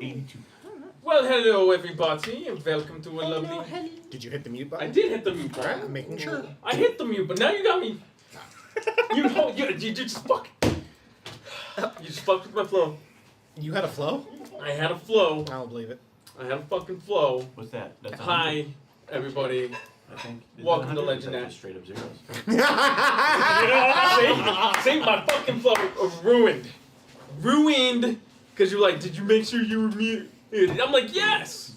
82. Well, hello everybody, and welcome to a lovely... Did you hit the mute button? I did hit the mute button. I'm making sure. I hit the mute, but now you got me. You just fuck. You just fucked with my flow. You had a flow? I had a flow. I don't believe it. I had a fucking flow. What's that? That's Hi, everybody. I think. Welcome to Legendary. Straight up zeros. See, my fucking flow ruined. Ruined. Because you're like, did you make sure you were muted? I'm like, yes.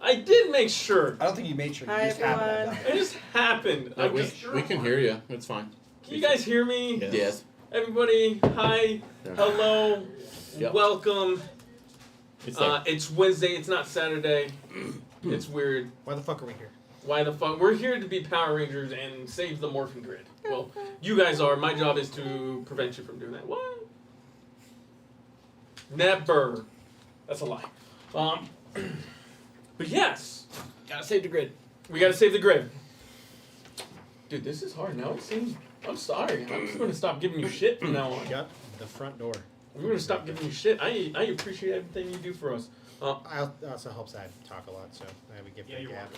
I did make sure. I don't think you made sure. You Hi, just happened to have It done just happened. No, we can hear you. It's fine. Can you guys hear me? Yes. Everybody, hi, hello, Yep. welcome. It's It's Wednesday, it's not Saturday. It's weird. it. Why the fuck are we here? Why the fuck? We're here to be Power Rangers and save the morphin grid. Well, you guys are. My job is to prevent you from doing that. What? Never. That's a lie. But yes. Gotta save the grid. We gotta save the grid. Dude, this is hard now. It seems... I'm sorry. I'm just gonna stop giving you shit from now on. Yep. The front door. I'm gonna stop giving you shit. I appreciate everything you do for us. I also helps I talk a lot, so I would give that you're gap.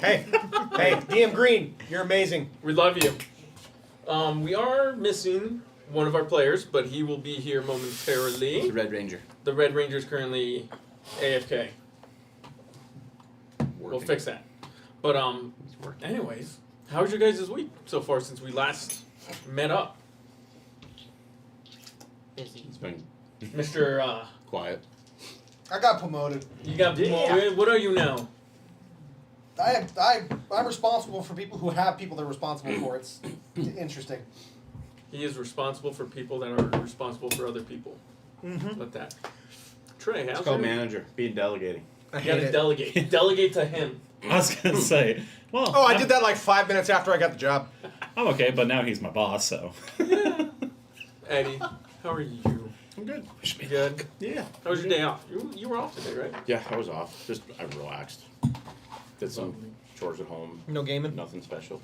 Hey, DM Green, you're amazing. We love you. We are missing one of our players, but he will be here momentarily. The Red Ranger. The Red Ranger is currently AFK. We'll fix that. But He's working. anyways, how's your guys' week so far since we last met up, Busy. It's been Mr. quiet. I got promoted. You got what are you now? I'm responsible for people who have people they're responsible for. It's interesting. He is responsible for people that are responsible for other people. Mm-hmm. Let that. Trey, how's It's called your- manager. Being delegating. I You hate gotta it. delegate. Delegate to him. I was gonna say, well, Oh, I did that like 5 minutes after I got the job. I'm okay, but now he's my boss, so. Eddie, how are you? I'm good. You good? Yeah. How was your day off? You were off today, right? Yeah, I was off. Just I relaxed. Did some chores at home. No gaming? Nothing special.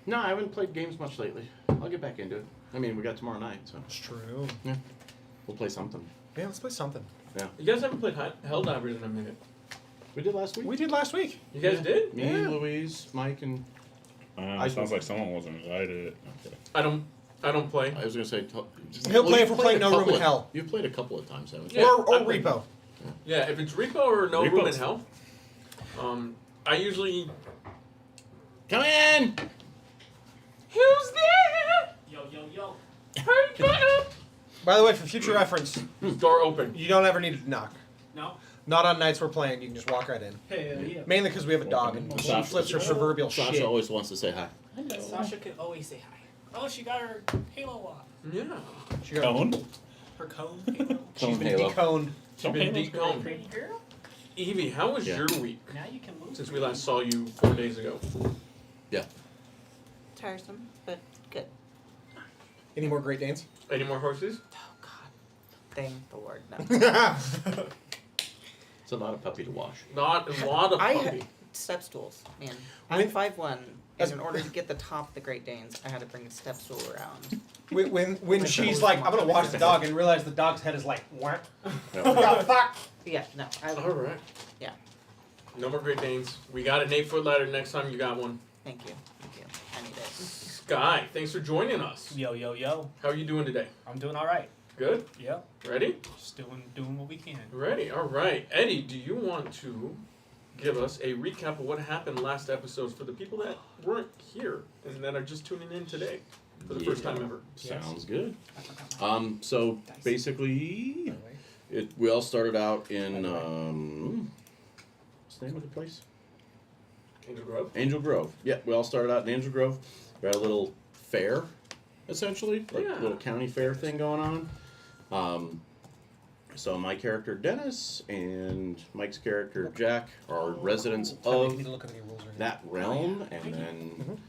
No, I haven't played games much lately. I'll get back into it. I mean, we got tomorrow night, so It's true. we'll play something. Yeah, let's play something. You guys haven't played Helldivers in a minute. We did last week. We did last week. You guys did? Me, Yeah. Louise, Mike, and Sounds like someone wasn't invited. Okay. I don't play. I was gonna say. He'll play if you've we're played playing a No Room couple in of- Hell. You've played a couple of times, haven't you? Yeah, or I've been- Repo. Yeah, if it's Repo or No Room in Repo's- Hell, I usually. Come in. Who's there? Yo. Hey, By the way, for future reference, door open. you don't ever need to knock. No. Not on nights we're playing. You can just walk right in. Hey, yeah. Mainly because we have a dog and she flips her proverbial Sasha shit. always wants to say hi. Sasha can always say hi. Oh, she got her halo off. Yeah. She got Cone? Her cone. Halo. She's Cone been Halo. deconed. She's been decombed. Pretty girl. Evie, how was Yeah. your week Now you can move. since we last saw you 4 days ago? Tiresome, but good. Any more Great Danes? Any more horses? Oh God. Thank the Lord, no. It's a lot of puppy to wash. Not a lot of I puppy. had step stools, man. When- I'm 5'1", As- and in order to get the top of the Great Danes, I had to bring the step stool around. when she's like, I'm gonna watch the dog and realize the dog's head is like, what? Yeah. Fuck. Yeah, no, All right. Yeah. No more Great Danes. We got an 8-foot ladder next time you got one. thank you. I need it. Sky, thanks for joining us. Yo. How are you doing today? I'm doing all right. Good? Yeah. Ready? Just doing what we can. Ready. All right. Eddie, do you want to give us a recap of what happened last episode for the people that weren't here and that are just tuning in today for the first time ever? Sounds good. So basically, we all started out in what's the name of the place? Angel Grove? Angel Grove. Yeah, we all started out in Angel Grove. We had a little fair, essentially, like Yeah. a little county fair thing going on. So my character Dennis and Mike's character Jack are residents of Need to look at any rules or anything. that realm, and then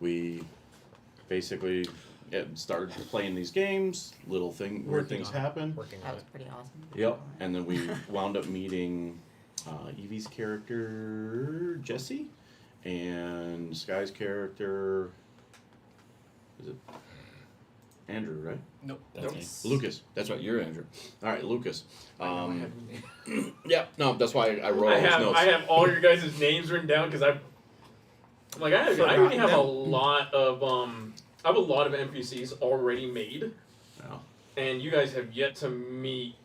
we basically started playing these games. Weird Working things on it. happen. Working That on was it. pretty awesome. Yep, and then we wound up meeting Evie's character Jesse and Sky's character. Is it Andrew, right? Nope. That's me. Lucas. That's right. You're Andrew. All right, Lucas. I have your name. Yeah. No, that's why I wrote all those notes. I have all your guys' names written down because I already have a lot of NPCs already made, Yeah. and you guys have yet to meet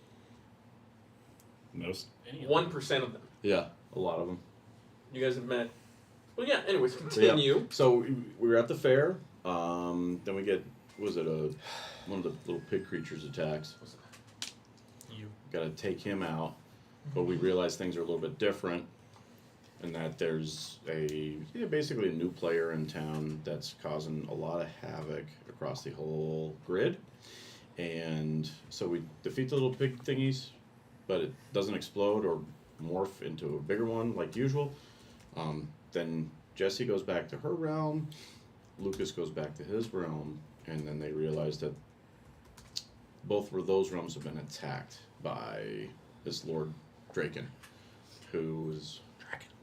Most. 1% of them. Yeah, a lot of them. You guys have met. Well, yeah. Anyways, continue. So we were at the fair. Then we get one of the little pig creatures attacks. You. Got to take him out, but we realize things are a little bit different, and that there's basically a new player in town that's causing a lot of havoc across the whole grid. And so we defeat the little pig thingies, but it doesn't explode or morph into a bigger one like usual. Then Jessie goes back to her realm, Lucas goes back to his realm, and then they realize that both of those realms have been attacked by this Lord Draken, who is...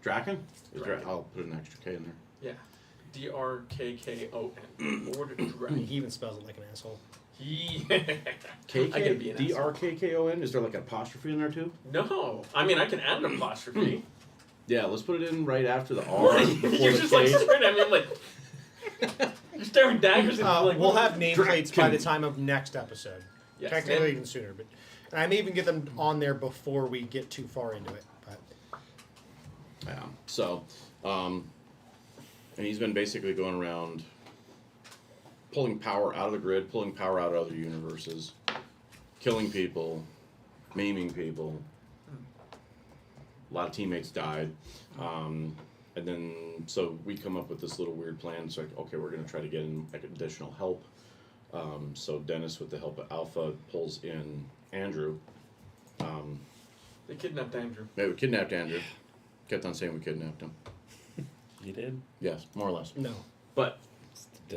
Draken? I'll put an extra K in there. Yeah. Drkkon. Lord Draken. He even spells it like an asshole. I can be an asshole. DRKKON? Is there like an apostrophe in there too? No. I mean, I can add an apostrophe. Yeah, let's put it in right after the R. Before You're the just K. like staring at me. I'm like, you're staring daggers at me. Like, We'll have nameplates by the time of next episode. Yes, Technically, even sooner, but and I may even get them on there before we get too far into it. But Yeah. So, and he's been basically going around pulling power out of the grid, pulling power out of other universes, killing people, maiming people. A lot of teammates died. And then, so we come up with this little weird plan. So, okay, we're going to try to get in like additional help. So Dennis, with the help of Alpha, pulls in Andrew. They kidnapped Andrew. Yeah, we kidnapped Andrew. Kept on saying we kidnapped him. You did? Yes, more or less. no, But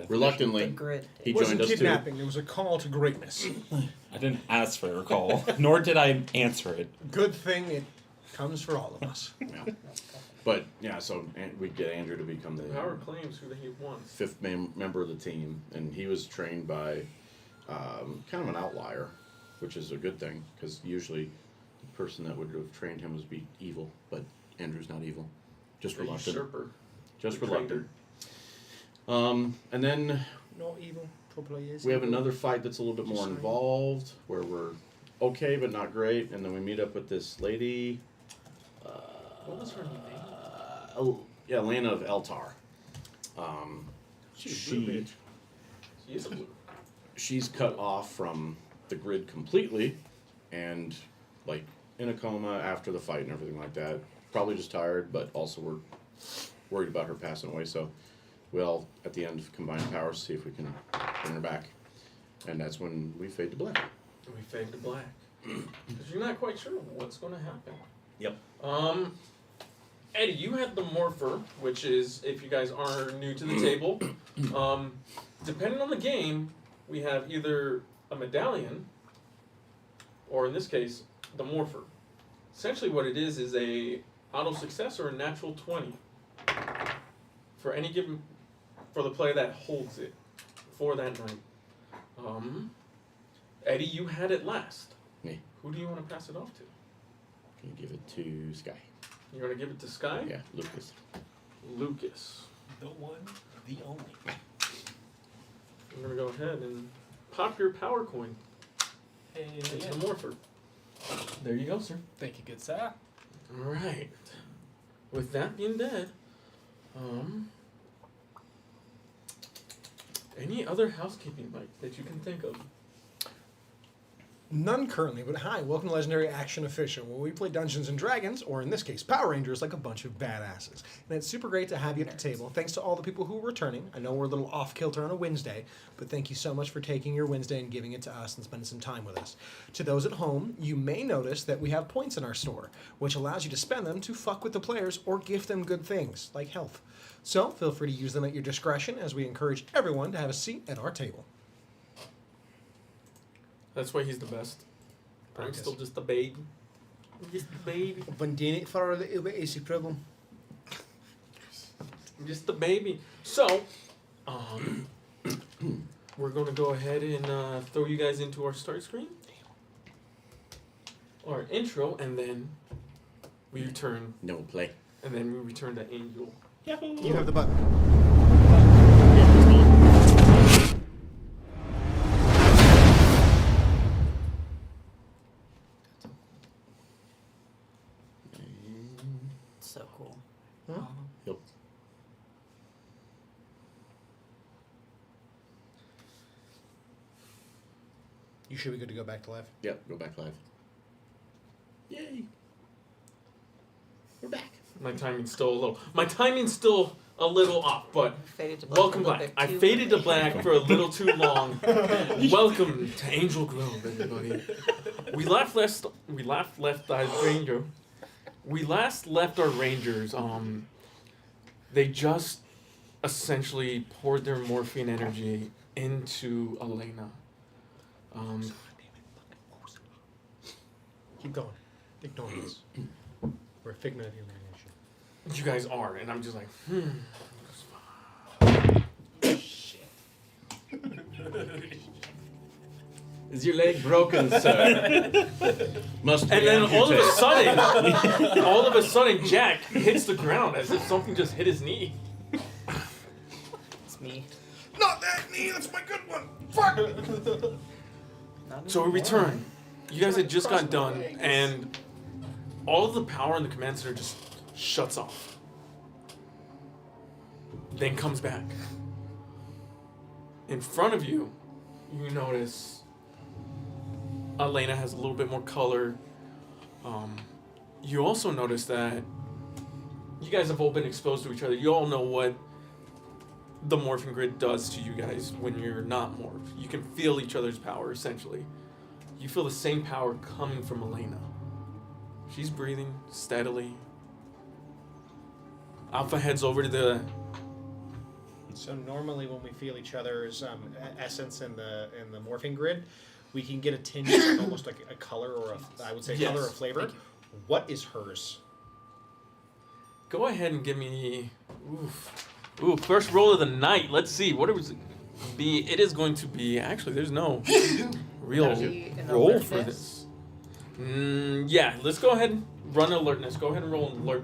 Reluctantly, The grid. he it wasn't joined us kidnapping. It was a call to greatness. I didn't ask for a call, nor did I answer it. Good thing it comes for all of us. too. Yeah. But yeah, so we get Andrew to become the power claims who he wants. fifth member of the team, and he was trained by kind of an outlier, which is a good thing because usually the person that would have trained him would be evil, but Andrew's not evil, just A reluctant. usurper. Just Betrayer. reluctant. And then No evil. we have another fight that's a little bit more Sorry. involved, where we're okay but not great, and then we meet up with this lady. What was her name? Yeah, Lena of Eltar. She's a blue She bitch. She is a blue. she's cut off from the grid completely, and like in a coma after the fight and everything like that. Probably just tired, but also we're worried about her passing away. So we'll at the end combine powers, see if we can bring her back, and that's when we fade to black. We fade to black. Because you're not quite sure what's going to happen. Yep. Eddie, you had the Morpher, which is, if you guys are new to the table, depending on the game, we have either a medallion, or in this case, the Morpher. Essentially what it is a auto success or a natural 20 for any given, for the player that holds it for that night. Eddie, you had it last. Me. Who do you want to pass it off to? Can you give it to Sky? You're going to give it to Sky? Yeah, Lucas. Lucas. The one, the only. I'm going to go ahead and pop your power coin Hey, into yeah. the Morpher. There you go, sir. Thank you, good sir. Alright. With that being said, any other housekeeping, Mike, that you can think of? None currently, but hi, welcome to Legendary Action Official, where we play Dungeons and Dragons, or in this case, Power Rangers, like a bunch of badasses. And it's super great to have you at the table. Thanks to all the people who are returning. I know we're a little off kilter on a Wednesday, but thank you so much for taking your Wednesday and giving it to us and spending some time with us. To those at home, you may notice that we have points in our store, which allows you to spend them to fuck with the players or gift them good things, like health. So feel free to use them at your discretion as we encourage everyone to have a seat at our table. That's why he's the best. I'm Practice. still just a baby. I'm just a baby. Van dien for a little bit easy problem. I'm just a baby. So, we're going to go ahead and throw you guys into our start screen. Our intro, and then we return. No play. And then we return to Angel. You have the button. So cool. Huh? Yep. You should be good to go back to live. Yep. Go back live. Yay. We're back. My timing's still a little off, but Faded to black welcome a little back. bit I too faded to early. black for a little too long. Welcome to Angel Grove, everybody. We last left our ranger. We last left our rangers. They just essentially poured their morphine energy into Elena. Keep going. Ignore this. We're a figment of your imagination. You guys are, and I'm just like, Is your leg broken, sir? Must be And then all of a amputated. sudden, Jack hits the ground as if something just hit his knee. It's me. Not that knee. That's my good one. Fuck. Not So we anymore. return. You guys had just got done, and all of the power in the command center just shuts off. Then comes back. In front of you, you notice Elena has a little bit more color. You also notice that you guys have all been exposed to each other. You all know what the morphing grid does to you guys when you're not morphed. You can feel each other's power, essentially. You feel the same power coming from Elena. She's breathing steadily. Alpha heads over to the... So normally when we feel each other's essence in the morphing grid, we can get a tinge of almost like a color or I would say Yes. color or flavor. Thank you. What is hers? Go ahead and give me... Ooh, first roll of the night. Let's see. What is it be? It is going to be... Actually, there's no real Energy and roll for alertness? this. Yeah, let's go ahead and run alertness. Go ahead and roll alert.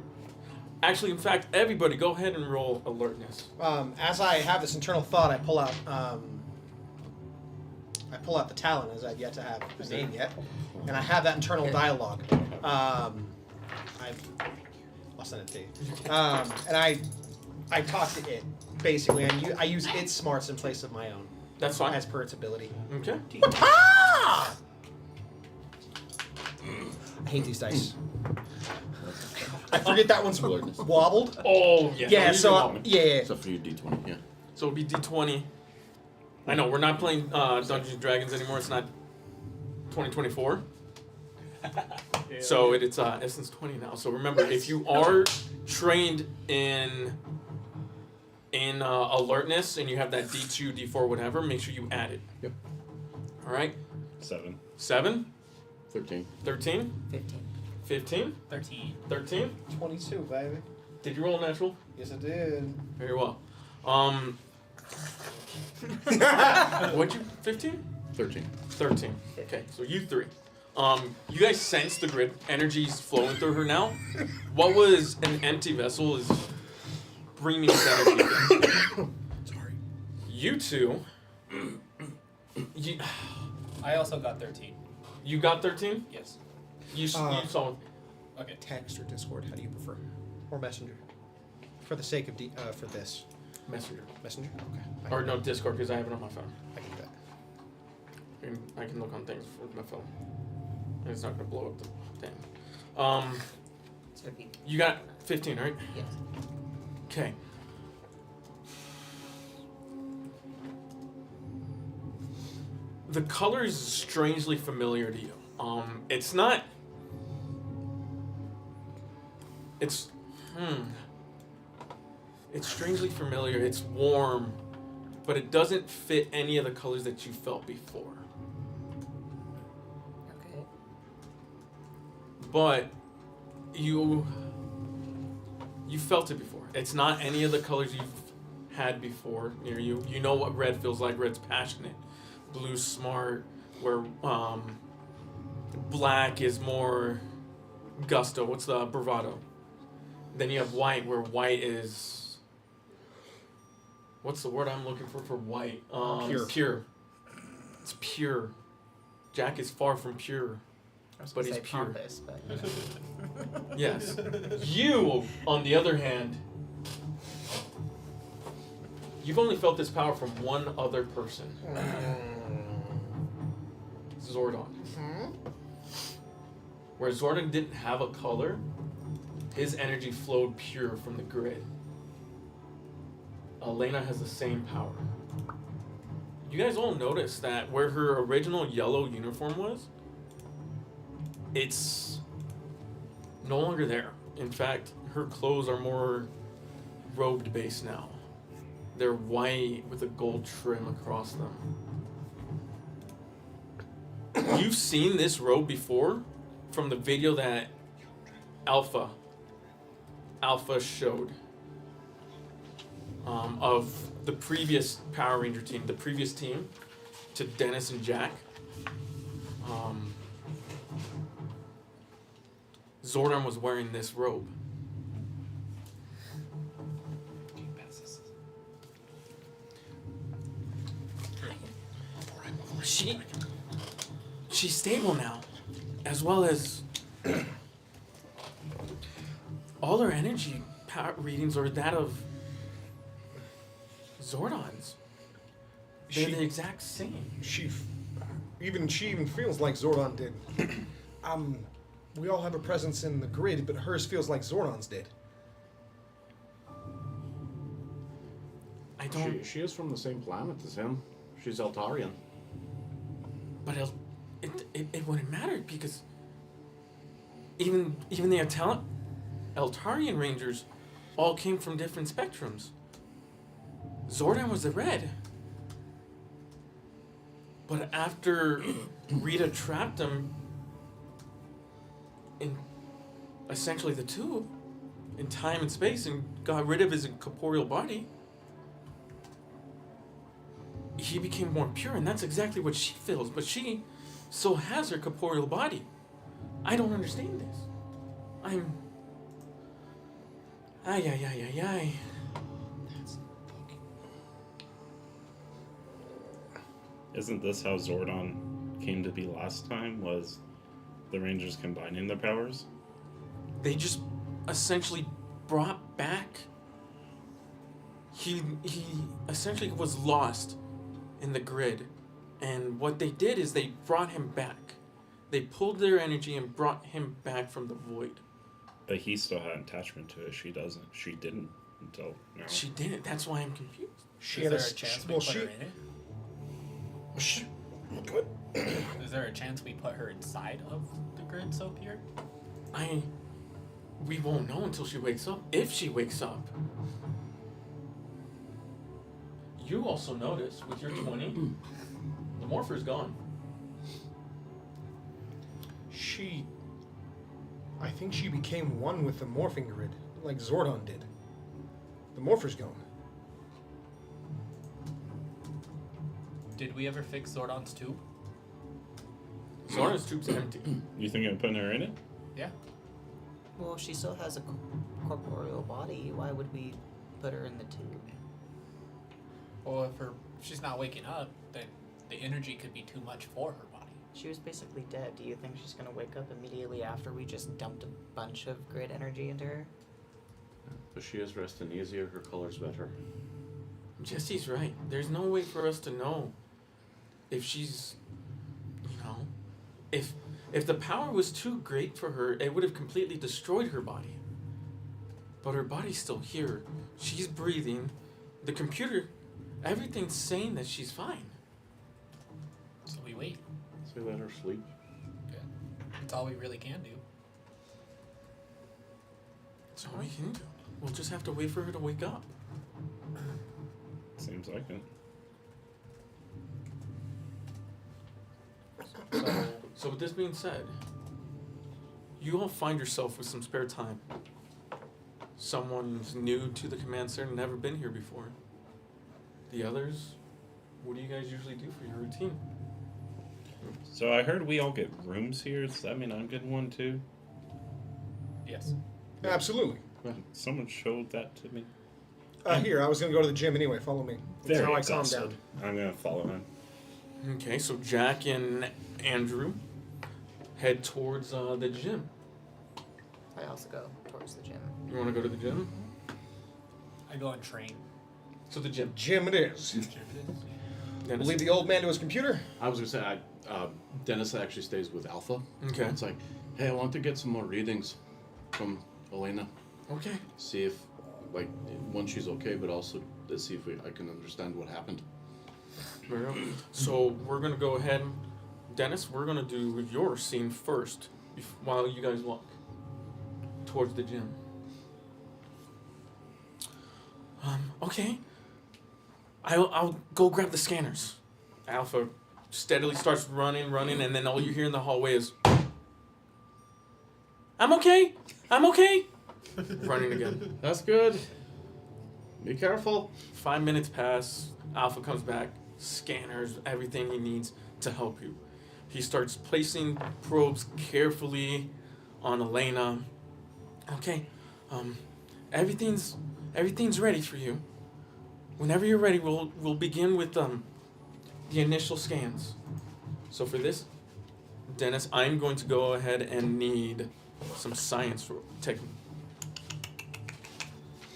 Actually, in fact, everybody, go ahead and roll alertness. As I have this internal thought, I pull out the talent, as I've yet to have a name yet, and I have that internal dialogue. I'll send it to you. And I talk to it basically. I use its smarts in place of my own, That's fine. as per its ability. Okay. I hate these dice. I forget that one's Alertness. wobbled. Oh, yeah. Yeah, no, so you're wrong. yeah. Except for you, D20. Yeah. So it'll be D20. I know, we're not playing Dungeons & Dragons anymore. It's not 2024. So it's Essence 20 now. So remember, if you are trained in alertness and you have that D2, D4, whatever, make sure you add it. Yep. All right? 7. 7, 13. 13, 15. 15, 13. 13. 22, baby. Did you roll a natural? Yes, I did. Very well. What'd you, 15? 13. 13. Okay, so you three. You guys sense the grid. Energy's flowing through her now. What was an empty vessel is bringing this energy again. Sorry. You two, I also got 13. you got 13? Yes. You saw Okay. Text or Discord? How do you prefer? Or Messenger? For the sake of for this. Messenger. Messenger? Okay. Or no, Discord, because I have it on my phone. I can do that. And I can look on things with my phone. And it's not going to blow up the thing. So it'd be, You got 15, right? yes. Okay. The color is strangely familiar to you. It's not. It's. It's strangely familiar. It's warm, but it doesn't fit any of the colors that you felt before. Okay. But you felt it before. It's not any of the colors you've had before near you. You know what red feels like. Red's passionate. Blue's smart. Where black is more gusto. What's the bravado? Then you have white, where white is... What's the word I'm looking for white? Pure. Pure. It's pure. Jack is far from pure. I was But gonna he's say pure. pompous, but Yes. You, on the other hand, you've only felt this power from one other person. Zordon. Where Zordon didn't have a color, his energy flowed pure from the grid. Elena has the same power. You guys all notice that where her original yellow uniform was, it's no longer there. In fact, her clothes are more robed based now. They're white with a gold trim across them. You've seen this robe before from the video that Alpha showed of the previous Power Ranger team, the previous team to Dennis and Jack. Zordon was wearing this robe. She's stable now, as well as all her energy power readings are that of Zordon's. They're the exact same. She even feels like Zordon did. We all have a presence in the grid, but hers feels like Zordon's did. I don't. She is from the same planet as him. She's Eltarian. But it wouldn't matter because even the Eltarian Rangers all came from different spectrums. Zordon was the red. But after Rita trapped him in essentially the tube in time and space and got rid of his incorporeal body, he became more pure, and that's exactly what she feels, but she still has her corporeal body. I don't understand this. Ay. Isn't this how Zordon came to be last time? Was the Rangers combining their powers? They just essentially brought back... He essentially was lost in the grid. And what they did is they brought him back. They pulled their energy and brought him back from the void. But he still had attachment to it. She doesn't. She didn't until now. She didn't. That's why I'm confused. Is there a chance we put her in it? What? Is there a chance we put her inside of the grid so pure? We won't know until she wakes up. If she wakes up. You also notice with your 20, the morpher's gone. I think she became one with the morphing grid, like Zordon did. The morpher's gone. Did we ever fix Zordon's tube? Zordon's tube's empty. You thinking of putting her in it? Yeah. well, she still has a corporeal body. Why would we put her in the tube? Well, if she's not waking up, then the energy could be too much for her body. She was basically dead. Do you think she's gonna wake up immediately after we just dumped a bunch of grid energy into her? But she is resting easier, her color's better. Jesse's right. There's no way for us to know if she's, if the power was too great for her, it would have completely destroyed her body. But her body's still here. She's breathing. The computer, everything's saying that she's fine. So we wait. So let her sleep. Okay. That's all we really can do. That's all we can do. We'll just have to wait for her to wake up. Seems like it. So with this being said, you all find yourself with some spare time. Someone's new to the command center, never been here before. the others, what do you guys usually do for your routine? So I heard we all get rooms here. Does that mean I'm getting one too? Yes. Absolutely. Someone showed that to me. Here, I was going to go to the gym anyway. Follow me. That's Very how I calm exhausted. down. I'm gonna follow him. Okay, so Jack and Andrew head towards the gym. I also go towards the gym. You want to go to the gym? I go and train. So the gym. Gym it is. Dennis? Leave the old man to his computer. I was gonna say, Dennis actually stays with Alpha. Okay. It's like, hey, I want to get some more readings from Elena. Okay. See if, like, one, she's okay, but also to see if I can understand what happened. Very well. So we're gonna go ahead, Dennis. We're gonna do your scene first, while you guys walk towards the gym. Okay. I'll go grab the scanners. Alpha steadily starts running, and then all you hear in the hallway is, I'm okay. Running again. That's good. Be careful. 5 minutes pass. Alpha comes back, scanners, everything he needs to help you. He starts placing probes carefully on Elena. Okay, everything's ready for you. Whenever you're ready, we'll begin with the initial scans. So for this, Dennis, I'm going to go ahead and need some science for technology.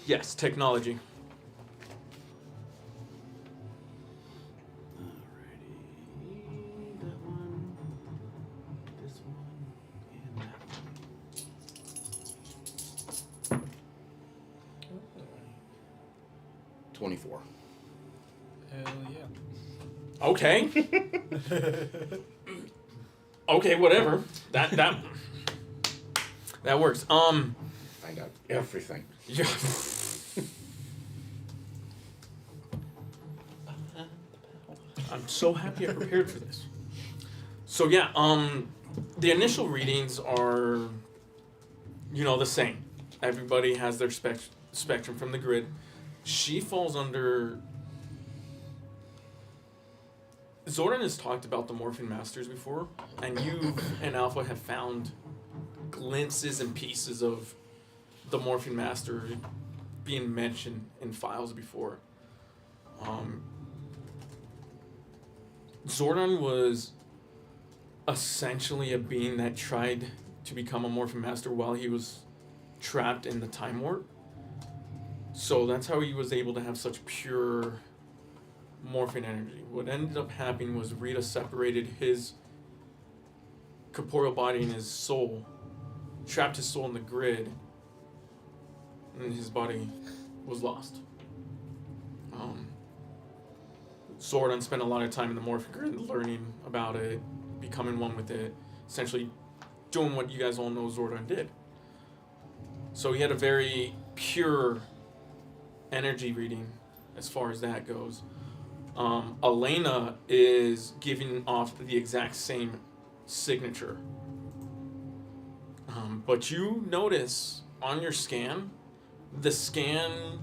Alrighty, that one, this one, and that one. 24. Hell yeah. Okay. Okay, whatever. That works. Find out everything. Yeah. I'm so happy I prepared for this. So yeah, the initial readings are, the same. Everybody has their spectrum from the grid. She falls under. Zordon has talked about the Morphine Masters before, and you and Alpha have found glimpses and pieces of the Morphine Master being mentioned in files before. Zordon was essentially a being that tried to become a Morphine Master while he was trapped in the Time Warp. So that's how he was able to have such pure morphine energy. What ended up happening was Rita separated his corporeal body and his soul, trapped his soul in the grid, and his body was lost. Zordon spent a lot of time in the morphine grid learning about it, becoming one with it, essentially doing what you guys all know Zordon did. So he had a very pure energy reading as far as that goes. Elena is giving off the exact same signature. But you notice on your scan, the scan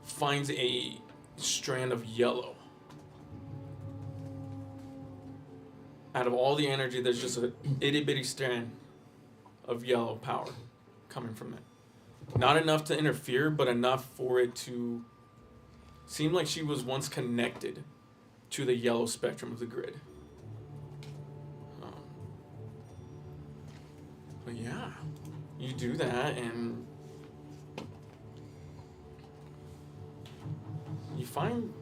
finds a strand of yellow. Out of all the energy, there's just a itty bitty strand of yellow power coming from it. Not enough to interfere, but enough for it to seem like she was once connected to the yellow spectrum of the grid. But yeah, you do that and you find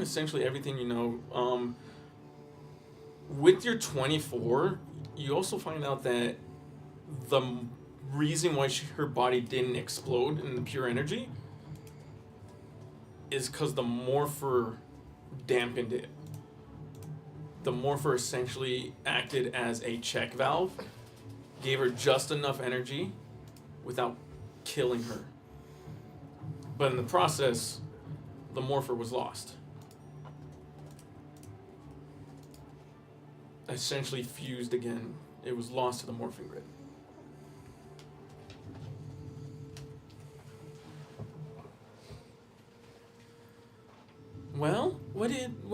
essentially everything you know. With your 24, you also find out that the reason why her body didn't explode in the pure energy is because the morpher dampened it. The morpher essentially acted as a check valve, gave her just enough energy without killing her. But in the process, the morpher was lost. Essentially fused again. It was lost to the morphing grid.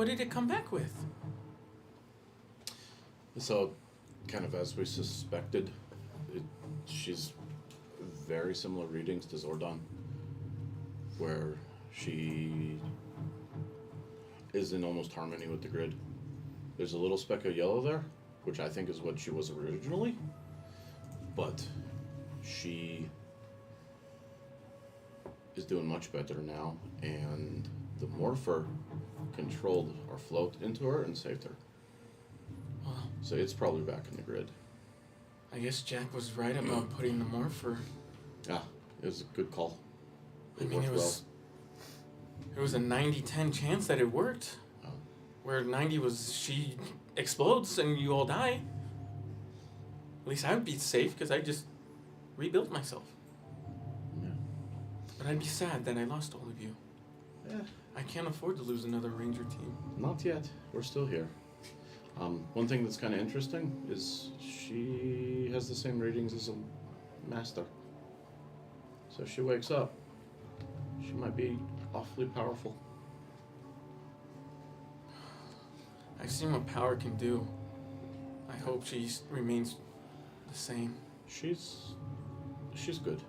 what did it come back with? So, kind of as we suspected, she's very similar readings to Zordon, where she is in almost harmony with the grid. There's a little speck of yellow there, which I think is what she was originally, but she is doing much better now, and the Morpher controlled our float into her and saved her. Well, So it's probably back in the grid. I guess Jack was right about putting the Morpher. Yeah, it was a good call. I mean, it was a 90-10 chance that it worked. Oh. Where 90 was she explodes and you all die. At least I would be safe because I just rebuilt myself. Yeah. But I'd be sad that I lost all of you. Yeah. I can't afford to lose another Ranger team. Not yet. We're still here. One thing that's kind of interesting is she has the same ratings as a master. So if she wakes up, she might be awfully powerful. I've seen what power can do. I hope she remains the same. She's good.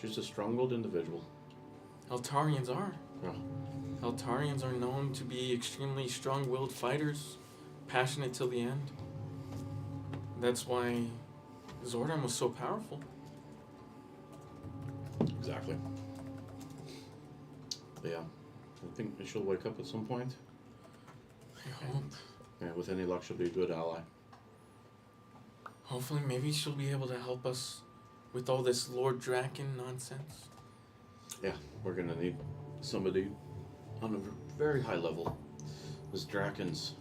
She's a strong-willed individual. Eltarians are. Yeah. Eltarians are known to be extremely strong-willed fighters, passionate till the end. That's why Zordon was so powerful. Exactly. But yeah, I think she'll wake up at some point. I hope. Yeah, with any luck, she'll be a good ally. Hopefully, maybe she'll be able to help us with all this Lord Draken nonsense. Yeah, we're gonna need somebody on a very high level. This Draken's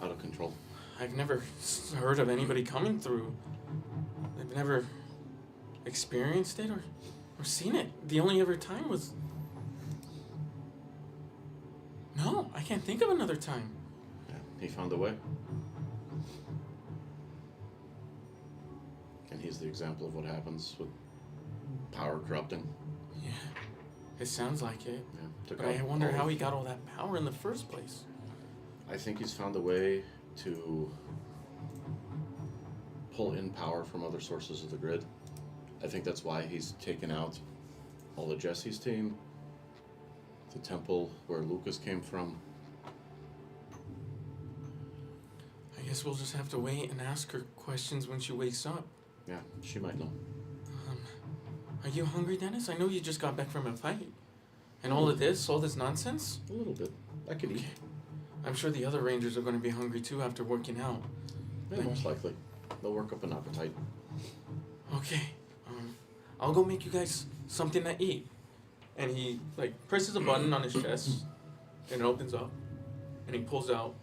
out of control. I've never heard of anybody coming through. I've never experienced it or seen it. The only ever time was... No, I can't think of another time. Yeah, he found a way. And he's the example of what happens with power corrupting. Yeah, it sounds like it. Yeah, took But out I wonder all how of- he got all that power in the first place. I think he's found a way to pull in power from other sources of the grid. I think that's why he's taken out all of Jesse's team, the temple where Lucas came from. I guess we'll just have to wait and ask her questions when she wakes up. Yeah, she might know. Are you hungry, Dennis? I know you just got back from a fight. And all this nonsense? A little bit. I could eat. I'm sure the other Rangers are going to be hungry too after working out. Yeah, most likely. They'll work up an appetite. Okay, I'll go make you guys something to eat. And he presses a button on his chest, and it opens up, and he pulls out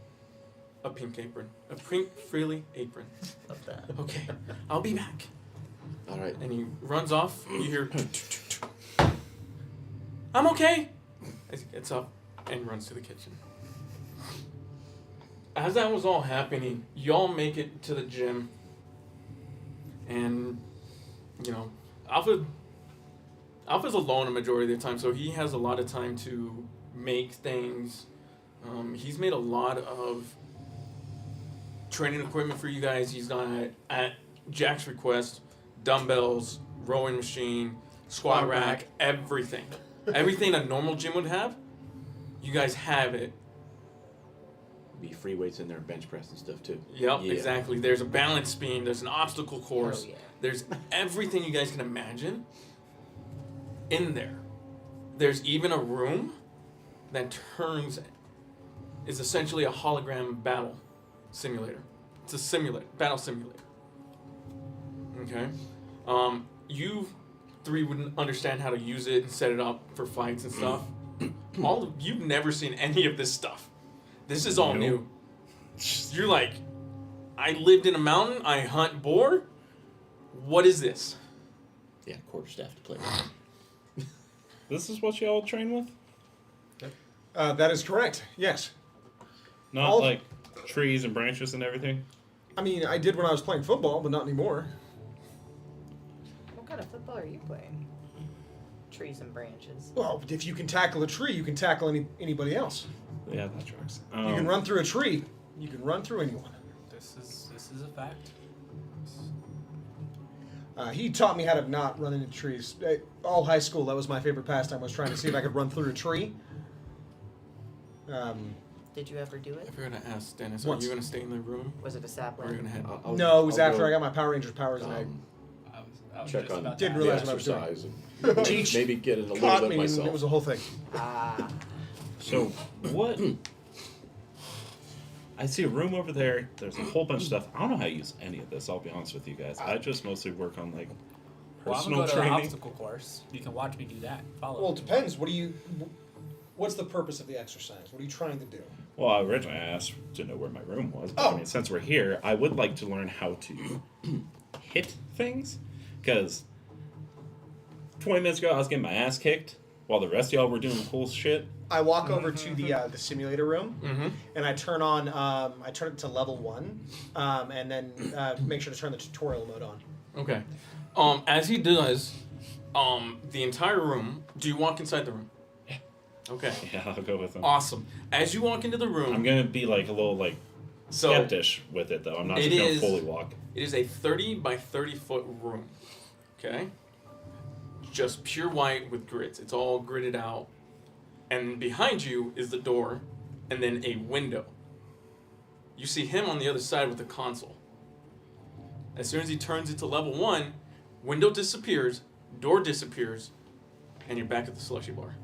a pink apron, a pink frilly apron. Love that. Okay, I'll be back. All right. And he runs off. You hear, I'm okay. As he gets up and runs to the kitchen. As that was all happening, y'all make it to the gym. And, Alpha's alone a majority of the time, so he has a lot of time to make things. He's made a lot of training equipment for you guys. He's got, at Jack's request, dumbbells, rowing machine, squat rack, everything. Everything a normal gym would have, you guys have it. Be free weights in there, bench press and stuff too. Yep, Yeah. exactly. There's a balance beam, there's an obstacle course, Hell yeah. there's everything you guys can imagine in there. There's even a room that is essentially a hologram battle simulator. It's a battle simulator. Okay? You three wouldn't understand how to use it and set it up for fights and stuff. You've never seen any of this stuff. This is all Nope. new. You're like, I lived in a mountain, I hunt boar. What is this? Yeah, quarterstaff to play. This is what y'all train with? That is correct. Yes. Not All- like trees and branches and everything? I mean, I did when I was playing football, but not anymore. What kind of football are you playing? trees and branches. Well, if you can tackle a tree, you can tackle anybody else. Yeah, that tracks. You can run through a tree. You can run through anyone. This is a fact. He taught me how to not run into trees. All high school, that was my favorite pastime. Was trying to see if I could run through a tree. Did you ever do it? If you're gonna ask Dennis, Once. are you gonna stay in the room, Was it a or are sapling? you gonna head? No, it was I'll after go, I got my Power Rangers powers and I was check just on about Didn't to realize the what I was doing. exercise and Teach maybe get it a caught little bit me, and myself. it was a whole thing. Ah. So what? I see a room over there. There's a whole bunch of stuff. I don't know how to use any of this. I'll be honest with you guys. I just mostly work on like Well, I'm personal gonna go to the training. obstacle course. You can watch me do that. Follow. Well, it depends. What's the purpose of the exercise? What are you trying to do? Well, originally I asked to know where my room was. But Oh. I mean, since we're here, I would like to learn how to hit things. Because 20 minutes ago, I was getting my ass kicked while the rest of y'all were doing cool shit. I walk over to the simulator room, Mm-hmm. and I turn it to level 1, and then make sure to turn the tutorial mode on. Okay. As he does, the entire room. Do you walk inside the room? Yeah. Okay. Yeah, I'll go with them. Awesome. As you walk into the room, I'm going to be like a little like so skeptish with it, though. I'm not It just going is- to fully walk. it is a 30 by 30 foot room. Okay. Just pure white with grids. It's all gridded out. And behind you is the door, and then a window. You see him on the other side with the console. As soon as he turns it to level 1, window disappears, door disappears, and you're back at the slushy bar.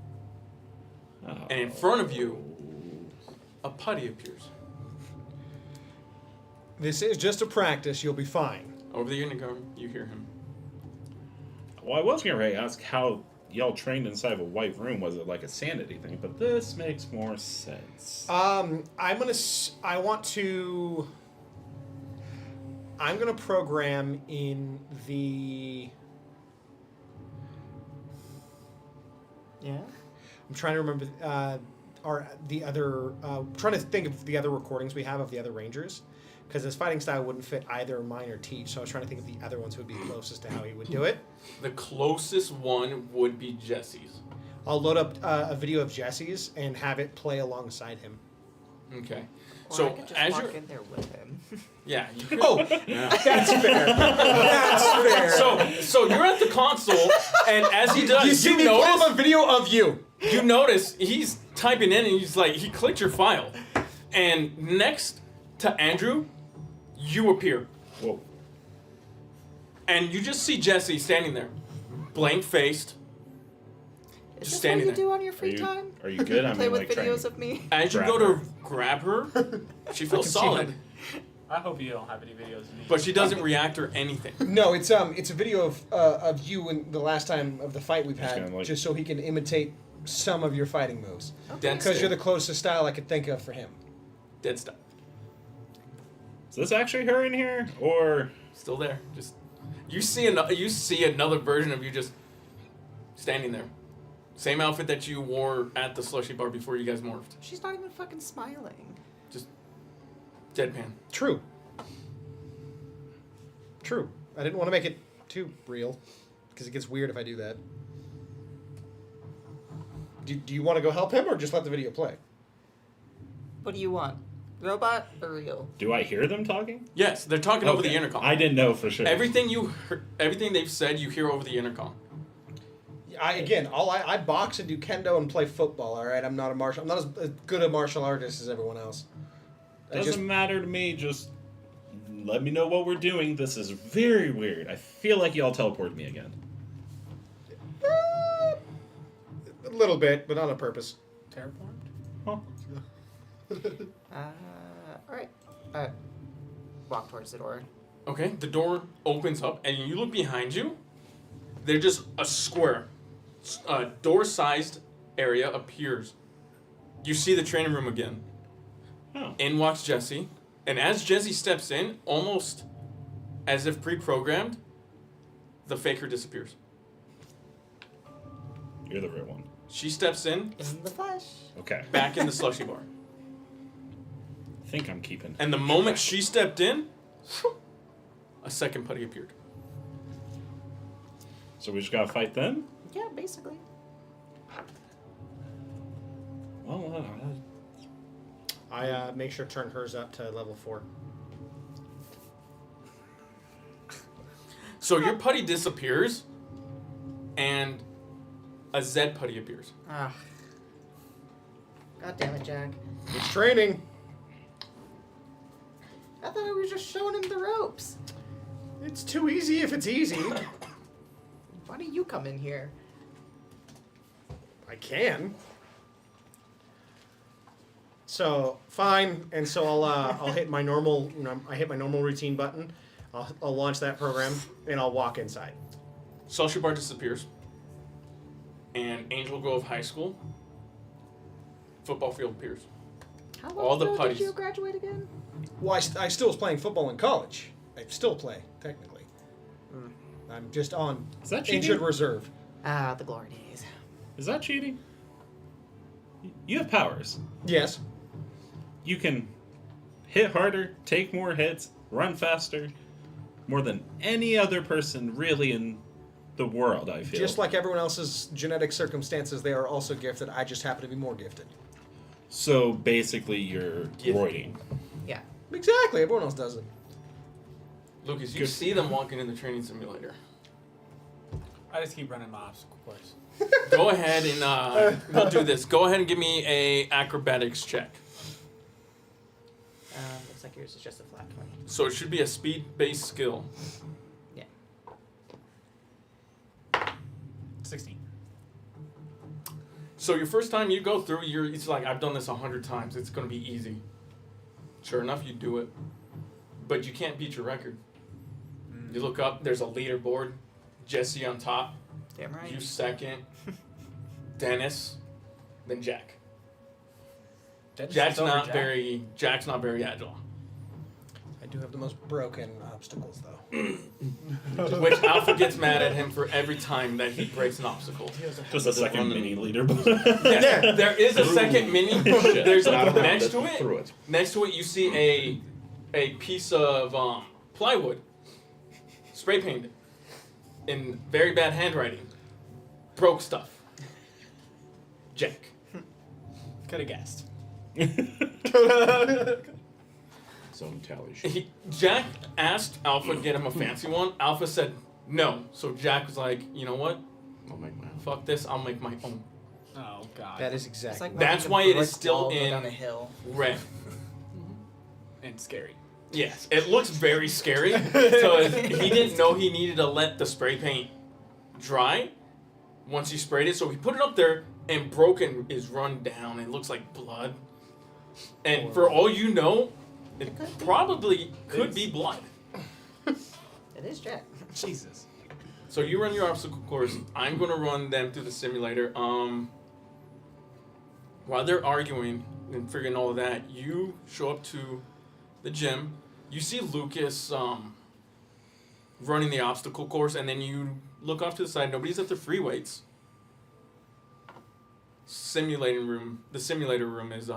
And in front of you, a putty appears. This is just a practice. You'll be fine. Over the intercom, you hear him. Well, I was going to ask how y'all trained inside of a white room. Was it like a sanity thing? But this makes more sense. I'm gonna program in the. Yeah. I'm trying to remember trying to think of the other recordings we have of the other Rangers, because his fighting style wouldn't fit either mine or Teach. So I was trying to think of the other ones who would be closest to how he would do it. The closest one would be Jesse's. I'll load up a video of Jesse's and have it play alongside him. Okay. Or So I could just as walk you're, in there with him. yeah. You could, Oh, that's fair. That's fair. So you're at the console, and as he does, you see me pull notice up a video of you. you notice he's typing in, and he's like, he clicked your file, and next to Andrew, you appear, Whoa. and you just see Jesse standing there, blank faced. Is Just this standing what you there. do on your free time? Are you good? I Play mean, with like videos trying of me? As you Grab go to her. grab her, she I feels can see solid, her. I hope you don't have any videos of me. but she doesn't react or anything. No, it's a video of you and the last time of the fight we've Just had, kinda like- just so he can imitate some of your fighting moves. Dead Because you're stare. the closest style I could think of for him. Dead stop. Is this actually her in here? Or. Still there. Just you see another version of you just standing there. Same outfit that you wore at the slushy bar before you guys morphed. She's not even fucking smiling. Just deadpan. True. True. I didn't want to make it too real, because it gets weird if I do that. Do you want to go help him, or just let the video play? What do you want? Robot or real? Do I hear them talking? Yes, they're talking over the Okay. intercom. I didn't know for sure. Everything they've said, you hear over the intercom. I box and do kendo and play football. All right, I'm not as good a martial artist as everyone else. Doesn't matter to me. Just let me know what we're doing. This is very weird. I feel like y'all teleported me again. A little bit, but not on purpose. Terraformed? Huh. Alright. Walk towards the door. Okay, the door opens up, and you look behind you. There's just a square, door-sized area appears. You see the training room again. Oh. In walks Jesse, and as Jesse steps in, almost as if pre-programmed, the faker disappears. You're the real one. She steps in, In the flesh. Okay. back in the slushy bar. I think I'm keeping. And the moment she stepped in, a second putty appeared. So we just gotta fight them? Yeah, basically. Well, I make sure to turn hers up to level 4. So your putty disappears, and a Zed putty appears. Ah. God damn it, Jack. It's training. I thought I was just showing him the ropes. It's too easy if it's easy. Why do you come in here? I can. So fine, and so I'll hit my normal. I hit my normal routine button. I'll launch that program, and I'll walk inside. Social Bar disappears, and Angel Grove High School football field appears. How long All the ago putties. did you graduate again? Well, I still was playing football in college. I still play technically. I'm just on is that cheating? injured reserve. Ah, the glory days. Is that cheating? You have powers. Yes. You can hit harder, take more hits, run faster, more than any other person really in the world, I feel. Just like everyone else's genetic circumstances, they are also gifted. I just happen to be more gifted. So basically you're Yeah. roiding. Yeah. Exactly. Everyone else does it. Lucas, you Good. see them walking in the training simulator. I just keep running my obstacle course. Go ahead and we'll do this. Go ahead and give me a acrobatics check. Looks like yours is just a flat 20. So it should be a speed-based skill. Yeah. 16. So your first time you go through, it's like, I've done this 100 times. It's going to be easy. Sure enough, you do it. But you can't beat your record. You look up, there's a leaderboard. Jesse on top. Damn right. You second. Dennis. Then Jack. Jack's not very agile. I do have the most broken obstacles, though. Which Alpha gets mad at him for every time that he breaks an obstacle. Just a second mini leaderboard. Yes, there is a second mini. There's next to it. Through it. Next to it, you see a piece of plywood, spray painted, in very bad handwriting. Broke stuff. Jack. Could have guessed. Some tally sheet. Jack asked Alpha to get him a fancy one. Alpha said no. So Jack was like, you know what? I'll make my own. Fuck this. I'll make my own. Oh, God. That is It's exactly. like That's watching a why it is brick still wall go in- down a hill. Red. And scary. Yes, it looks very scary. So he didn't know he needed to let the spray paint dry once he sprayed it. So he put it up there, and broken is run down. It looks like blood. And for all you know, it probably could be blood. It is Jack. Jesus. So you run your obstacle course. I'm gonna run them through the simulator. While they're arguing and figuring all of that, you show up to the gym. You see Lucas running the obstacle course, and then you look off to the side. Nobody's at the free weights. Simulating room. The simulator room is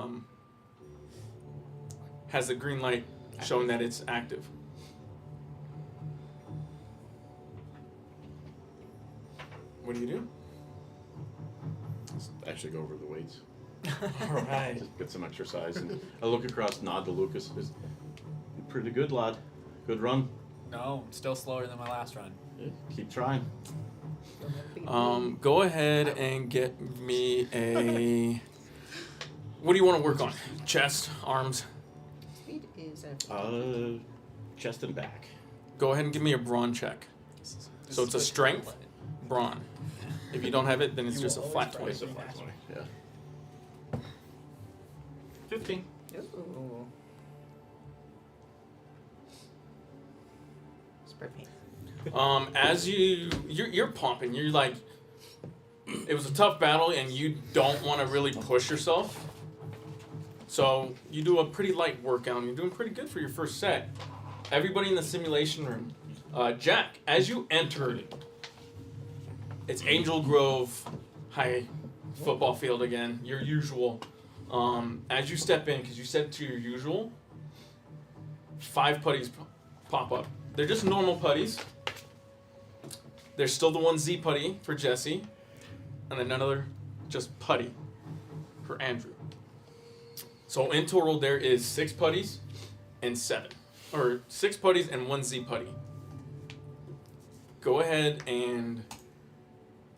has the green light showing that it's active. What do you do? Actually go over the weights. All right. Just get some exercise. And I look across, nod to Lucas. Pretty good, lad. Good run. No, I'm still slower than my last run. Yeah, keep trying. Go ahead and get me a. What do you want to work on? Chest, arms. Speed is everything. Chest and back. Go ahead and give me a brawn check. So it's a strength, brawn. If you don't have it, then it's just a flat 20. It's a flat 20, yeah. 15. Ooh. Spray paint. As you're pumping, you're like, it was a tough battle, and you don't want to really push yourself. So you do a pretty light workout, and you're doing pretty good for your first set. Everybody in the simulation room. Jack, as you entered, it's Angel Grove High football field again, your usual. As you step in, because you said to your usual, 5 putties pop up. They're just normal putties. There's still the one Z putty for Jesse. and another just putty for Andrew. So in total, there is 6 putties and 7. Or 6 putties and 1 Z putty. Go ahead and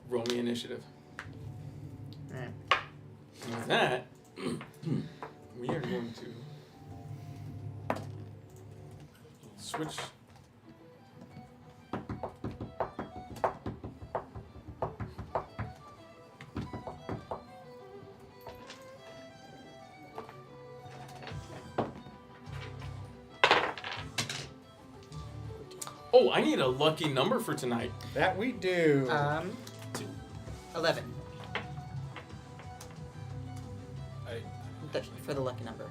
roll me initiative. Alright. And with that, we are going to switch. Oh, I need a lucky number for tonight. That we do. 11. I For the lucky number.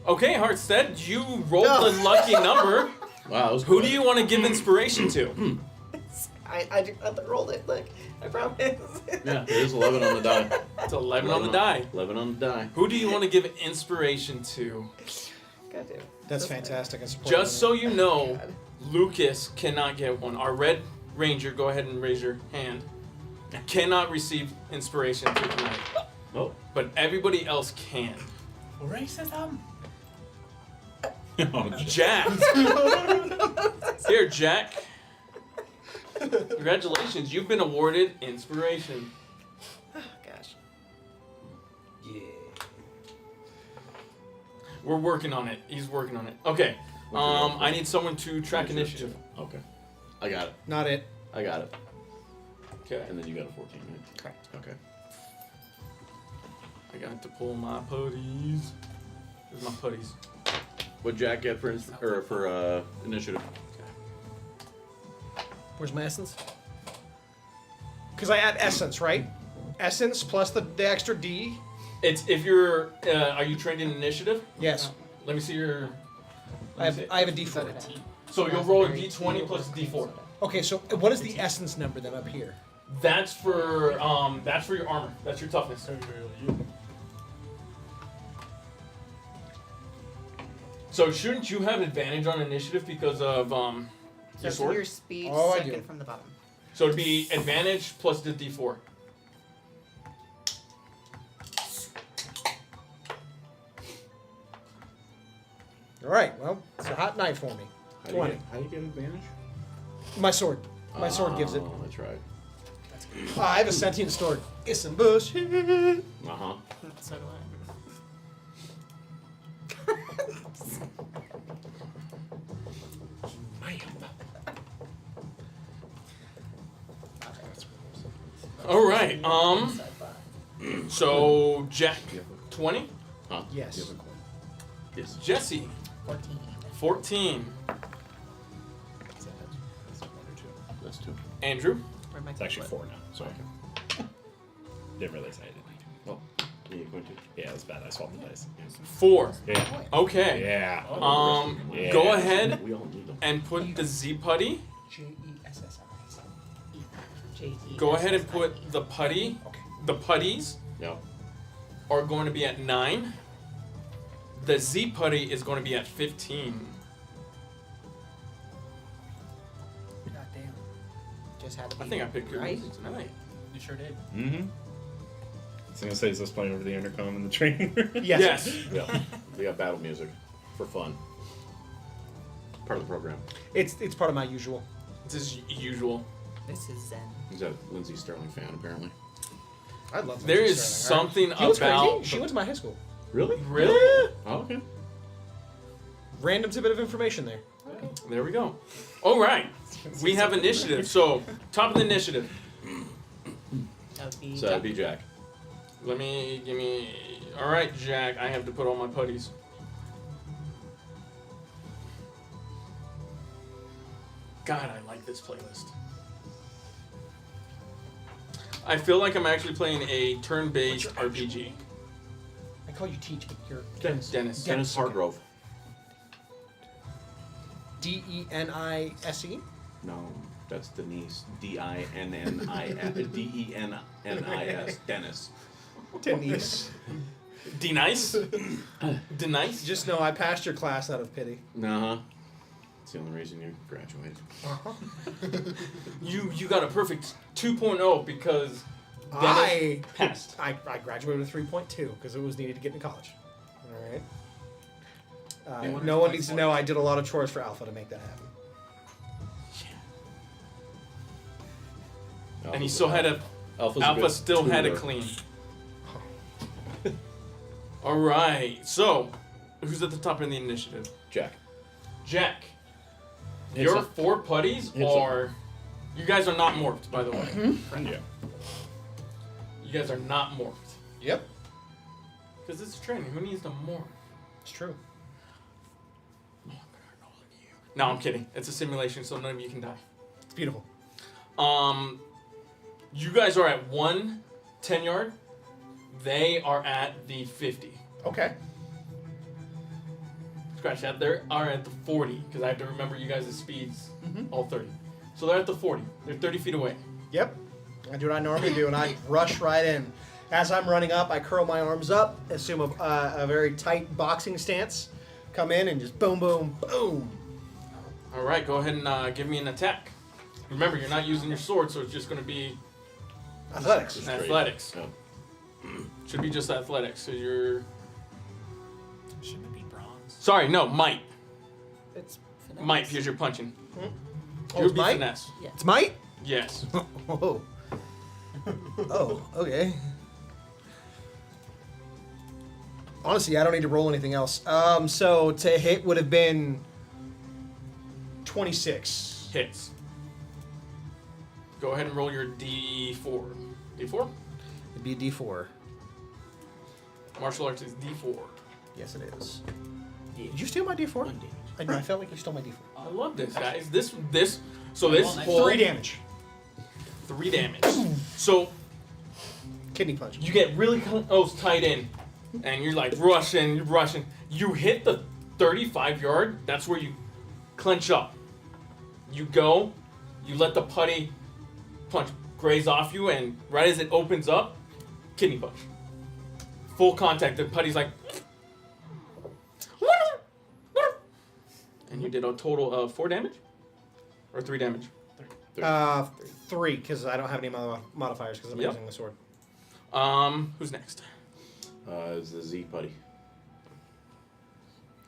Okay, Hartstead, you rolled the lucky number. Wow, that was Who good. do you want to give inspiration to? I just rolled it. Look, I promise. Yeah, it is 11 on the die. It's 11 on the die. 11 on the die. Who do you want to give inspiration to? God damn. That's fantastic. I support Just it. so you know, Lucas cannot get one. Our Red Ranger, go ahead and raise your hand, cannot receive inspiration for tonight. Oh, But everybody else can. racism. Oh, Jack. Here, Jack. Congratulations, you've been awarded inspiration. Gosh. Yeah. We're working on it. He's working on it. Okay. I need someone to track initiative. okay. I got it. Not it. I got it. Okay. And then you got a 14, right? Correct. Okay. I got to pull my putties. Where's my putties? What'd Jack get for initiative? Where's my essence? Because I add essence, right? Essence plus the extra D. It's if you're. Are you trained in initiative? Yes. Let me see your. I have a D4. Is that a T? So you'll roll a d20 plus a d4. Okay, so what is the essence number then up here? That's for your armor. That's your toughness. So shouldn't you have advantage on initiative because of your So sword? your speed, Oh, I second do. from the bottom. So it'd be advantage plus the d4. All right, well, it's a hot night for me. How do you 20. how do you get advantage? My sword. My sword gives it. Oh, that's right. I have a sentient sword. It's some bullshit. Uh-huh. So do All right. So Jack, 20. Huh? Yes. You have a coin. Yes. Jesse, 14. 14. That's 2. Andrew, Where'd my It's actually foot? 4 now. Sorry. Didn't realize I did. Well, yeah, you're going to. Yeah, it was bad. I swapped the dice. 4. Yeah. Okay. Yeah. Yeah. Go ahead We all need them. and put the Z putty. J-E-S-S-I. Go ahead and put the putty. Okay. The putties Yeah. are going to be at 9. The Z putty is going to be at 15. Goddamn. Just had to be I think I picked good right. music tonight. You sure did. Mm-hmm. I was gonna say, is this playing over the intercom in the training room? Yes. Yeah. We got battle music for fun. Part of the program. It's part of my usual. This is usual. This is Zen. He's a Lindsay Sterling fan, apparently. I love There Lindsay is Sterling. something She was about. crazy. She went to my high school. Really? Really? Oh, okay. Random tidbit of information there. There we go. All right. We have initiative. So, top of the initiative. That would be So that'd be Jack. Give me. All right, Jack. I have to put all my putties. God, I like this playlist. I feel like I'm actually playing a turn-based RPG. I call you Teach, but you're Dennis. Dennis Hargrove. D-E-N-I-S-E? No, that's Denise. D-I-N-N-I-S. Dennis. Denise. D-Nice? D-Nice? Just know I passed your class out of pity. Uh-huh. It's the only reason you graduated. You got a perfect 2.0 because Dennis I passed. I graduated with 3.2 because it was needed to get into college. All right. No one needs to know I did a lot of chores for Alpha to make that happen. And he still had a Alpha still had to clean. All right. So, who's at the top of the initiative? Jack. Jack. It's Your a- 4 putties it's a- are. You guys are not morphed, by the way. Yeah. You guys are not morphed. Yep. Because it's training. Who needs to morph? It's true. No, I'm kidding. It's a simulation, so none of you can die. It's beautiful. You guys are at 1 10-yard. They are at the 50. Okay. Scratch that. They are at the 40 because I have to remember you guys' speeds, all 30. So they're at the 40. They're 30 feet away. Yep. I do what I normally do, and I rush right in. As I'm running up, I curl my arms up, assume a very tight boxing stance, come in, and just boom, boom, boom. All right, go ahead and give me an attack. Remember, you're not using your sword, so it's just going to be Athletics. Straight. athletics. Oh. Should be just athletics. So you're. Shouldn't it be bronze? Sorry, no, might. It's Might, because you're punching. Oh, It would it's be might? finesse. It's might? Yes. Oh. Oh, okay. Honestly, I don't need to roll anything else. So to hit would have been 26. Hits. Go ahead and roll your D4. D4? It'd be a D4. Martial arts is D4. Yes, it is. Did you steal my D4? I felt like you stole my D4. I love this, guys. So this Well, whole 3 damage. 3 damage. So Kidney punch. you get really close, tight in, and you're like rushing. You hit the 35-yard. That's where you clench up. You go. You let the putty punch graze off you, and right as it opens up, kidney punch. Full contact. The putty's like. And you did a total of 4 damage? Or 3 damage? 3, because I don't have any modifiers because I'm Yep. using the sword. Who's next? Is the Z putty.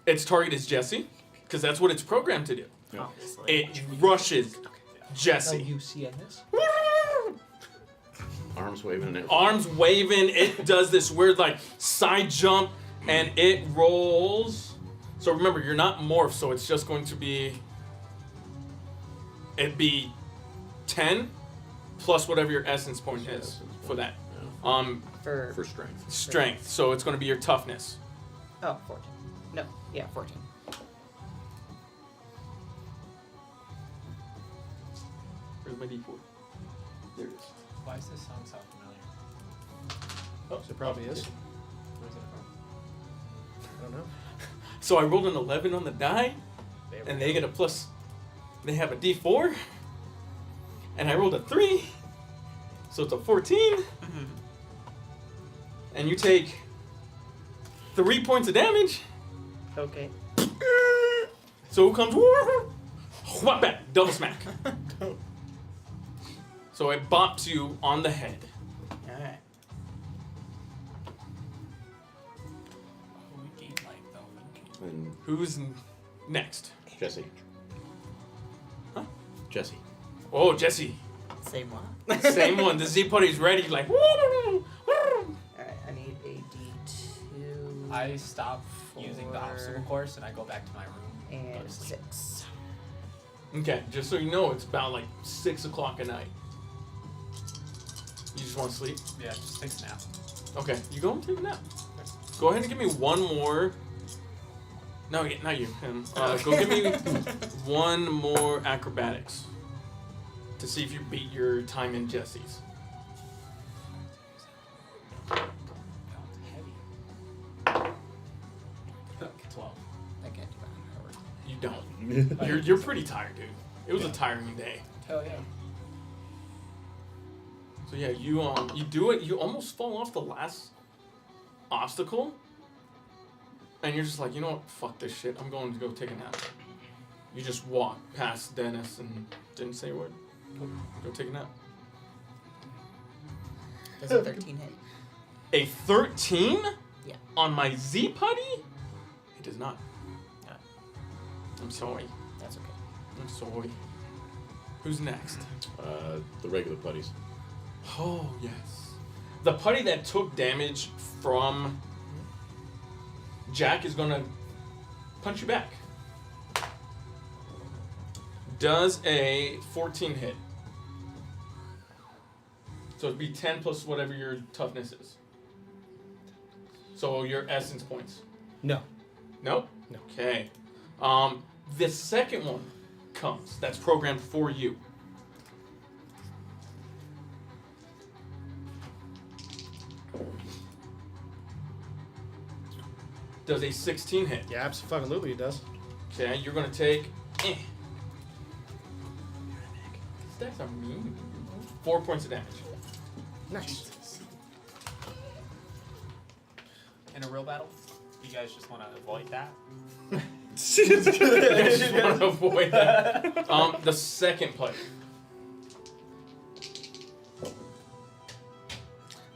Its target is Jesse, because that's what it's programmed to do. obviously. It rushes Jesse. L-U-C-N-S? Arms waving and everything. Arms waving, it does this weird like side jump, and it rolls. So remember, you're not morph, so it's just going to be. It'd be 10 plus whatever your essence point Your is essence for that. point, For For strength. Strength. So it's going to be your toughness. oh, 14. No, yeah, 14. Where's my D4? There it is. Why does this song sound familiar? Oh, so it probably is. Where's it from? I don't know. So I rolled an 11 on the die, and they get a plus. They have a D4, and I rolled a 3, so it's a 14. And you take 3 points of damage. Okay. So who comes? Whap back, double smack. So it bops you on the head. Alright. Oh, we gained life though. And Who's next? Jesse. Huh? Jesse. Oh, Jesse. Same one. Same one. The Z putty's ready. Like. Alright, I need a D2. I stop using the obstacle course and I go back to my room. Go And to sleep. 6. Okay, just so you know, it's about like 6 o'clock at night. You just want to sleep? Yeah, just take a nap. Okay, you go and take a nap. Go ahead and give me one more. No, not you. Him. Go give me one more acrobatics to see if you beat your time in Jesse's. That one's heavy. 12. I can't do that. You don't. You're pretty tired, dude. It was a tiring day. Hell yeah. So yeah, you do it. You almost fall off the last obstacle, and you're just like, you know what? Fuck this shit. I'm going to go take a nap. You just walk past Dennis and didn't say a word. Go take a nap. Does a 13 hit? A 13? Yeah. On my Z putty? It does not. Ah. I'm sorry. That's okay. I'm sorry. Who's next? The regular putties. Oh, yes. The putty that took damage from Jack is going to punch you back. Does a 14 hit? So it'd be 10 plus whatever your toughness is. So your essence points. No. Nope? No. Okay. The second one comes. That's programmed for you. Does a 16 hit? Yeah, absolutely it does. Okay, you're gonna take. These decks are mean. 4 points of damage. Nice. In a real battle, you guys just want to avoid that. I just want to avoid that. The second play.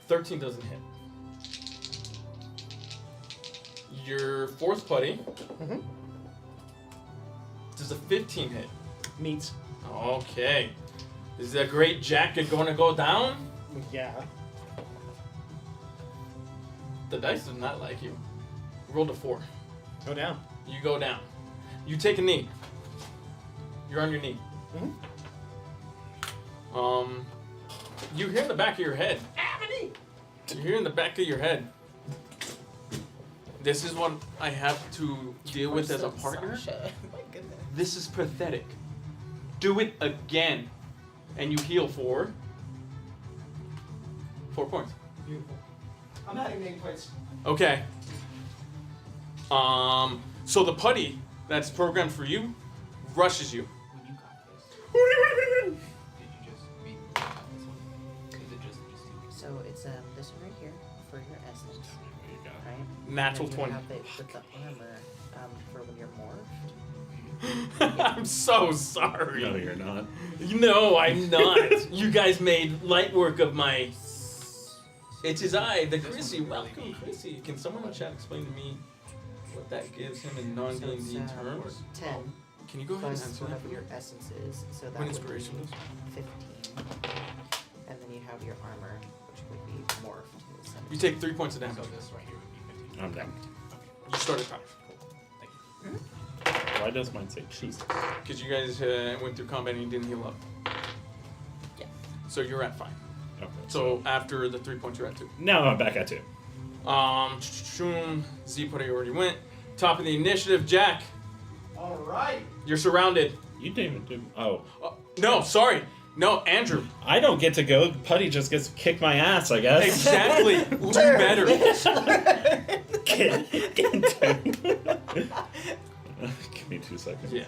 13 doesn't hit. Your fourth putty. Does a 15 hit? Meets. Okay. Is the great jacket going to go down? Yeah. The dice does not like you. Rolled a 4. Go down. You go down. You take a knee. You're on your knee. You hear in the back of your head. You hear in the back of your head. This is what I have to deal with as a partner. My goodness. This is pathetic. Do it again. And you heal for 4 points. Beautiful. I'm adding nameplates. Okay. So the putty that's programmed for you rushes you. When you got this, did you just beat this one? Is it just these two? So it's this one right here for your essence, There you go. right? Natural And then 20. you have it with the armor for when you're morphed. I'm so sorry. No, you're not. No, I'm not. You guys made light work of my. It's his eye, the Chrissy. Welcome, Chrissy. Can someone in chat explain to me what that gives him in So non-D&D it's, terms? 10 Can you go ahead and plus answer that? whatever your essence is. So that What would inspiration be is? 15. And then you have your armor, which would be morphed. To 17. You take 3 points of damage. So this right here would be 15. I'm down. You start at 5. Thank you. Why does mine say cheese? Because you guys went through combat and you didn't heal up. Yeah. So you're at 5. Okay. So after the 3 points, you're at 2. Now I'm back at 2. Z putty already went. Top of the initiative, Jack. All right. You're surrounded. You didn't even do. Oh. No, sorry. No, Andrew. I don't get to go. Putty just gets to kick my ass, I guess. Exactly. Do better. Give me 2 seconds. Yeah.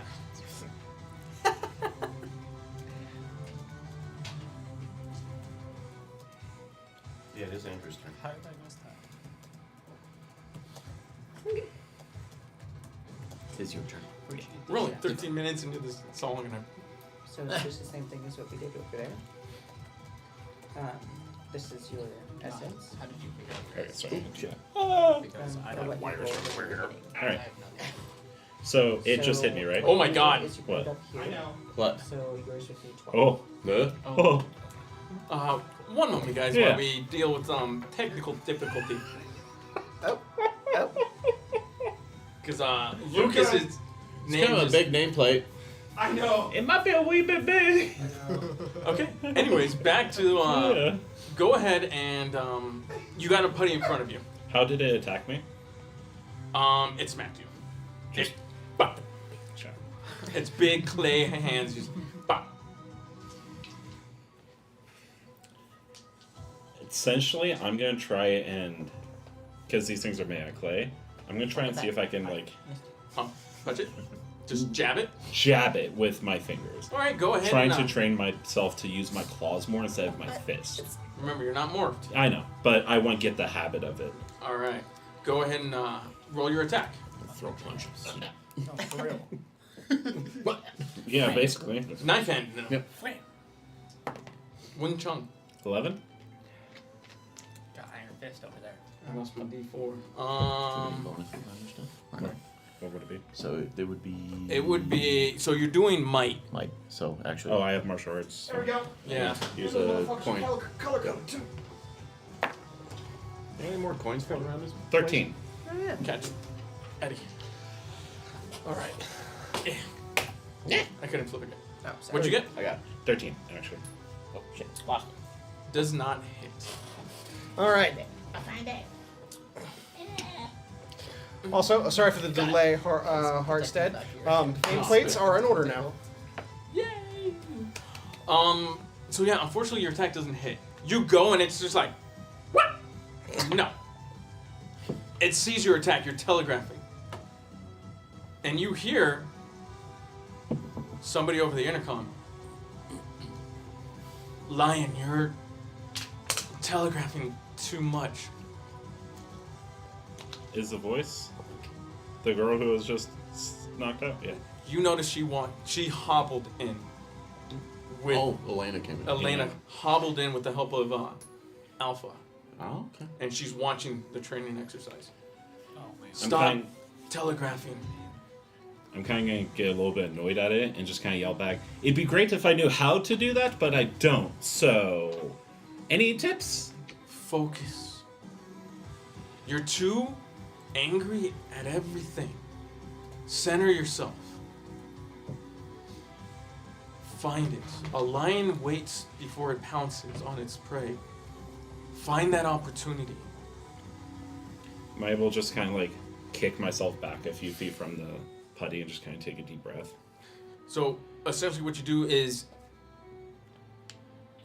Yeah, it is Andrew's turn. How did I miss that? It's your turn. We're only 13 minutes into this song and I'm... So it's just the same thing as what we did over there. This is your essence. How did you figure out Okay, this? so yeah. Because I for don't what you rolled at the beginning. I Alright. have no idea. So it just hit me, right? Oh my God. Is you put it What? up here. I know. What? So yours would be 12. Oh. Oh. One moment, guys, Yeah. while we deal with technical difficulty. Oh. Oh. Because Lucas's name It's kind of a is... big nameplate. I know. It might be a wee bit big. Okay. Anyways, back to... Yeah. Go ahead and... you got a putty in front of you. How did it attack me? It smacked you. Just- It, bop. It's big clay hands. Just bop. Essentially, I'm gonna try and, because these things are made out of clay, I'm gonna try and see if I can like Touch it. Just jab it. jab it with my fingers. All right, go ahead. Trying and, to train myself to use my claws more instead of my fists. remember, you're not morphed. I know, but I want to get the habit of it. All right. Go ahead and roll your attack. Throw punches. No, for real. Yeah, basically. Knife hand. No. Yep. Wait. Wing Chun. 11? Got Iron Fist over there. I lost my D4. Bonus for other stuff? Okay. What would it be? So they would be. It would be. So you're doing might. Might. So actually. Oh, I have martial arts. There we go. Yeah. Use a coin. Color code too. Any more coins floating around this? 13. Oh, yeah. Catch. Eddie. All right. I couldn't flip again. Oh, sorry. What'd you get? I got 13, actually. Oh, shit. Lost it. Does not hit. All right. I find it. Also, sorry for the delay, Hardstead. Nameplates are in order now. Yay! So yeah, unfortunately your attack doesn't hit. You go and it's just like, what? No. It sees your attack, you're telegraphing. And you hear somebody over the intercom. Lion, you're telegraphing too much. Is the voice the girl who was just knocked out? Yeah. You notice she hobbled in. With Oh, Elena came in. Elena hobbled in with the help of Alpha. Oh, okay. And she's watching the training exercise. Oh, wait. Stop telegraphing. I'm kind of going to get a little bit annoyed at it and just kind of yell back, it'd be great if I knew how to do that, but I don't. So, any tips? Focus. You're too angry at everything. Center yourself. Find it. A lion waits before it pounces on its prey. Find that opportunity. Am I able to just kind of like kick myself back a few feet from the putty and just kind of take a deep breath? So essentially what you do is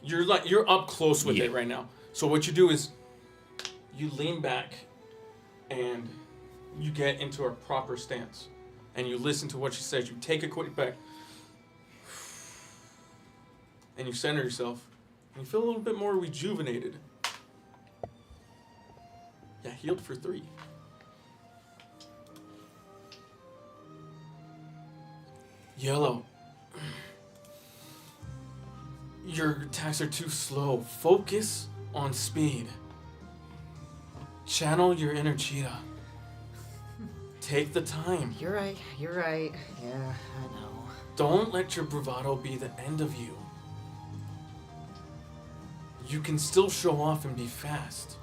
you're up close with it right now. So what you do is you lean back and you get into a proper stance and you listen to what she says. You take a quick breath and you center yourself and you feel a little bit more rejuvenated. Yeah, healed for 3. Yellow. Your attacks are too slow. Focus on speed. Channel your inner cheetah. Take the time. You're right. You're right. Yeah, I know. Don't let your bravado be the end of you. You can still show off and be fast.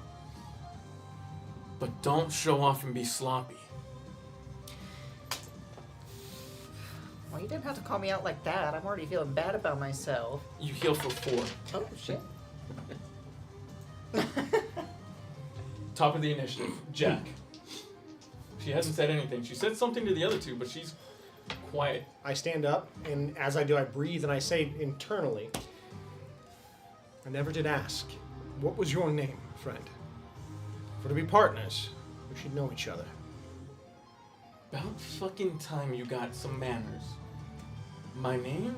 But don't show off and be sloppy. Well, you didn't have to call me out like that. I'm already feeling bad about myself. You heal for 4. Oh, shit. Top of the initiative, Jack. She hasn't said anything. She said something to the other two, but she's quiet. I stand up, and as I do, I breathe, and I say internally, I never did ask, what was your name, friend? For to be partners, we should know each other. About fucking time you got some manners. My name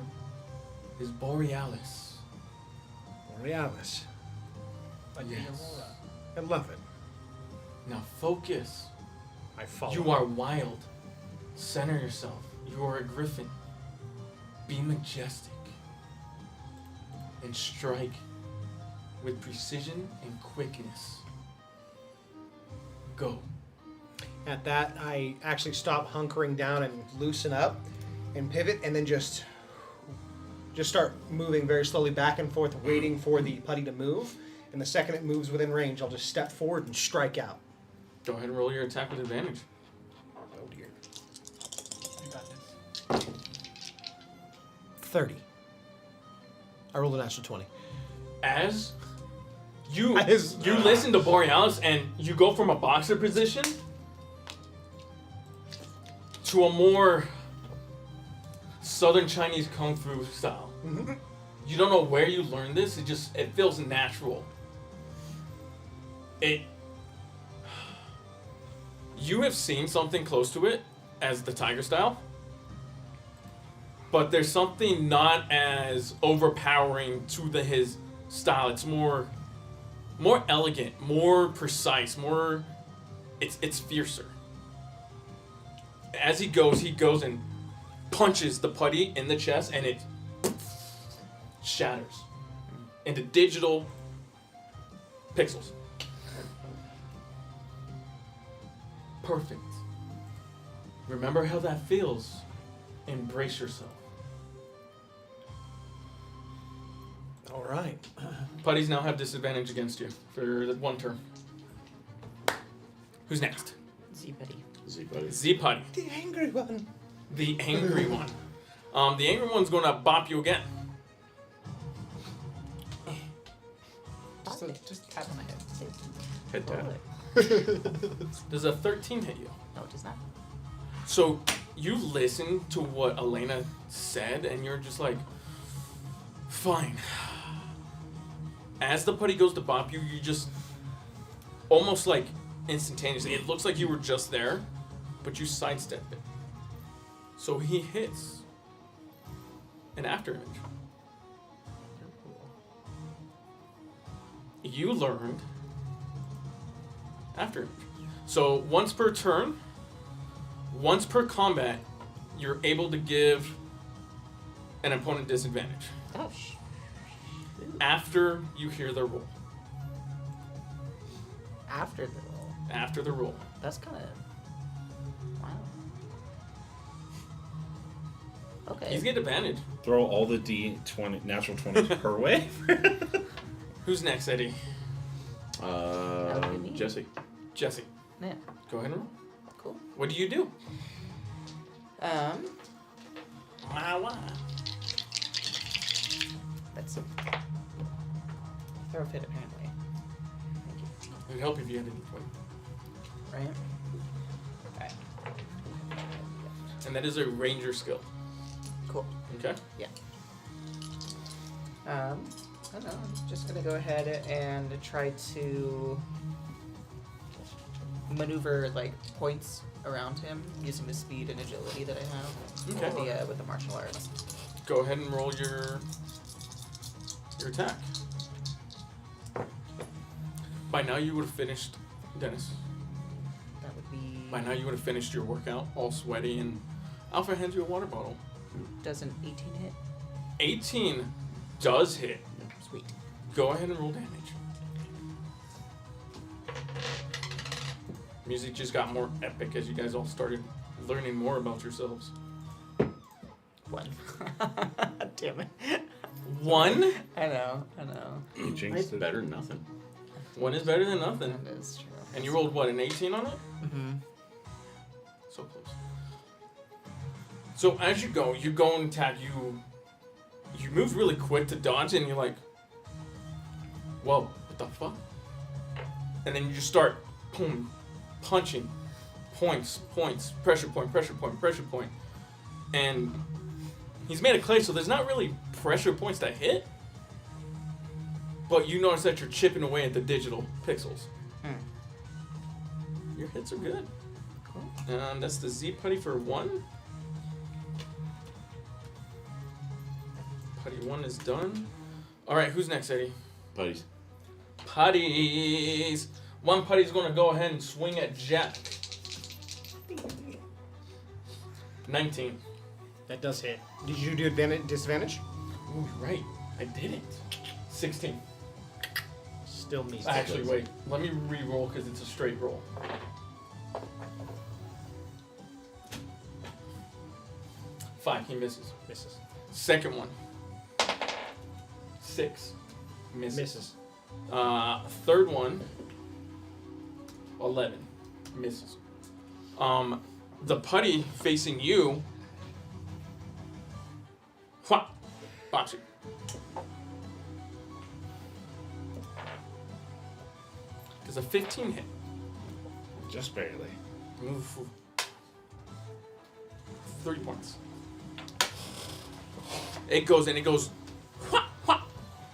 is Borealis. Borealis. Yes. I love it. Now focus. I follow. You are wild. Center yourself. You are a griffin. Be majestic. And strike with precision and quickness. Go. At that, I actually stop hunkering down and loosen up and pivot, and then just start moving very slowly back and forth, waiting for the putty to move. And the second it moves within range, I'll just step forward and strike out. Go ahead and roll your attack with advantage. Oh dear. You got this. 30. I rolled a natural 20. As you As- you listen to Borealis and you go from a boxer position to a more Southern Chinese Kung Fu style. Mhm. You don't know where you learned this. It feels natural. You have seen something close to it as the tiger style, but there's something not as overpowering to his style. It's more elegant, more precise, more. It's fiercer. As he goes and punches the putty in the chest, and it shatters into digital pixels. Perfect. Remember how that feels. Embrace yourself. All right. Putties now have disadvantage against you for the 1 turn. Who's next? Z-Buddy. Z-Buddy. Z-Putty. The angry one. The angry one. The angry one's going to bop you again. Just tap on the head. Hit that. Does a 13 hit you? No, it does not. So you listen to what Elena said, and you're just like, fine. As the putty goes to bop you, you just almost like instantaneously. It looks like you were just there, but you sidestep it. So he hits an after image. You learned after image. So once per turn, once per combat, you're able to give an opponent disadvantage Oh, after you hear their roll. after the roll. After the roll. That's kind of... Wow. Okay. He's getting advantage. Throw all the D20 natural 20s her way. Who's next, Eddie? would be me. Jesse. Jesse. Yeah, Go ahead and roll. cool. What do you do? That's a... Throw a fit, apparently. Thank you. It would help if you had a D20. Right? Okay. And that is a ranger skill. Cool. Okay? I don't know. I'm just gonna go ahead and try to maneuver like points around him using the speed and agility that I have Okay. with the martial arts. Go ahead and roll your attack. By now you would have finished, Dennis. That would be. By now you would have finished your workout, all sweaty, and Alpha hands you a water bottle. Does an 18 hit? 18 does hit. Sweet. Go ahead and roll damage. Music just got more epic as you guys all started learning more about yourselves. 1. Damn it. 1? I know. You It's jinxed it. better than nothing. 1 is better than nothing. That is true. And you rolled what, an 18 on it? Mm-hmm. So close. So as you go and attack, you move really quick to dodge, and you're like, whoa, what the fuck? And then you just start, boom, punching, points, pressure point. And he's made of clay, so there's not really pressure points that hit. But you notice that you're chipping away at the digital pixels. Your hits are good. Cool. That's the Z putty for 1. Putty 1 is done. Alright, who's next, Eddie? Putties. Putties! One putty's gonna go ahead and swing at Jack. 19. That does hit. Did you do disadvantage? Ooh, you're right. I didn't. 16. Still me. Actually, wait. Let me re-roll because it's a straight roll. Five, he misses. Misses. Second one. 6. Misses. Misses. Third one. 11. Misses. The putty facing you. Wha! Box you. Does a 15 hit? Just barely. Move. 3 points. It goes, wha, wha,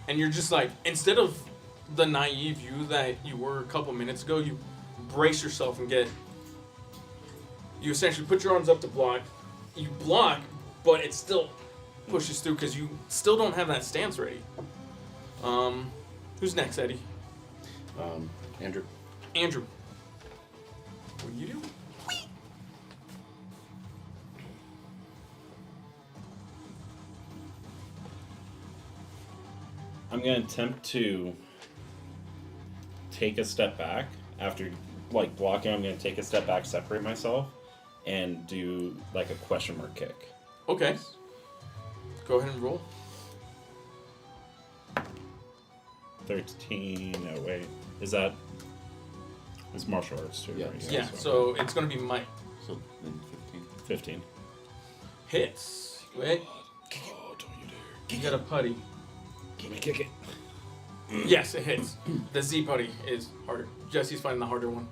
and you're just like, instead of the naive you that you were a couple minutes ago, you brace yourself and you essentially put your arms up to block. You block, but it still pushes through because you still don't have that stance ready. Who's next, Eddie? Andrew. Andrew. What do you do? I'm gonna attempt to take a step back after like blocking. I'm gonna take a step back, separate myself, and do like a question mark kick. Okay. Go ahead and roll. 13. Oh wait, is that? It's martial arts too. Yeah. Right? Yeah, so it's going to be might. So then 15. 15. Hits. Wait. Oh, don't you dare! You got a putty. Let me kick it. Yes, it hits. The Z putty is harder. Jesse's finding the harder one.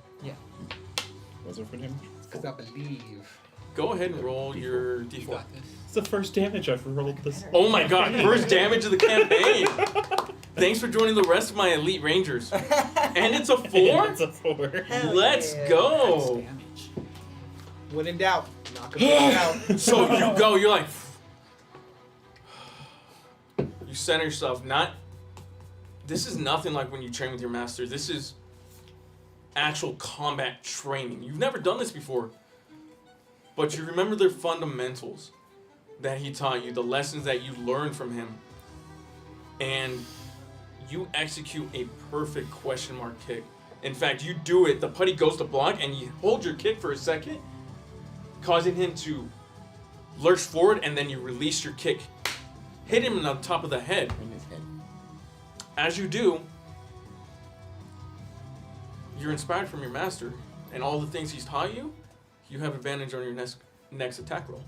Was it for damage? Because I believe. Go ahead and roll your You D4. got this. It's the first damage I've rolled this. Oh my god, first damage of the campaign! Thanks for joining the rest of my elite rangers. And it's a 4? It's a 4. Hell Let's yeah. go! Damage. When in doubt, knock him out. So you go, you're like... You center yourself, not... This is nothing like when you train with your master. This is actual combat training. You've never done this before. But you remember the fundamentals that he taught you, the lessons that you learned from him. And you execute a perfect question mark kick. In fact, you do it, the putty goes to block, and you hold your kick for a second, causing him to lurch forward, and then you release your kick. Hit him on the top of the head. In his head. As you do, you're inspired from your master, and all the things he's taught you, you have advantage on your next attack roll.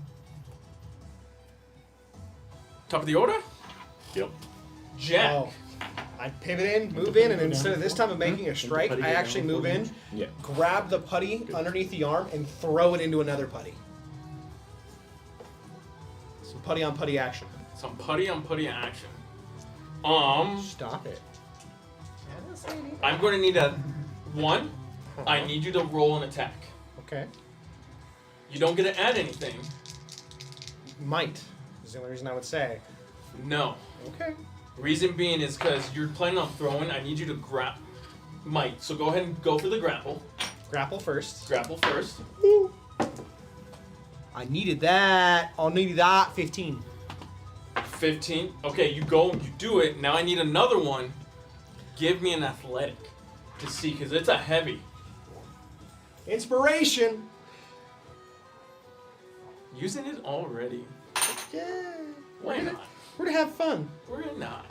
Top of the order? Yep. Jack. Oh. I pivot in, move in, and instead of this time of making a strike, I actually move in, Yeah. grab the putty underneath the arm, and throw it into another putty. Some putty on putty action. Some putty on putty action. Stop it. I'm going to need a 1. I need you to roll an attack. Okay. You don't get to add anything. Might is the only reason I would say. No. Okay. Reason being is because you're planning on throwing. I need you to grab. Might. So go ahead and go for the grapple. Grapple first. Grapple first. I needed that. I needed that. 15. 15. Okay, you go, you do it. Now I need another one. Give me an athletic to see, because it's a heavy. Inspiration. Using it already. Yeah. Why not? We're to have fun. We're not.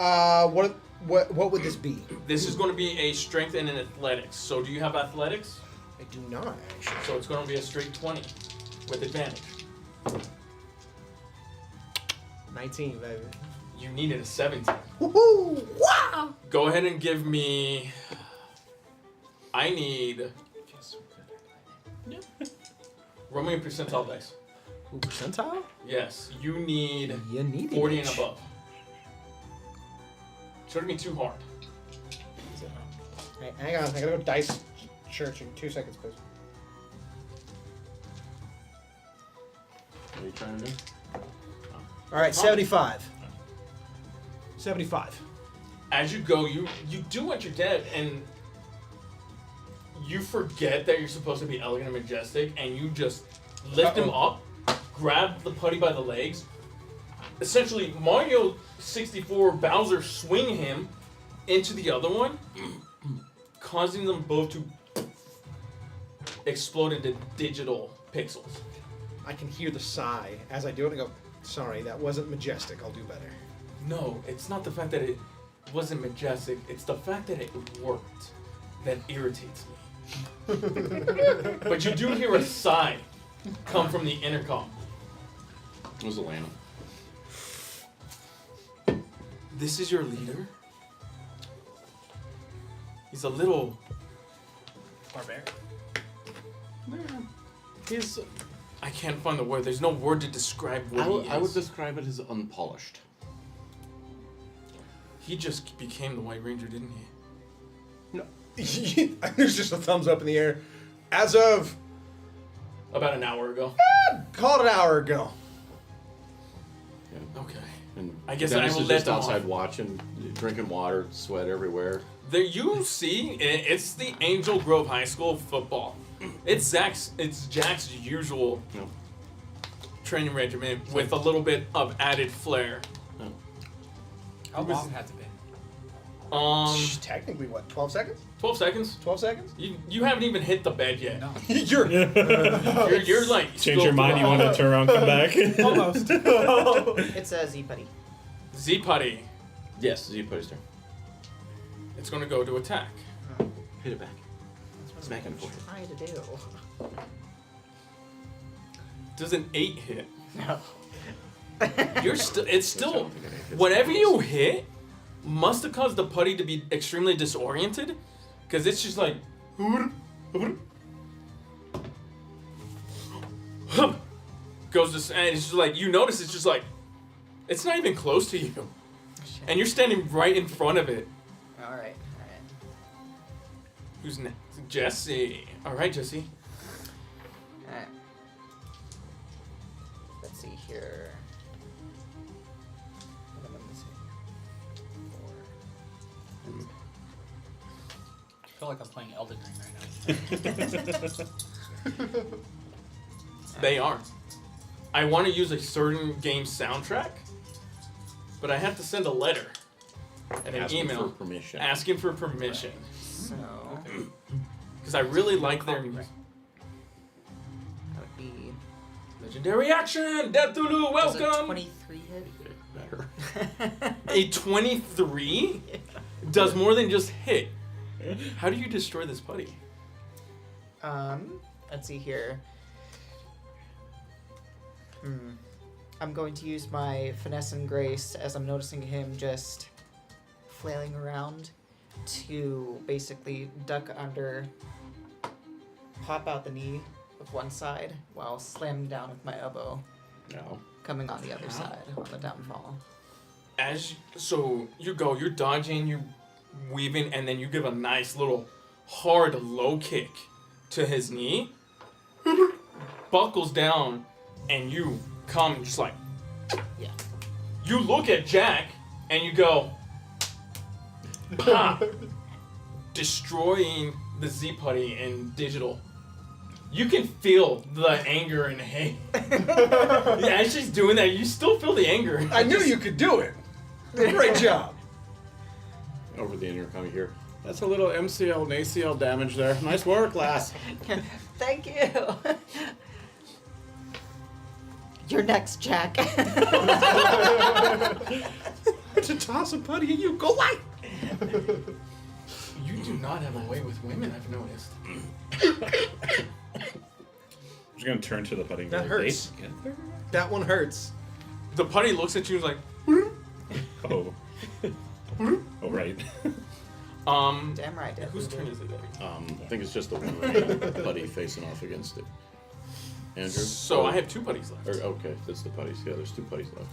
What would this be? This is going to be a strength and an athletics. So do you have athletics? I do not actually. So it's going to be a straight 20 with advantage. 19, baby. You needed a 17. Woohoo! Wow! Go ahead and give me. I need. Roll me a percentile dice. Ooh, percentile? Yes, you need You need 40 it. and above. Shouldn't be too hard. Hey, hang on. I gotta go dice church in 2 seconds, please. What are you trying to do? All right, 75. 75. As you go, you do what you're dead, and you forget that you're supposed to be elegant and majestic, and you just lift him up, grab the putty by the legs. Essentially, Mario 64 Bowser swing him into the other one, causing them both to explode into digital pixels. I can hear the sigh as I do it. I go, sorry, that wasn't majestic. I'll do better. No, it's not the fact that it wasn't majestic, it's the fact that it worked that irritates me. But you do hear a sigh come from the intercom. It was Atlanta. This is your leader? He's a little Barbarian. He's. I can't find the word. There's no word to describe what he is. I would describe it as unpolished. He just became the White Ranger, didn't he? No. There's just a thumbs up in the air. As of, About an hour ago. called an hour ago. Yeah. Okay. And I guess Dennis I will is let just them outside off. watching, drinking water, sweat everywhere. There you see, it's the Angel Grove High School football. It's Jack's usual No. training regimen with a little bit of added flair. No. How long has it been? Technically, what? 12 seconds? 12 seconds. 12 seconds? You haven't even hit the bed yet. No. You're You're like Change your mind. You want to turn around, come back. almost. It's a Z-Putty. Z Putty. Yes, Z Putty's turn. It's gonna go to attack. Hit it back. Smack in the forehead. Try to do. Does an 8 hit? No. It's still whatever you hit must have caused the putty to be extremely disoriented, because it's just like goes to, and it's just like you notice it's just like it's not even close to you, and you're standing right in front of it. All right. Who's next? Jesse. All right, Jesse. Alright. Let's see here. What am I missing? 4. I feel like I'm playing Elden Ring right now. They aren't. I want to use a certain game soundtrack, but I have to send a letter and an Asking email for permission. asking for permission So because I really like their that would be legendary action. Death Tulu, does a welcome. 23 hit. Better. A 23 does more than just hit. How do you destroy this putty? Let's see here. I'm going to use my finesse and grace as I'm noticing him just flailing around to basically duck under, pop out the knee with one side while slamming down with my elbow, No. coming on the other side on the downfall. So you're dodging, you're weaving, and then you give a nice little hard low kick to his knee, buckles down, and you come just like, Yeah. you look at Jack and you go, pop, destroying the Z Putty in digital. You can feel the anger and hate. Yeah, as she's doing that, you still feel the anger. I knew you could do it. Great job. Over the intercom you hear, that's a little MCL and ACL damage there. Nice work, lass. Thank you. You're next, Jack. To toss a putty at you, go light. You do not have a way with women, I've noticed. I'm just gonna turn to the putting. That hurts. That one hurts. The putty looks at you and is like, Oh. Oh right. Damn right, Dad. whose turn is it, Eddie? I think it's just the one remaining putty facing off against it. Andrew? So I have 2 putties left. Okay, that's the putties. Yeah, there's 2 putties left.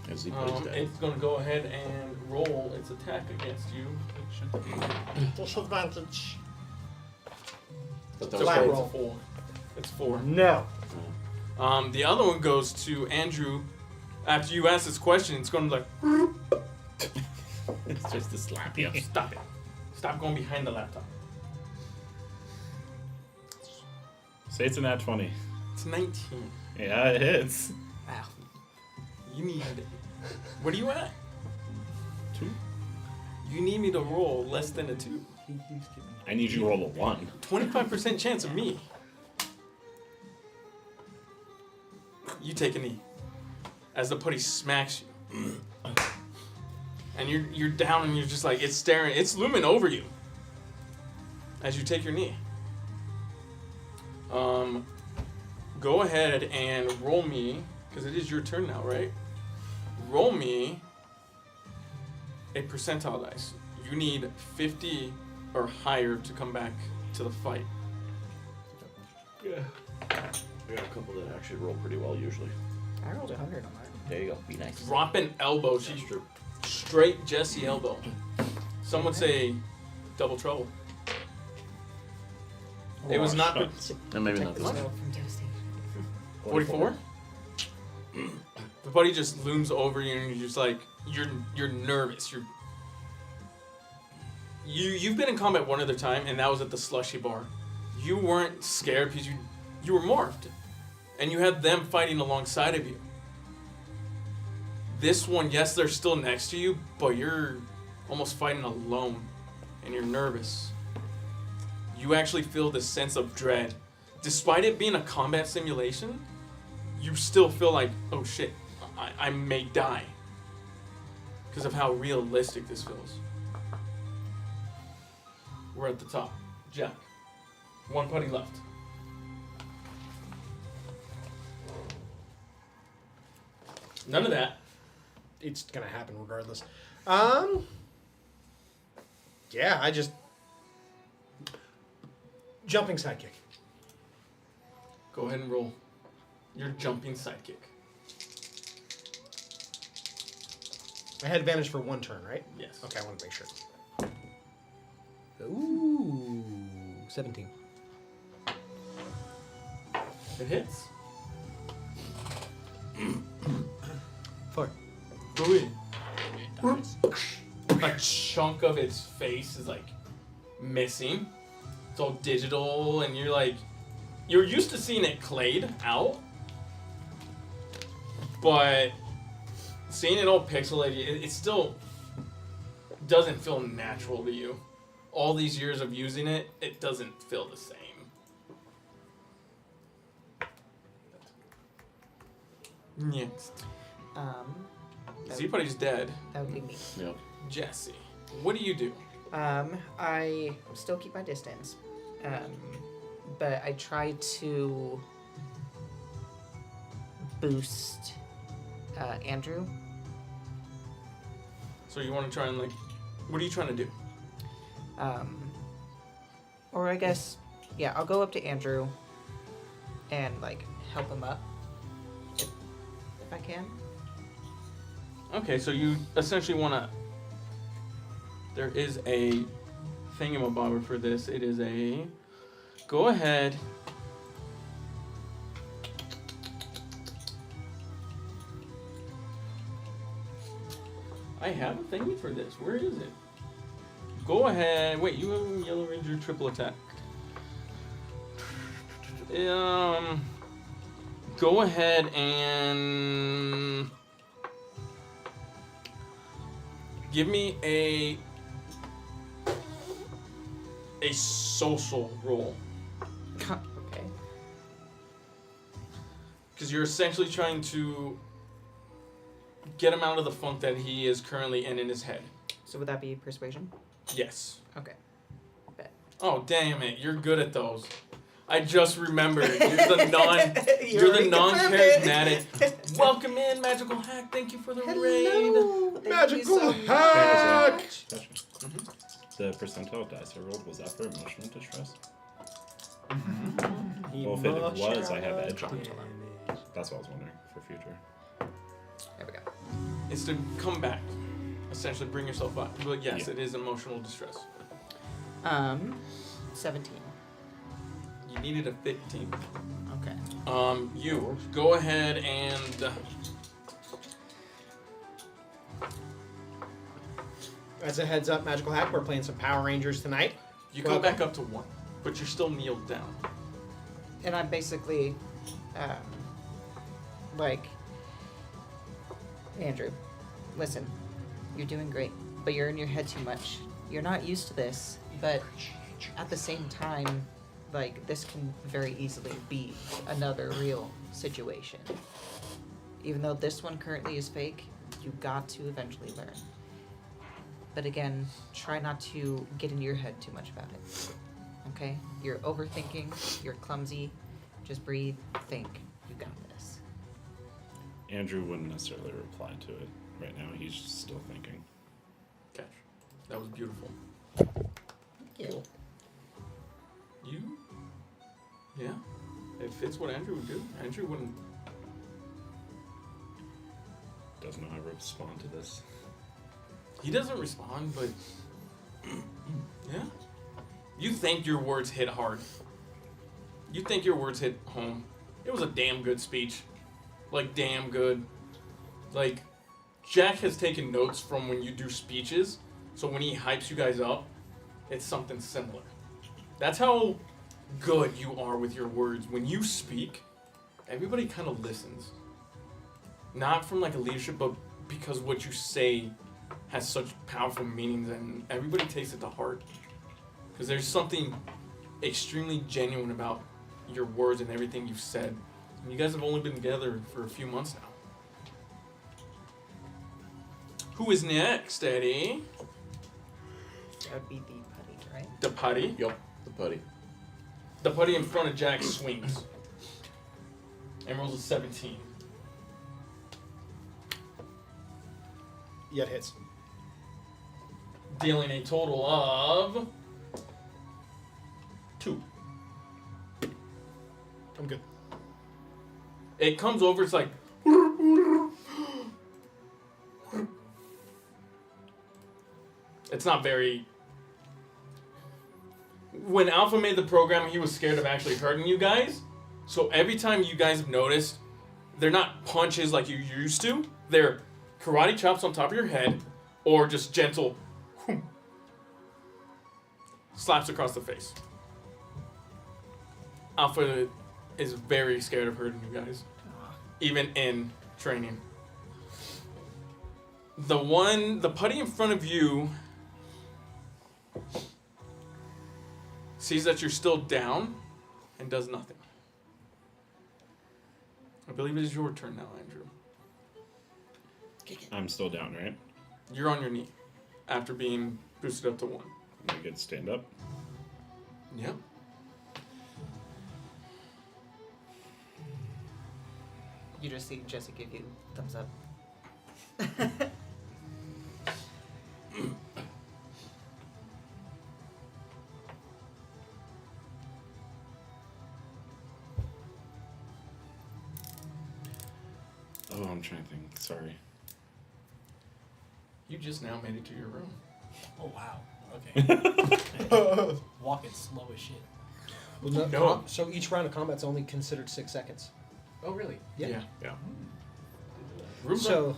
And Z Putty's dead. It's going to go ahead and roll its attack against you. Disadvantage. But It's that was Flat okay, both. roll. it's a 4. It's 4. No. The other one goes to Andrew. After you ask this question, it's going to be like, It's just to slap you. stop it. Stop going behind the laptop. Say it's a nat 20. It's 19. Yeah, it hits. Wow. You need... What are you at? 2. You need me to roll less than a 2. I need you to roll a 1. 25% chance of me. You take a knee. As the putty smacks you. And you're down and you're just like, it's staring, it's looming over you. As you take your knee. Go ahead and roll me, because it is your turn now, right? Roll me a percentile dice. You need 50 or higher to come back to the fight. Yeah. I got a couple that actually roll pretty well usually. I rolled 100 on that. There you go. Be nice. Dropping elbow. She's straight Jesse elbow. Some would say double trouble. It was not And maybe Check not the this snow one. from Toasty. 44. The buddy just looms over you, and you're just like you're nervous. You've been in combat one other time, and that was at the slushy bar. You weren't scared because you were morphed, and you had them fighting alongside of you. This one, yes, they're still next to you, but you're almost fighting alone, and you're nervous. You actually feel this sense of dread. Despite it being a combat simulation, you still feel like, oh shit, I may die. Because of how realistic this feels. We're at the top. Jack. One putty left. None of that. It's gonna happen regardless. Yeah, I just jumping sidekick. Go ahead and roll your jumping sidekick. I had advantage for one turn, right? Yes. Okay, I want to make sure. Ooh, 17. It hits. 4. Ooh. A chunk of its face is like missing. It's all digital, and you're used to seeing it clayed out, but seeing it all pixelated, it still doesn't feel natural to you. All these years of using it, it doesn't feel the same. Next. Z-Putty's dead. That would be me. Yep. Jesse, what do you do? I still keep my distance, but I try to boost Andrew. So you want to try and what are you trying to do? Or I guess, yeah, I'll go up to Andrew and help him up if I can. Okay, so you essentially want to. There is a thingamabobber for this. It is a. Go ahead. I have a thingy for this. Where is it? Go ahead. Wait, you have a Yellow Ranger triple attack. Go ahead and give me a social roll. Okay. Because you're essentially trying to get him out of the funk that he is currently in his head. So would that be persuasion? Yes. Okay. Bet. Oh, damn it. You're good at those. I just remembered. You're the non-charismatic. Welcome in, Magical Hack. Thank you for the Hello. raid. Magical Thank you hack! Question. The percentile dice I rolled, was that for emotional distress? Well, if it was, I have edge on it. That's what I was wondering for future. There we go. It's to come back. Essentially bring yourself up. But yes, Yeah. it is emotional distress. 17. You needed a 15. Okay. You go ahead and As a heads up, Magical Hack, we're playing some Power Rangers tonight. you go back up to 1, but you're still kneeled down. And I'm basically, Andrew, listen, you're doing great, but you're in your head too much. You're not used to this, but at the same time, this can very easily be another real situation. Even though this one currently is fake, you got to eventually learn. But again, try not to get in your head too much about it. Okay? You're overthinking, you're clumsy. Just breathe, think. You got this. Andrew wouldn't necessarily reply to it right now. He's just still thinking. Catch. That was beautiful. Thank you. You? Yeah. It fits what Andrew would do. Andrew wouldn't. Doesn't know how to respond to this. He doesn't respond, but. Yeah. You think your words hit hard. You think your words hit home. It was a damn good speech. Damn good. Jack has taken notes from when you do speeches, so when he hypes you guys up, it's something similar. That's how good you are with your words. When you speak, everybody kind of listens. Not from a leadership, but because what you say has such powerful meanings, and everybody takes it to heart. Because there's something extremely genuine about your words and everything you've said. And you guys have only been together for a few months now. Who is next, Eddie? That would be the putty, right? The putty. Yup, the putty. The putty in front of Jack swings. And rolls a 17. Yet hits. Dealing a total of 2. I'm good. It comes over, it's like... It's not very... When Alpha made the program, he was scared of actually hurting you guys. So every time you guys have noticed, they're not punches like you used to. They're karate chops on top of your head, or just gentle slaps across the face. Alpha is very scared of hurting you guys, even in training. The putty in front of you sees that you're still down and does nothing. I believe it is your turn now, Andrew. I'm still down, right? You're on your knee after being boosted up to 1. I get to stand up. Yeah. You just see Jesse give you thumbs up. Oh, I'm trying to think. Sorry. You just now made it to your room. Oh wow. Okay. Walking slow as shit. Well, No. So each round of combat's only considered 6 seconds. Oh really? Yeah. Yeah. Room's So,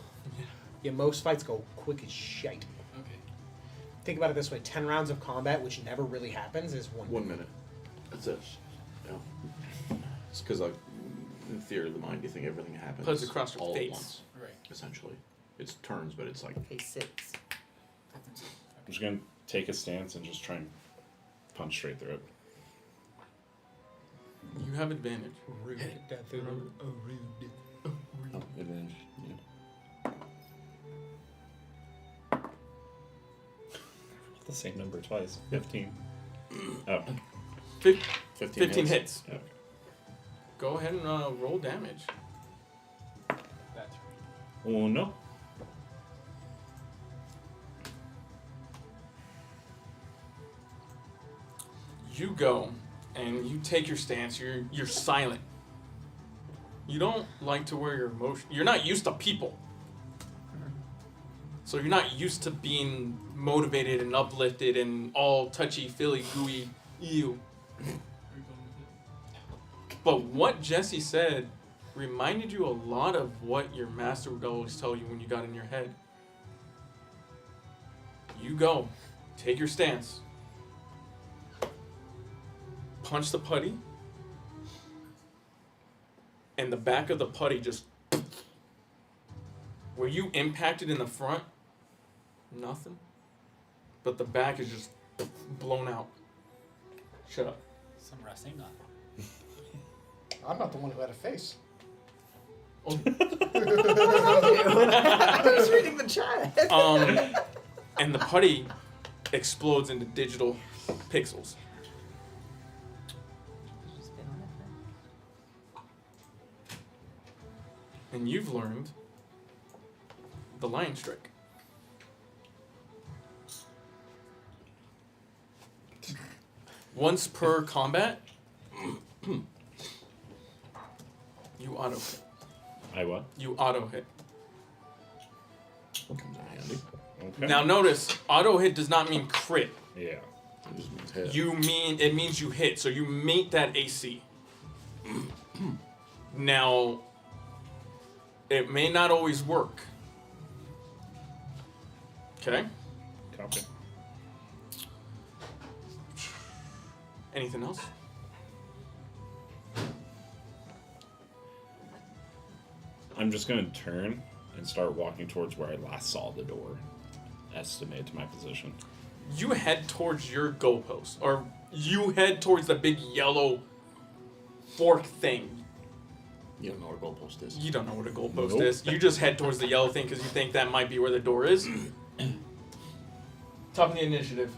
yeah, most fights go quick as shite. Okay. Think about it this way: 10 rounds of combat, which never really happens, is 1 1 minute. That's it. Yeah. It's because, like, in theory of the mind, you think everything happens Plays across your all face. at once, Right. essentially. It's turns, but it's like He sits. I'm just gonna take a stance and just try and punch straight through it. You have advantage. Rude. Death is rude. oh, advantage. Yeah. The same number twice. 15. Oh. 15 hits. Yeah. Go ahead and roll damage. That's Oh no. You go and you take your stance. You're silent. You don't like to wear your emotion. You're not used to people. So you're not used to being motivated and uplifted and all touchy, feely, gooey, ew. But what Jesse said reminded you a lot of what your master would always tell you when you got in your head. You go, take your stance, punch the putty, and the back of the putty just... Where you impacted in the front, nothing. But the back is just blown out. Shut up. some Rasengan. I'm not the one who had a face. Oh. I was reading the chat. And the putty explodes into digital pixels. And you've learned the Lion Strike. Once per combat, you auto hit. I what? You auto hit. Comes in handy. Okay. Now notice, auto hit does not mean crit. Yeah. It just means hit. It means you hit, so you meet that AC. Now, it may not always work. Okay? Copy. Anything else? I'm just gonna turn and start walking towards where I last saw the door. estimate my position. You head towards your goalpost, or you head towards the big yellow fork thing. You don't know what a goalpost is. You don't know what a goalpost Nope. is. You just head towards the yellow thing because you think that might be where the door is. Top of the initiative.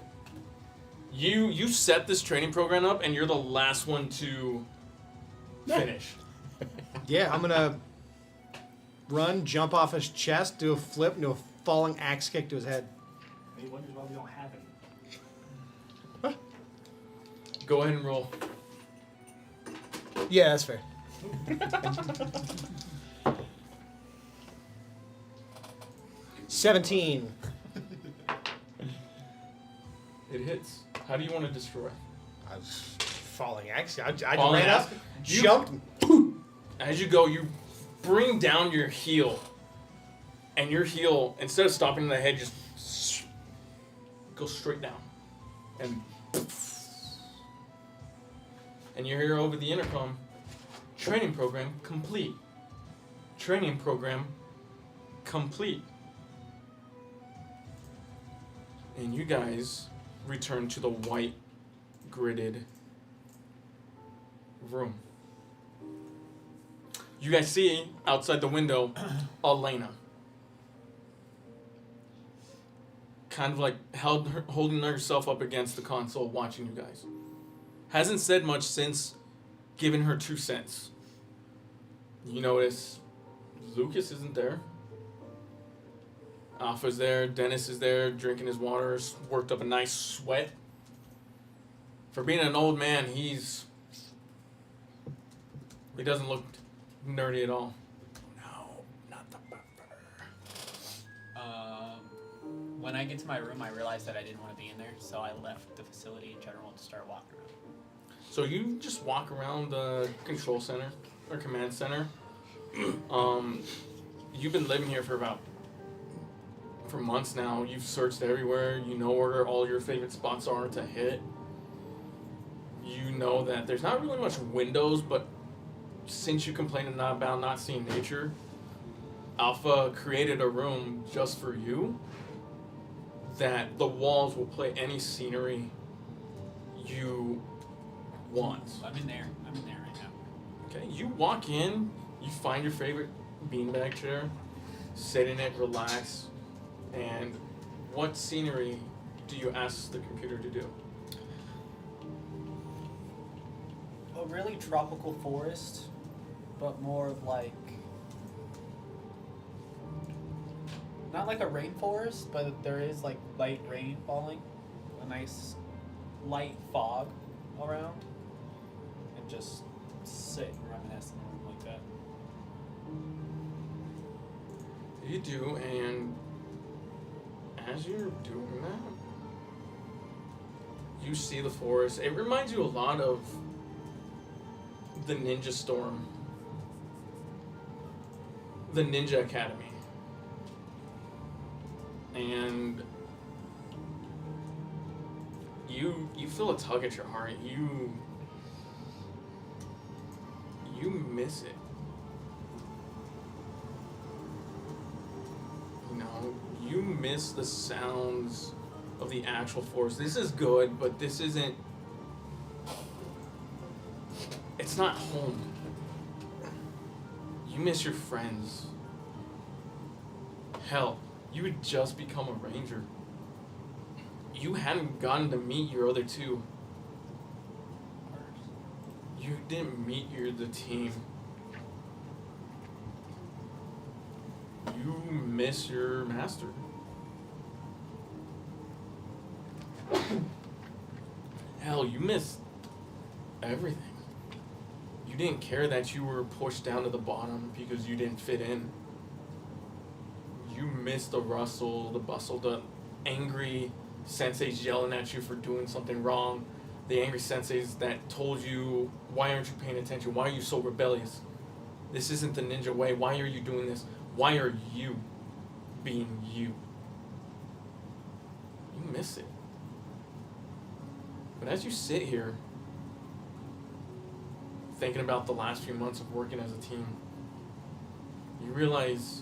You set this training program up, and you're the last one to finish. Yeah, I'm gonna run, jump off his chest, do a flip, and do a falling axe kick to his head. He wonders why we don't have him. Go ahead and roll. Yeah, that's fair. 17. It hits. How do you want to destroy? I was falling axe. I Falling ran up, axe? You- jumped. As you go, you bring down your heel, and your heel, instead of stopping in the head, just goes straight down, and you hear over the intercom, training program complete. Training program complete. And you guys return to the white gridded room. You guys see outside the window Elena. Kind of like holding herself up against the console, watching you guys. Hasn't said much since giving her 2 cents. You notice Lucas isn't there. Alpha's there. Dennis is there, drinking his water. Worked up a nice sweat. For being an old man, he doesn't look nerdy at all. No, not the buffer. When I get to my room, I realized that I didn't want to be in there, so I left the facility in general to start walking around. So you just walk around the control center or command center. You've been living here for months now. You've searched everywhere. You know where all your favorite spots are to hit. You know that there's not really much windows, but since you complained about not seeing nature, Alpha created a room just for you that the walls will play any scenery you want. I'm in there right now. Okay, you walk in, you find your favorite beanbag chair, sit in it, relax, and what scenery do you ask the computer to do? A really tropical forest, but more of like, not like a rainforest, but there is like light rain falling, a nice light fog around, and just sit and reminisce in a room like that. You do, and as you're doing that, you see the forest. It reminds you a lot of the Ninja Storm, the Ninja Academy. And you feel a tug at your heart. You miss it. You know, you miss the sounds of the actual forest. This is good, but this isn't. It's not home. You miss your friends. Hell, you had just become a ranger. You hadn't gotten to meet your other two. You didn't meet the team. You miss your master. Hell, you miss everything. You didn't care that you were pushed down to the bottom because you didn't fit in. You miss the rustle, the bustle, the angry senseis yelling at you for doing something wrong. The angry senseis that told you, why aren't you paying attention? Why are you so rebellious? This isn't the ninja way. Why are you doing this? Why are you being you? You miss it. But as you sit here, thinking about the last few months of working as a team, you realize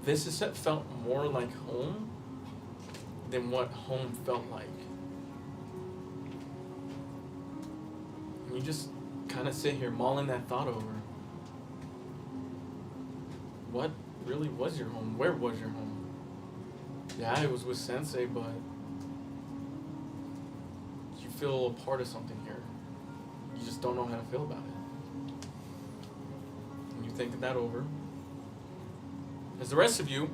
this has felt more like home than what home felt like. And you just kind of sit here mulling that thought over. What really was your home? Where was your home? Yeah, it was with Sensei, but you feel a part of something here. You just don't know how to feel about it. And you think that over. As the rest of you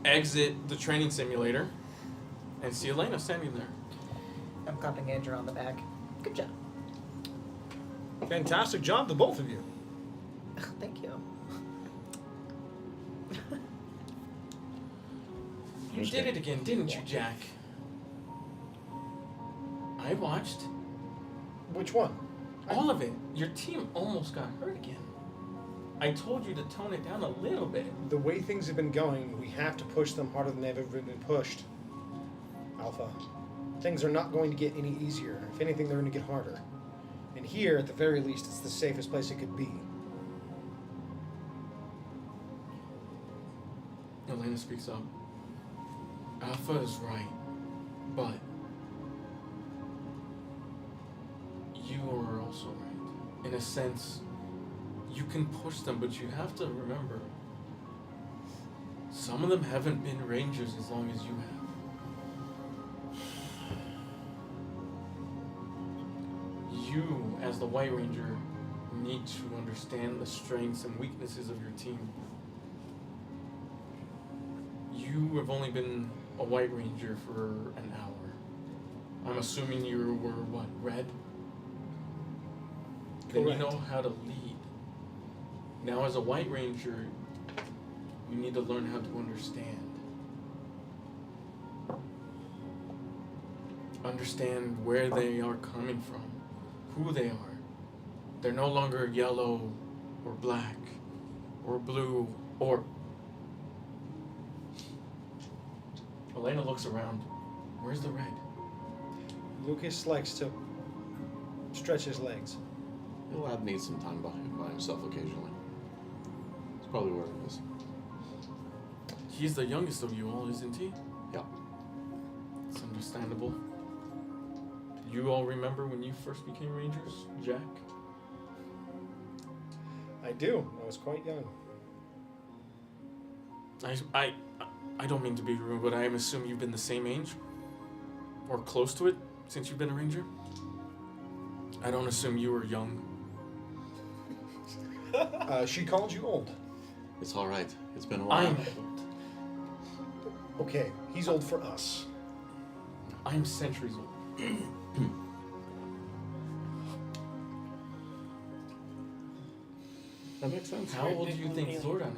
exit the training simulator and see Elena standing there. I'm clapping Andrew on the back. Good job. Fantastic job, the both of you. Thank you. You did it again, didn't you, Jack? I watched. Which one? All of it. Your team almost got hurt again. I told you to tone it down a little bit. The way things have been going, we have to push them harder than they've ever been pushed. Alpha. Things are not going to get any easier. If anything, they're going to get harder. And here, at the very least, it's the safest place it could be. Elena speaks up. Alpha is right, but you are also right. In a sense, you can push them, but you have to remember, some of them haven't been rangers as long as you have. You, as the White Ranger, need to understand the strengths and weaknesses of your team. You have only been a White Ranger for an hour. I'm assuming you were, what, red? Then you Correct. know how to lead. Now, as a White Ranger, you need to learn how to understand. Understand where they are coming from, who they are. They're no longer yellow or black or blue or... Elena looks around. Where's the red? Lucas likes to stretch his legs. The lad needs some time by himself occasionally. That's probably where it is. He's the youngest of you all, isn't he? Yeah. It's understandable. You all remember when you first became Rangers, Jack? I do. I was quite young. I don't mean to be rude, but I assume you've been the same age? Or close to it since you've been a Ranger? I don't assume you were young. She called you old. It's all right. It's been a while. I'm old. Okay, he's old for us. I'm centuries old. That makes sense. How old do you think Zordon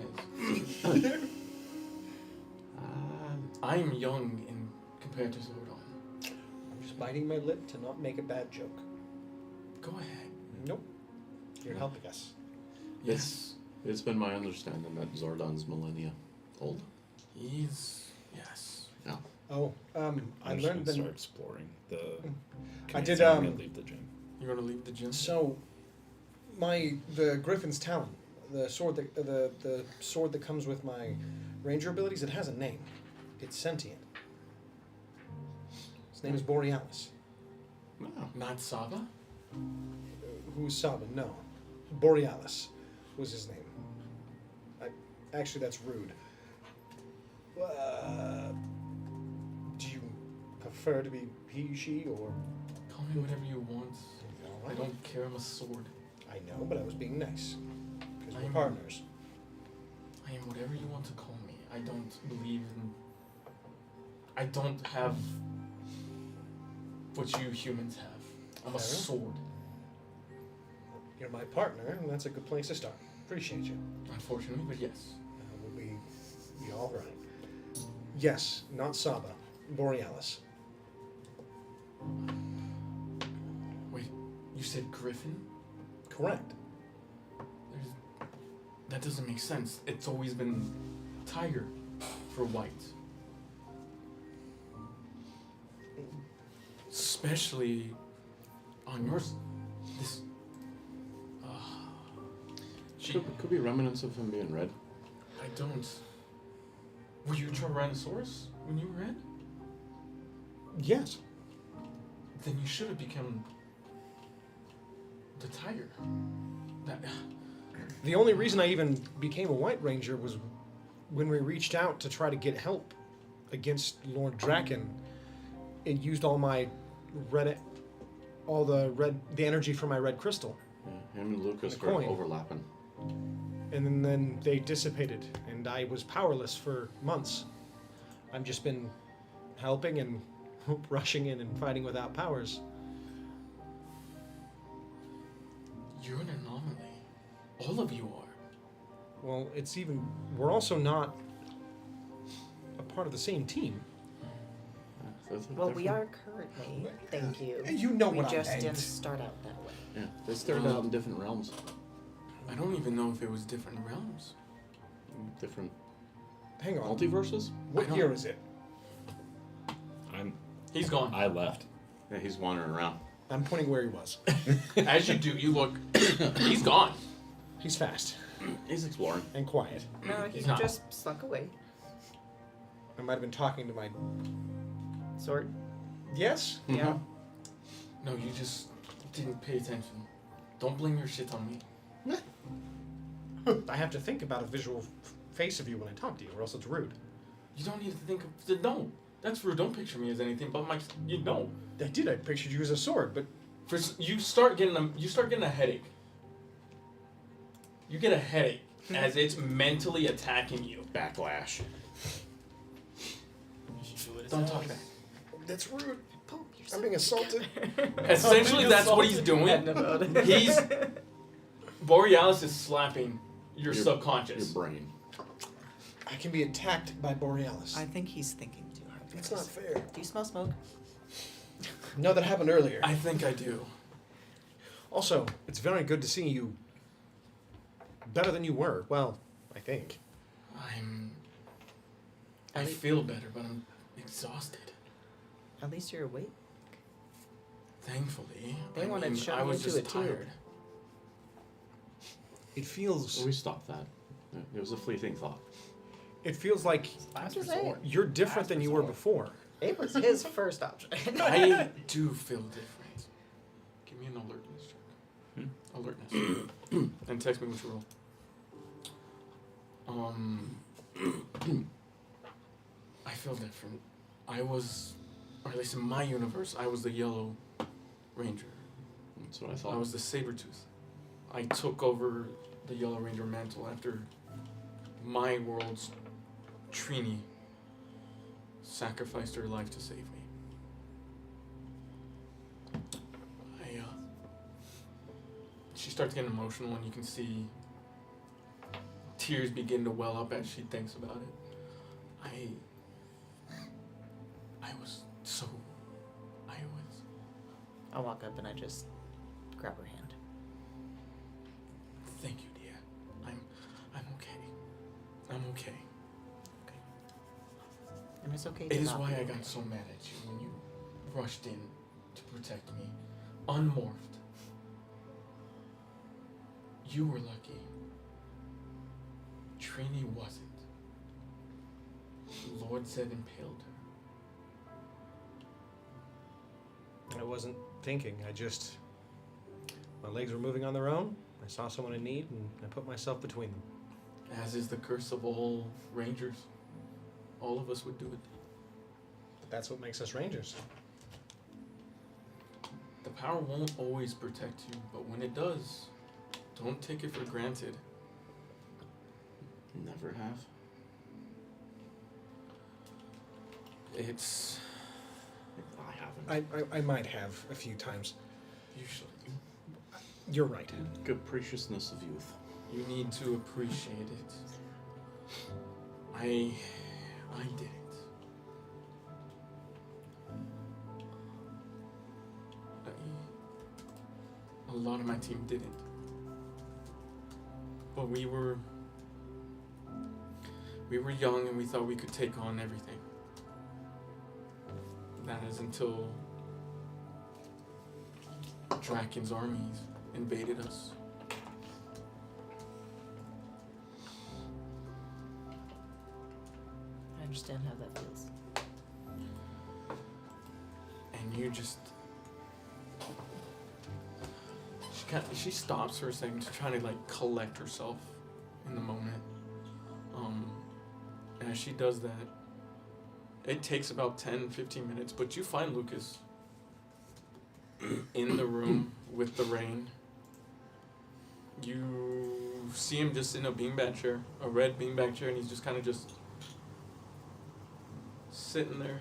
is? I'm young in compared to Zordon. I'm just biting my lip to not make a bad joke. Go ahead. Nope. You're helping us. Yes. It's been my understanding that Zordon's millennia old. He's... yes. Yeah. Oh, I I'm just learned gonna start that. exploring the. I did, I'm gonna leave the gym. You're gonna leave the gym? So, the Griffin's Talon, the sword that comes with my ranger abilities, it has a name. It's sentient. His name is Borealis. No. Not Saba? Who's Saba? No, Borealis was his name. Actually, that's rude. Do you prefer to be he, she, or? Call me whatever you want. I don't care, I'm a sword. I know, but I was being nice. Because we're I'm- partners. I am whatever you want to call me. I don't believe in... I don't have what you humans have. I'm a Fair. sword. You're my partner, and that's a good place to start. Appreciate you. Unfortunately, but yes. We'll be all right. Yes, not Saba. Borealis. Wait, you said Griffin? Correct. That doesn't make sense. It's always been tiger for white. Especially on yours. This. Gee, Could be remnants of him being red. I don't. Were you Tyrannosaurus when you were red? Yes. Then you should have become the tiger. The only reason I even became a White Ranger was when we reached out to try to get help against Lord Draken. It used all my the energy from my red crystal, Yeah, him and Lucas The were coin. overlapping. and then they dissipated, and I was powerless for months. I've just been helping and rushing in and fighting without powers. You're an anomaly. All of you are. Well, we're also not a part of the same team. Well, we are currently. Thank you. You know we what I just meant. didn't start out that way. Yeah, they started out in different realms. I don't even know if it was different realms. Different Hang on. multiverses? What year is it? He's gone. I left. Yeah, he's wandering around. I'm pointing where he was. As you do, you look. He's gone. He's fast He's exploring. and quiet. No, he He's not. just slunk away. I might have been talking to my. Sword. Yes? Yeah. No, you just didn't pay attention. Don't blame your shit on me. I have to think about a visual face of you when I talk to you, or else it's rude. You don't need to think of. No, that's rude. Don't picture me as anything but my. You know. I did. I pictured you as a sword, but You start getting a headache. You get a headache as it's mentally attacking you. Backlash. You should do what it Don't says. talk back. that's rude. Boom, you're I'm being assaulted. Essentially, that's what he's doing. He's Borealis is slapping your Your subconscious. brain. I can be attacked by Borealis. I think he's thinking too hard. That's not fair. Do you smell smoke? No, that happened earlier. I think I do. Also, it's very good to see you better than you were. Well, I think. I feel better, but I'm exhausted. At least you're awake. Thankfully, They wanted to shove I you was into just it, too. tired. It feels. We stopped that. It was a fleeting thought. It feels like Last Just resort. you're different Last than you were resort. before. It was his first option. I do feel different. Give me an alertness check. Alertness. And text me what you roll. I feel different. I was, or at least in my universe, I was the Yellow Ranger. That's what I thought. I was the Sabretooth. I took over the Yellow Ranger mantle after my world's Trini sacrificed her life to save me. She starts getting emotional, and you can see tears begin to well up as she thinks about it. I walk up and I just grab her hand. Thank you, dear. I'm okay. I'm okay. And it's okay to It is not why be I okay. got so mad at you when you rushed in to protect me, unmorphed. You were lucky. Trini wasn't. Lord Zed impaled her. I wasn't thinking. My legs were moving on their own. I saw someone in need, and I put myself between them. As is the curse of all rangers. All of us would do it. That's what makes us rangers. The power won't always protect you, but when it does, don't take it for granted. Never have. It's I haven't. I might have a few times. usually You're right. Capriciousness of youth. you need to appreciate it. I didn't. A lot of my team didn't. But we were young and we thought we could take on everything. That is until Draken's armies invaded us. I understand how that feels. and you just. She stops for a second to try to like collect herself in the moment. And as she does that, it takes about 10-15 minutes, but you find Lucas in the room with the rain. You see him just in a beanbag chair, a red beanbag chair, and he's just kind of just sitting there,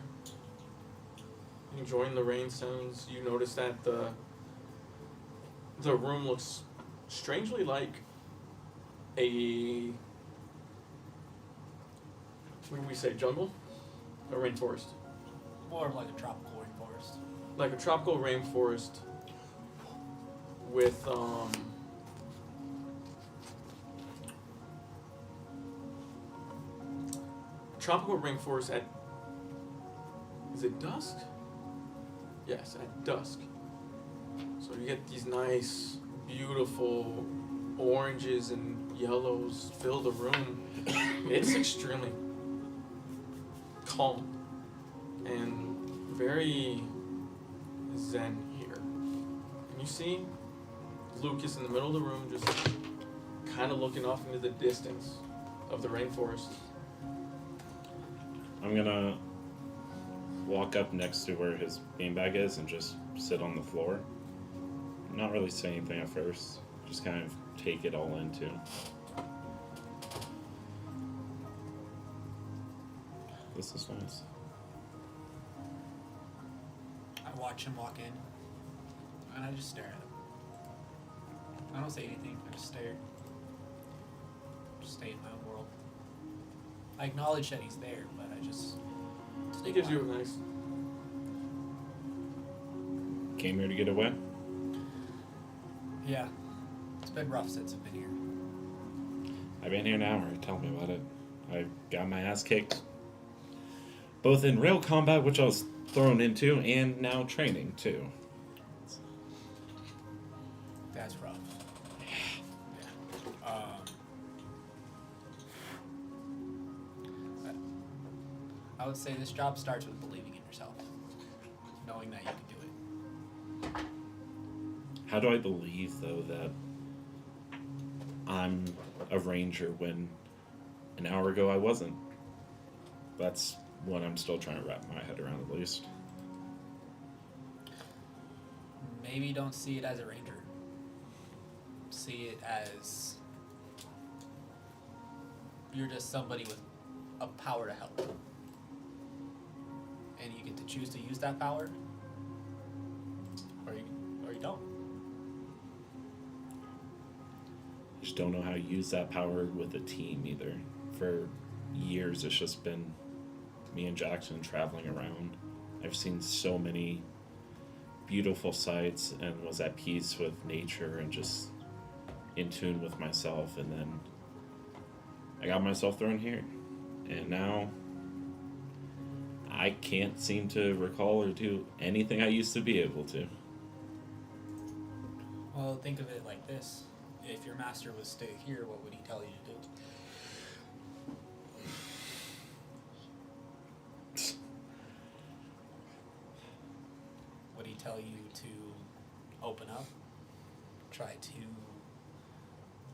enjoying the rain sounds. You notice that the room looks strangely like a, what do we say, jungle? A rainforest. More of like a tropical rainforest. Like a tropical rainforest with tropical rainforest at, is it dusk? Yes, at dusk. So you get these nice, beautiful oranges and yellows fill the room. It's extremely calm and very zen here. And you see Lucas in the middle of the room just kind of looking off into the distance of the rainforest. I'm gonna walk up next to where his beanbag is and just sit on the floor. Not really say anything at first, just kind of take it all in too. This is nice. I watch him walk in, and I just stare at him. I don't say anything, I just stare. Just stay in my own world. I acknowledge that he's there, but I just stay He gives you quiet. a nice. Came here to get away? Yeah. It's been rough since I've been here. I've been here an hour, tell me about it. I got my ass kicked. Both in real combat, which I was thrown into, and now training too. That's rough. Yeah. I would say this job starts with believing in yourself. Knowing that you can do it. How do I believe, though, that I'm a ranger when an hour ago I wasn't? That's what I'm still trying to wrap my head around, at least. Maybe don't see it as a ranger. See it as you're just somebody with a power to help. And you get to choose to use that power, or you don't. I just don't know how to use that power with a team either. For years, it's just been me and Jackson traveling around. I've seen so many beautiful sights and was at peace with nature and just in tune with myself, and then I got myself thrown here, and now I can't seem to recall or do anything I used to be able to. Well, think of it like this. If your master was stay here, what would he tell you to do? Would he tell you to open up? Try to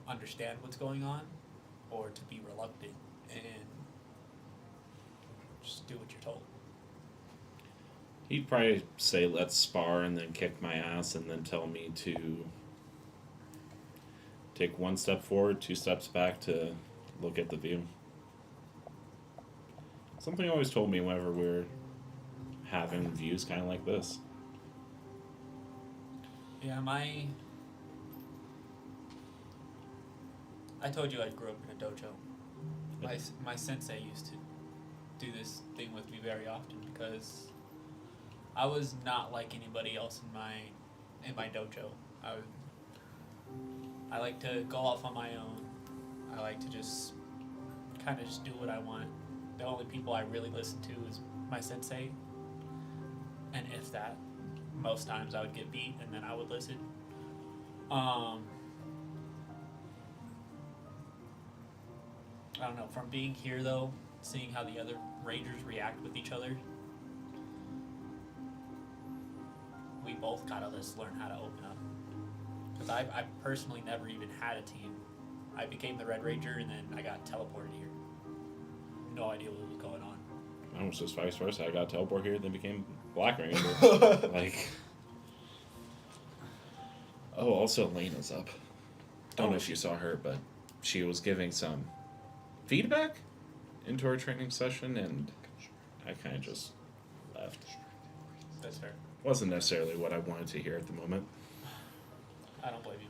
understand what's going on? Or to be reluctant and just do what you're told? He'd probably say, let's spar, and then kick my ass, and then tell me to take one step forward, 2 steps back to look at the view. Something he always told me whenever we're having views kind of like this. Yeah, I told you I grew up in a dojo. My sensei used to do this thing with me very often because I was not like anybody else in my dojo. I like to go off on my own. I like to just kind of just do what I want. The only people I really listen to is my sensei, and if that, most times I would get beat and then I would listen. I don't know, from being here though, seeing how the other rangers react with each other, both gotta just learn how to open up. Because I personally never even had a team. I became the Red Ranger and then I got teleported here. No idea what was going on. I was just vice versa. I got teleport here, then became Black Ranger. Like. Oh, also Lena's up. Don't know if you saw her, but she was giving some feedback into our training session, and I kind of just left. That's fair. Wasn't necessarily what I wanted to hear at the moment. I don't blame you.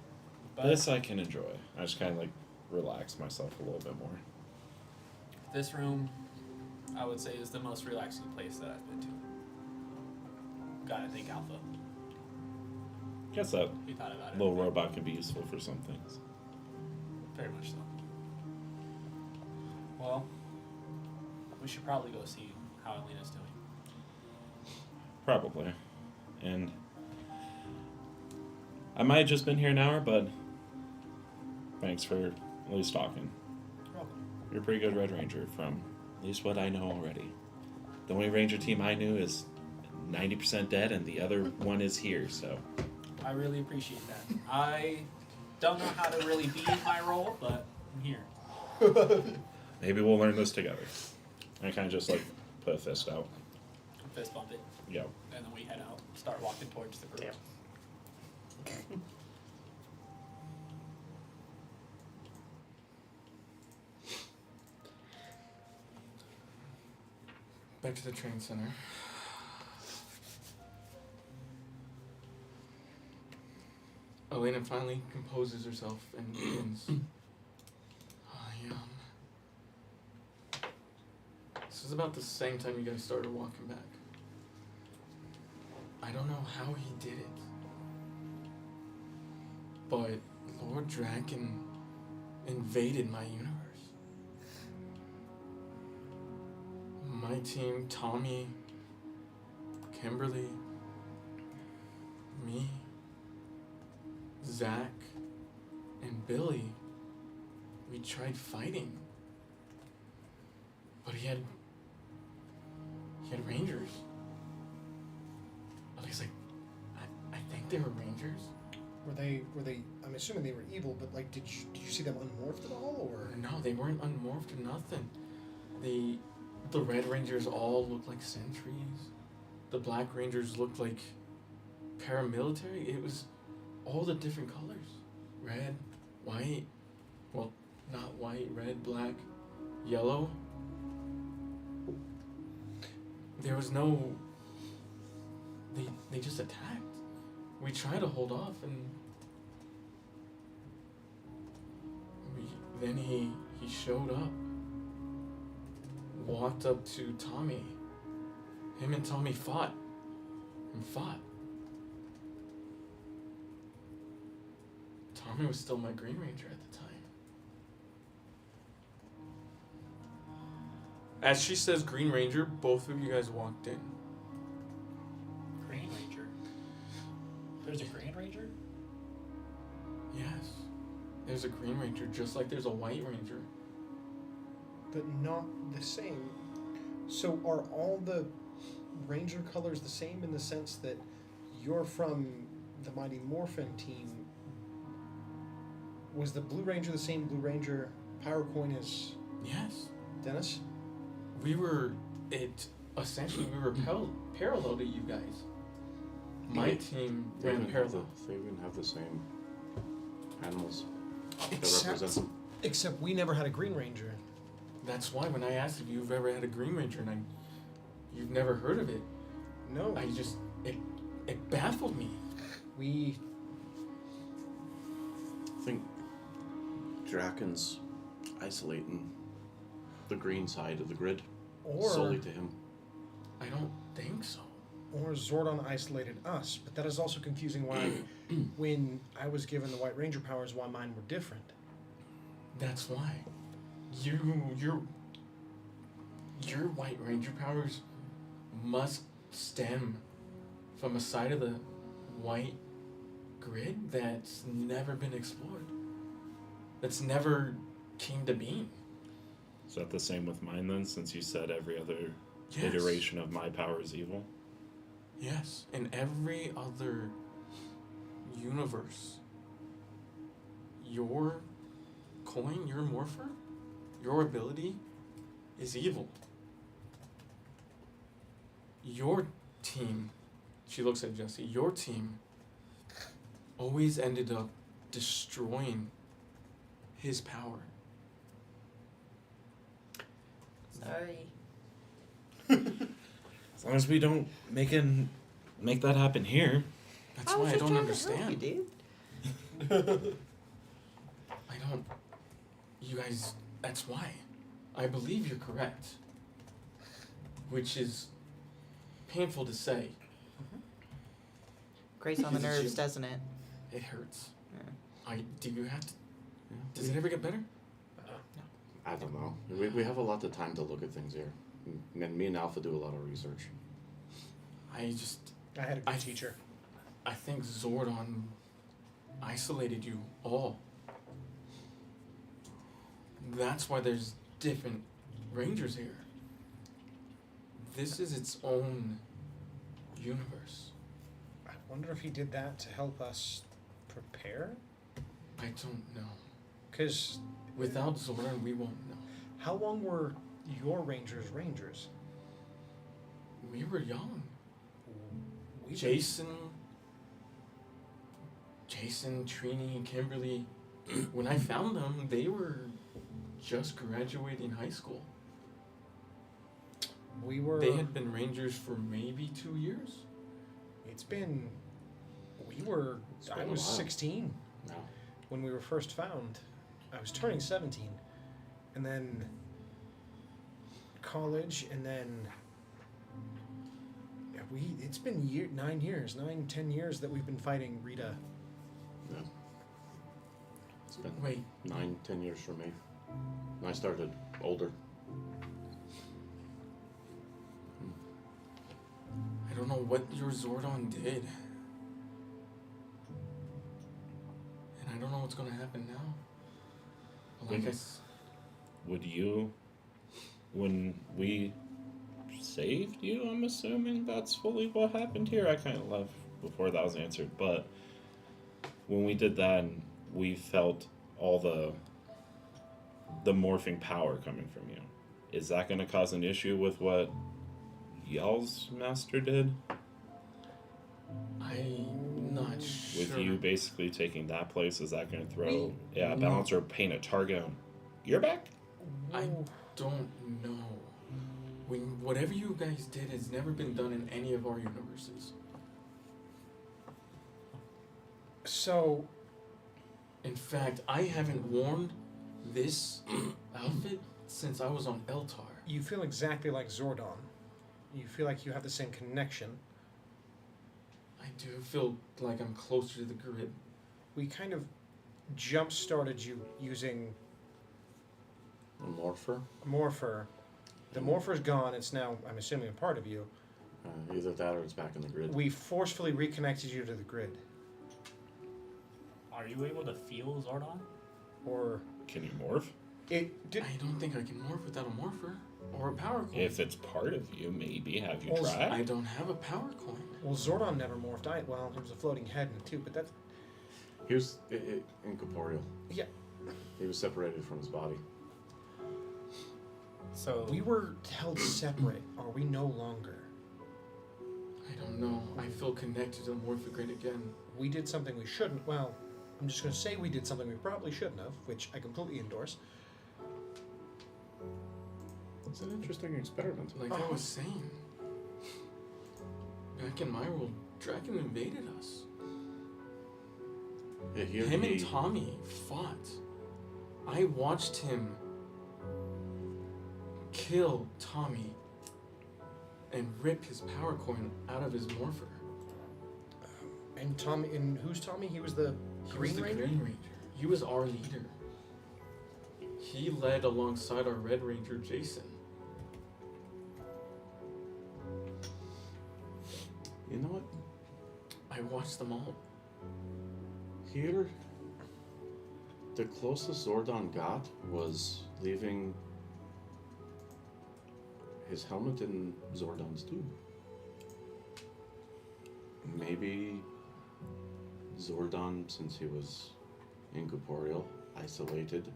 But This I can enjoy. I just kind of like relax myself a little bit more. this room, I would say, is the most relaxing place that I've been to. Gotta thank Alpha. Guess that He thought about it. little robot can be useful for some things. Very much so. Well, we should probably go see how Elena's doing. Probably. And I might have just been here an hour, but thanks for at least talking. You're welcome. You're a pretty good Red Ranger from at least what I know already. The only Ranger team I knew is 90% dead and the other one is here, so. I really appreciate that. I don't know how to really be in my role, but I'm here. Maybe we'll learn this together. I kind of just like put a fist out. Fist bump it, Yeah. and then we head out, start walking towards the group. Back to the training center. Elena finally composes herself and begins. This is about the same time you guys started walking back. I don't know how he did it, but Lord Draken invaded my universe. My team, Tommy, Kimberly, me, Zach, and Billy, we tried fighting. But he had rangers. At least I think they were rangers. Were they? I'm assuming they were evil, but like, did you see them unmorphed at all, or? No, they weren't unmorphed or nothing. The Red Rangers all looked like sentries. The Black Rangers looked like paramilitary. It was all the different colors. Red, white, well, not white, red, black, yellow. There was no... They just attacked. We tried to hold off and... Then he showed up. Walked up to Tommy. Him and Tommy fought. Tommy was still my Green Ranger at the time. As she says Green Ranger, both of you guys walked in. Green Ranger? There's a Green Ranger? Yes. There's a Green Ranger just like there's a White Ranger. But not the same. So are all the Ranger colors the same in the sense that you're from the Mighty Morphin team? Was the Blue Ranger the same Blue Ranger power coin as Yes. Dennis? We were parallel to you guys. My team They ran even parallel. They even have the same animals that Except, represent them. except we never had a Green Ranger. That's why when I asked if you've ever had a Green Ranger and you've never heard of it, No. it baffled me. We... I think Draken's isolating the green side of the grid solely to him. I don't think so. Or Zordon isolated us, but that is also confusing why when I was given the White Ranger powers, why mine were different. That's why. Your White Ranger powers must stem from a side of the white grid that's never been explored. That's never came to being. Is that the same with mine then, since you said every other Yes. iteration of my power is evil? Yes, in every other universe, your coin, your morpher, your ability is evil. Your team, she looks at Jesse, your team always ended up destroying his power. Sorry. As long as we don't make that happen here. That's I why was I just don't trying to help understand. you, dude. I don't. You guys, that's why. I believe you're correct. Which is painful to say. Grace on the Is it nerves, you? doesn't it? It hurts. Yeah. Do you have to? Does it ever get better? I don't know. We have a lot of time to look at things here. And me and Alpha do a lot of research. I had a good teacher. I think Zordon isolated you all. That's why there's different rangers here. This is its own universe. I wonder if he did that to help us prepare? I don't know. Because Without Zordon, we won't know. how long were your rangers rangers? We were young. We Jason, Trini, Kimberly. When I found them, they were just graduating high school. We were. They had been rangers for maybe 2 years. It's been. We were. It's been I a was while. 16 No. when we were first found. I was turning 17, and then college, and then yeah, it's been 10 years that we've been fighting Rita. Yeah. It's been Wait, 9-10 years for me. And I started older. I don't know what your Zordon did. And I don't know what's gonna happen now. But like I s- Would you, when we saved you, I'm assuming that's fully what happened here? I kind of left before that was answered, but when we did that and we felt all the morphing power coming from you, is that going to cause an issue with what y'all's master did? I'm not sure. With you basically taking that place, is that going to throw We- a balance or paint a target on your back? I don't know. Whatever you guys did has never been done in any of our universes. So In fact, I haven't worn this outfit since I was on Eltar. you feel exactly like Zordon. You feel like you have the same connection. I do feel like I'm closer to the grid. We kind of jump-started you using A morpher. Morpher. The Morpher's gone. It's now, I'm assuming, a part of you. Either that or it's back in the grid. We forcefully reconnected you to the grid. Are you able to feel Zordon? Or Can you morph? it did. I don't think I can morph without a morpher or a power coin. If it's part of you, maybe. Have you Well, I tried? don't have a power coin. Well, Zordon never morphed. Well, there was a floating head in it too, but that's He was incorporeal. yeah. He was separated from his body. So We were held separate. Are we no longer? I don't know. I feel connected to the Morphogrid again. We did something we shouldn't. Well, I'm just going to say we did something we probably shouldn't have, which I completely endorse. It's an interesting experiment. Like I was saying, back in my world, Draken invaded us. Yeah, here Him he, and Tommy fought. I watched him kill Tommy and rip his power coin out of his morpher. And Tommy, and who's Tommy? He was the He Green was the Ranger? Green Ranger. He was our leader. He led alongside our Red Ranger, Jason. You know what? I watched them all. Here, the closest Zordon got was leaving his helmet in Zordon's tube. maybe Zordon, since he was incorporeal, isolated,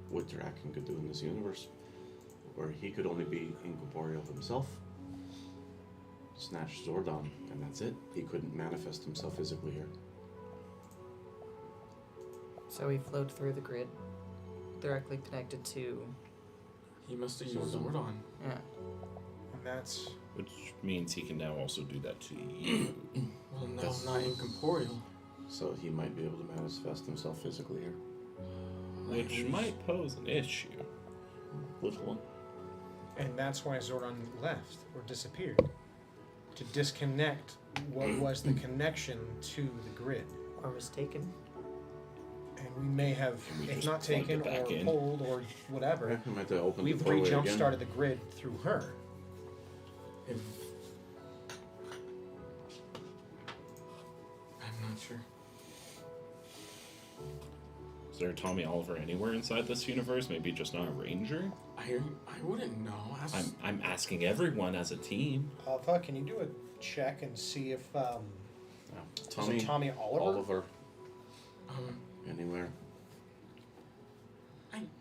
what Draken could do in this universe, where he could only be incorporeal himself. Snatch Zordon, and that's it. He couldn't manifest himself physically here. So he flowed through the grid, directly connected to. He must have used Zordon. Zordon. Yeah. And that's Which means he can now also do that to you. Well, no, That's- not incorporeal. So he might be able to manifest himself physically here. Which might pose an issue. Little one. and that's why Zordon left or disappeared. To disconnect what was the connection to the grid. Or was taken. And we may have, And we if just not plugged taken it back or in. pulled or whatever, We might have to open we've the doorway re-jump again. started the grid through her. If... I'm not sure. Is there a Tommy Oliver anywhere inside this universe? Maybe just not a ranger? I wouldn't know. I'm asking everyone as a team. Alpha, can you do a check and see if Yeah. is it Tommy Oliver? Oliver, Um, anywhere.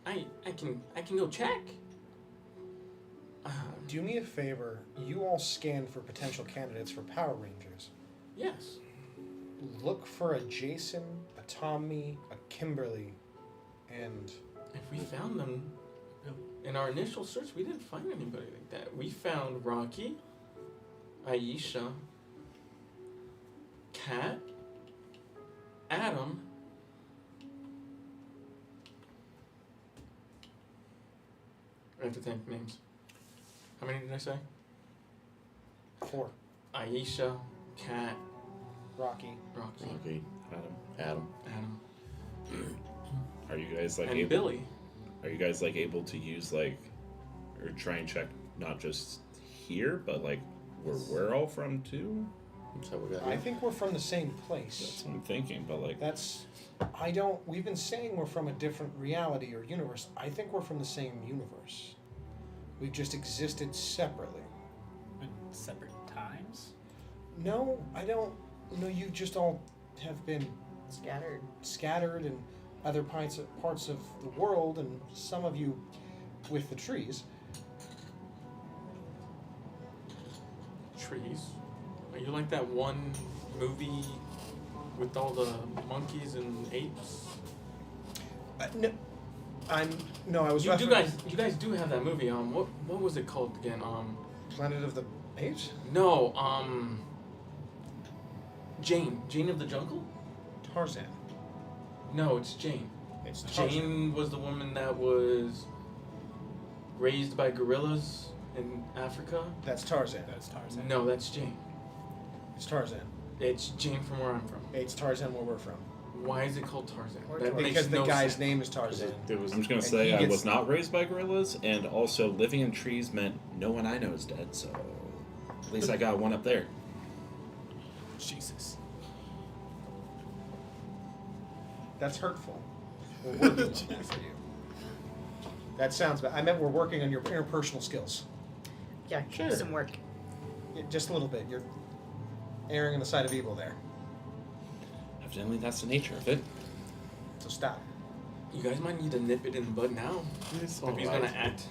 I can go check. Do me a favor. You all scan for potential candidates for Power Rangers. Yes. Look for a Jason, a Tommy, a Kimberly, and If we found them in our initial search, we didn't find anybody like that. We found Rocky, Aisha, Kat, Adam. I have to think names. How many did I say? 4. Aisha, Kat, Rocky. Rocky, Okay. Adam, Adam. Adam, are you guys like and able? Billy. Are you guys like able to use like, or try and check not just here, but like where we're all from too? So we got I think we're from the same place. That's what I'm thinking. But like, We've been saying we're from a different reality or universe. I think we're from the same universe. We've just existed separately. In separate times? No, I don't. No, you just all have been Scattered. in other parts of the world, and some of you with the trees. Trees. Are you like that one movie with all the monkeys and apes? No, I was. You referring- guys do have that movie. What was it called again? Planet of the Apes? No. Jane of the Jungle? Tarzan. No, it's Jane. It's Tarzan. Jane was the woman that was raised by gorillas in Africa. That's Tarzan. That's Tarzan. No, that's Jane. It's Tarzan. It's Jane from where I'm from. It's Tarzan where we're from. Why is it called Tarzan? Or That Tarzan. makes Because the no guy's sense. name is Tarzan. There was. I'm just gonna And say he I gets- was not raised by gorillas, and also living in trees meant no one I know is dead. So at least I got one up there. Jesus. That's hurtful. We're working on that for you. That sounds bad. I meant we're working on your interpersonal skills. Yeah, Sure. some work. Yeah, just a little bit. You're erring on the side of evil there. Evidently, that's the nature of it. So stop. You guys might need to nip it in the bud now. It's If he's alright. gonna act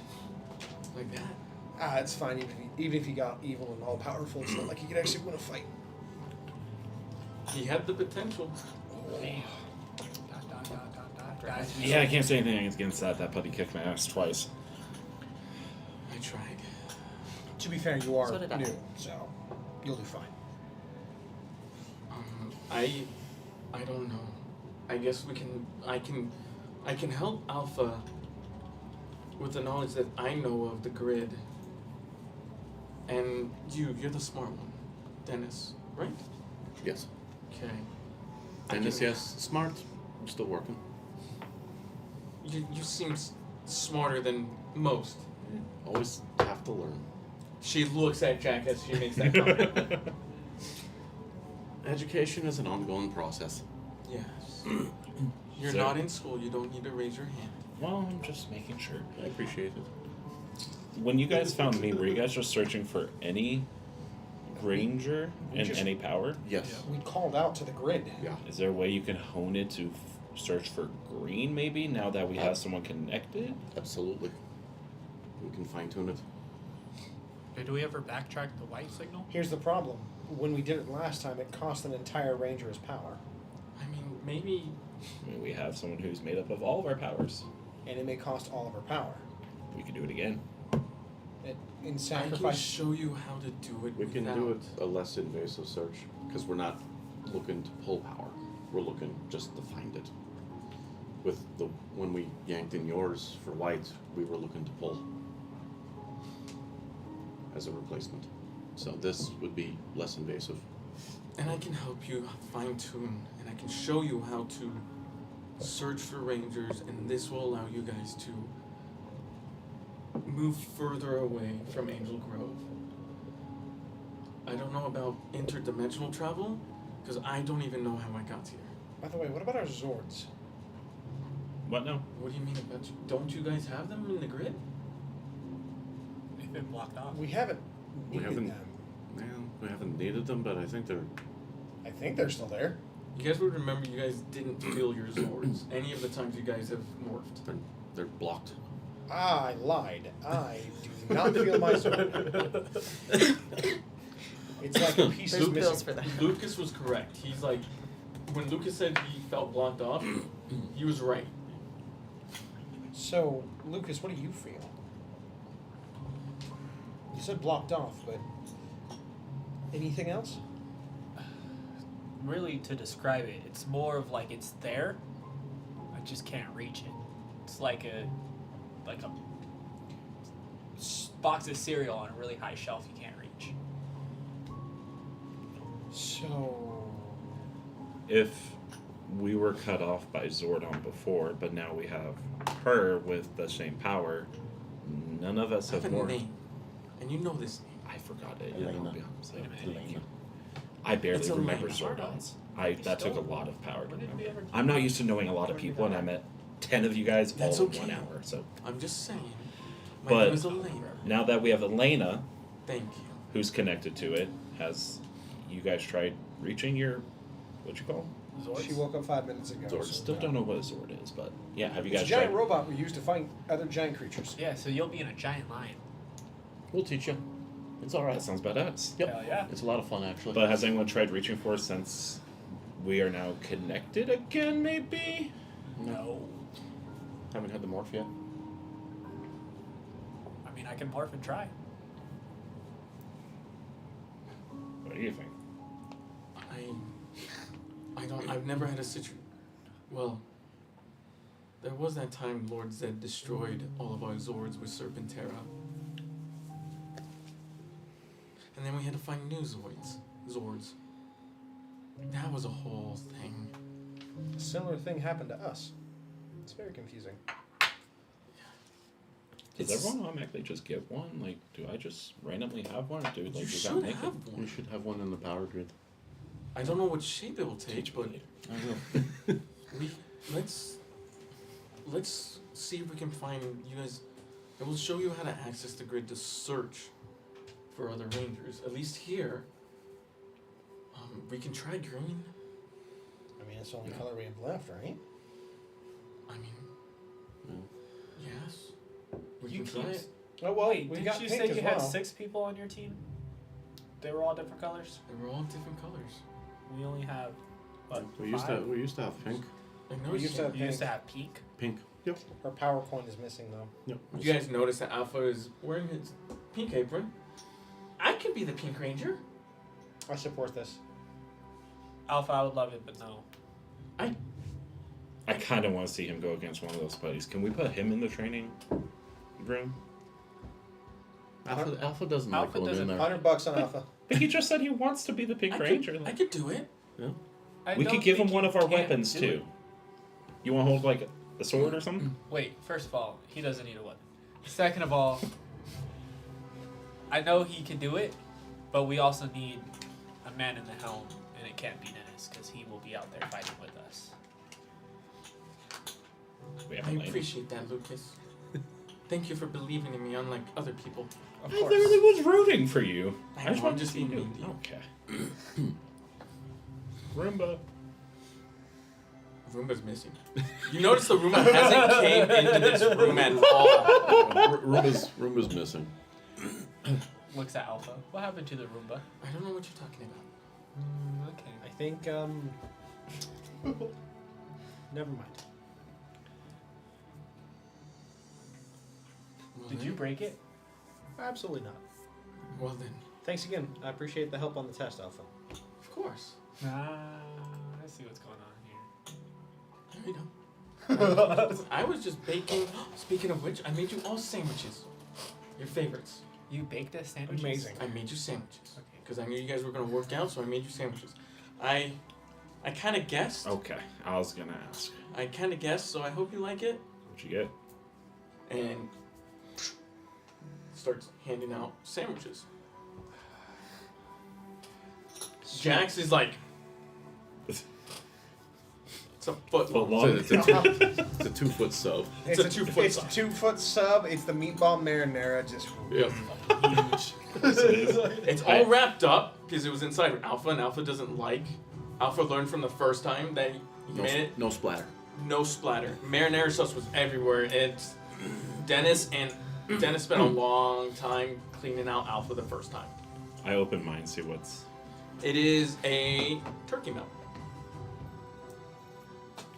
like that. It's fine. Even if he got evil and all powerful, it's not like he could actually win a fight. He had the potential. Damn. Guys, Yeah, I can't say anything against that. That puppy kicked my ass twice. I tried. To be fair, you are So did I. new, so you'll do fine. I don't know. I guess I can help Alpha with the knowledge that I know of the grid. And you're the smart one, Dennis, right? Yes. Okay. Dennis, yes. Smart. I'm still working. You seem smarter than most. Always have to learn. She looks at Jack as she makes that comment. Education is an ongoing process. Yes. You're So- not in school. You don't need to raise your hand. Well, I'm just making sure. I appreciate it. When you guys found me, were you guys just searching for any ranger We in just- any power? Yes. We called out to the grid. Yeah. Is there a way you can hone it to search for green, maybe, now that we have someone connected? Absolutely. We can fine tune it. Do we ever backtrack the white signal? Here's the problem. When we did it last time, it cost an entire ranger's power. I mean, maybe. I mean, we have someone who's made up of all of our powers. And it may cost all of our power. We could do it again. In I can sacrifice. show you how to do it. We can without. do it a less invasive search because we're not looking to pull power. We're looking just to find it. When we yanked in yours for white, we were looking to pull as a replacement. So this would be less invasive. And I can help you fine tune, and I can show you how to search for rangers, and this will allow you guys to move further away from Angel Grove. I don't know about interdimensional travel, because I don't even know how I got here. By the way, what about our Zords? What now? What do you mean about you? Don't you guys have them in the grid? They've been blocked off. We haven't We needed haven't- them. Man, we haven't needed them, but I think they're. I think they're still there. You guys would remember you guys didn't feel your Zords any of the times you guys have morphed. They're blocked. I lied. I do not feel my Zord. It's like a piece There's is pills missing. for that. Lucas was correct. He's like, when Lucas said he felt blocked off, he was right. So, Lucas, what do you feel? You said blocked off, but anything else? Really, to describe it, it's more of like it's there. I just can't reach it. It's like a box of cereal on a really high shelf you can't reach. So, If we were cut off by Zordon before, but now we have her with the same power, none of us I have have a more. name, and you know this name. I forgot it. Elena. I barely It's remember Elena. Zordons. That took a lot of power to When did we remember. ever- I'm not used to knowing a lot of people, and I met 10 of you guys That's all okay. in 1 hour. So I'm just saying. My But- name is Elena. now that we have Elena, Thank you. who's connected to it, has you guys tried reaching your what you call? she woke up 5 minutes ago. Zord. so Still no. don't know what a Zord is, but yeah, have you It's guys a giant tried? robot we use to fight other giant creatures. Yeah, so you'll be in a giant lion. We'll teach you. It's all right. That sounds badass. Yep. Hell yeah. It's a lot of fun, actually. But has anyone tried reaching for us since we are now connected again? Maybe. No. Haven't had the morph yet. I mean, I can morph and try. What do you think? I've never had a situation. Well, there was that time Lord Zed destroyed all of our Zords with Serpentera. And then we had to find new Zords. That was a whole thing. A similar thing happened to us. It's very confusing. Does It's- everyone automatically just get one? Like, do I just randomly have one? Or do You like does that should make have it? one. We should have one in the power grid. I don't know what shape it will take, Teach me but later. I will. let's see if we can find you guys. I will show you how to access the grid to search for other rangers. At least here. We can try green. I mean, it's the only color we have left, right? I mean, Yeah. yes. We You can try keep- it. Oh well, Wait, we did got you pink say as you well. had 6 people on your team? They were all different colors? They were all different colors. We only have, what, We used to have pink. I know We used to have You used to pink. have peak? Pink. Yep. Her power coin is missing though. Yep. You guys notice that Alpha is wearing his pink apron. I could be the Pink Ranger. I support this. Alpha, I would love it, but no. I kind of want to see him go against one of those buddies. Can we put him in the training room? Alpha doesn't Alpha like going doesn't- in there. $100 on Alpha. But he just said he wants to be the Pink Ranger. I could do it. I We don't could give him think one you of our can weapons do too. it. You want to hold like a sword or something? Wait, first of all, he doesn't need a weapon. Second of all, I know he can do it, but we also need a man in the helm, and it can't be Dennis, because he will be out there fighting with us. We have I a lane. appreciate that, Lucas. Thank you for believing in me, unlike other people. Of I course. literally was rooting for you. I I know, just I'm wanted to just see being you. mean to you. Okay. Roomba. Roomba's missing. You notice the Roomba hasn't came into this room at all. Roomba's missing. Looks at Alpha. What happened to the Roomba? I don't know what you're talking about. Okay. I think, never mind. Did you break it? Absolutely not. Well then, Thanks again. I appreciate the help on the test, Alpha. of course. I see what's going on here. There you go. I was just baking. Speaking of which, I made you all sandwiches. Your favorites. You baked a sandwich? Amazing. I made you sandwiches. Okay. Because I knew you guys were going to work out, so I made you sandwiches. I kind of guessed. Okay, I was gonna ask. I kind of guessed, so I hope you like it. What'd you get? And starts handing out sandwiches. Jax is like, it's a foot long. long. It's a 2-foot sub. It's a 2-foot It's a sub. 2-foot sub. It's the meatball marinara. Just Yep. Huge. It's all wrapped up because it was inside with Alpha, and Alpha doesn't like. Alpha learned from the first time that he made it. No splatter. No splatter. Marinara sauce was everywhere. It's Dennis spent a long time cleaning out Alpha the first time. I open mine, see what's. It is a turkey melt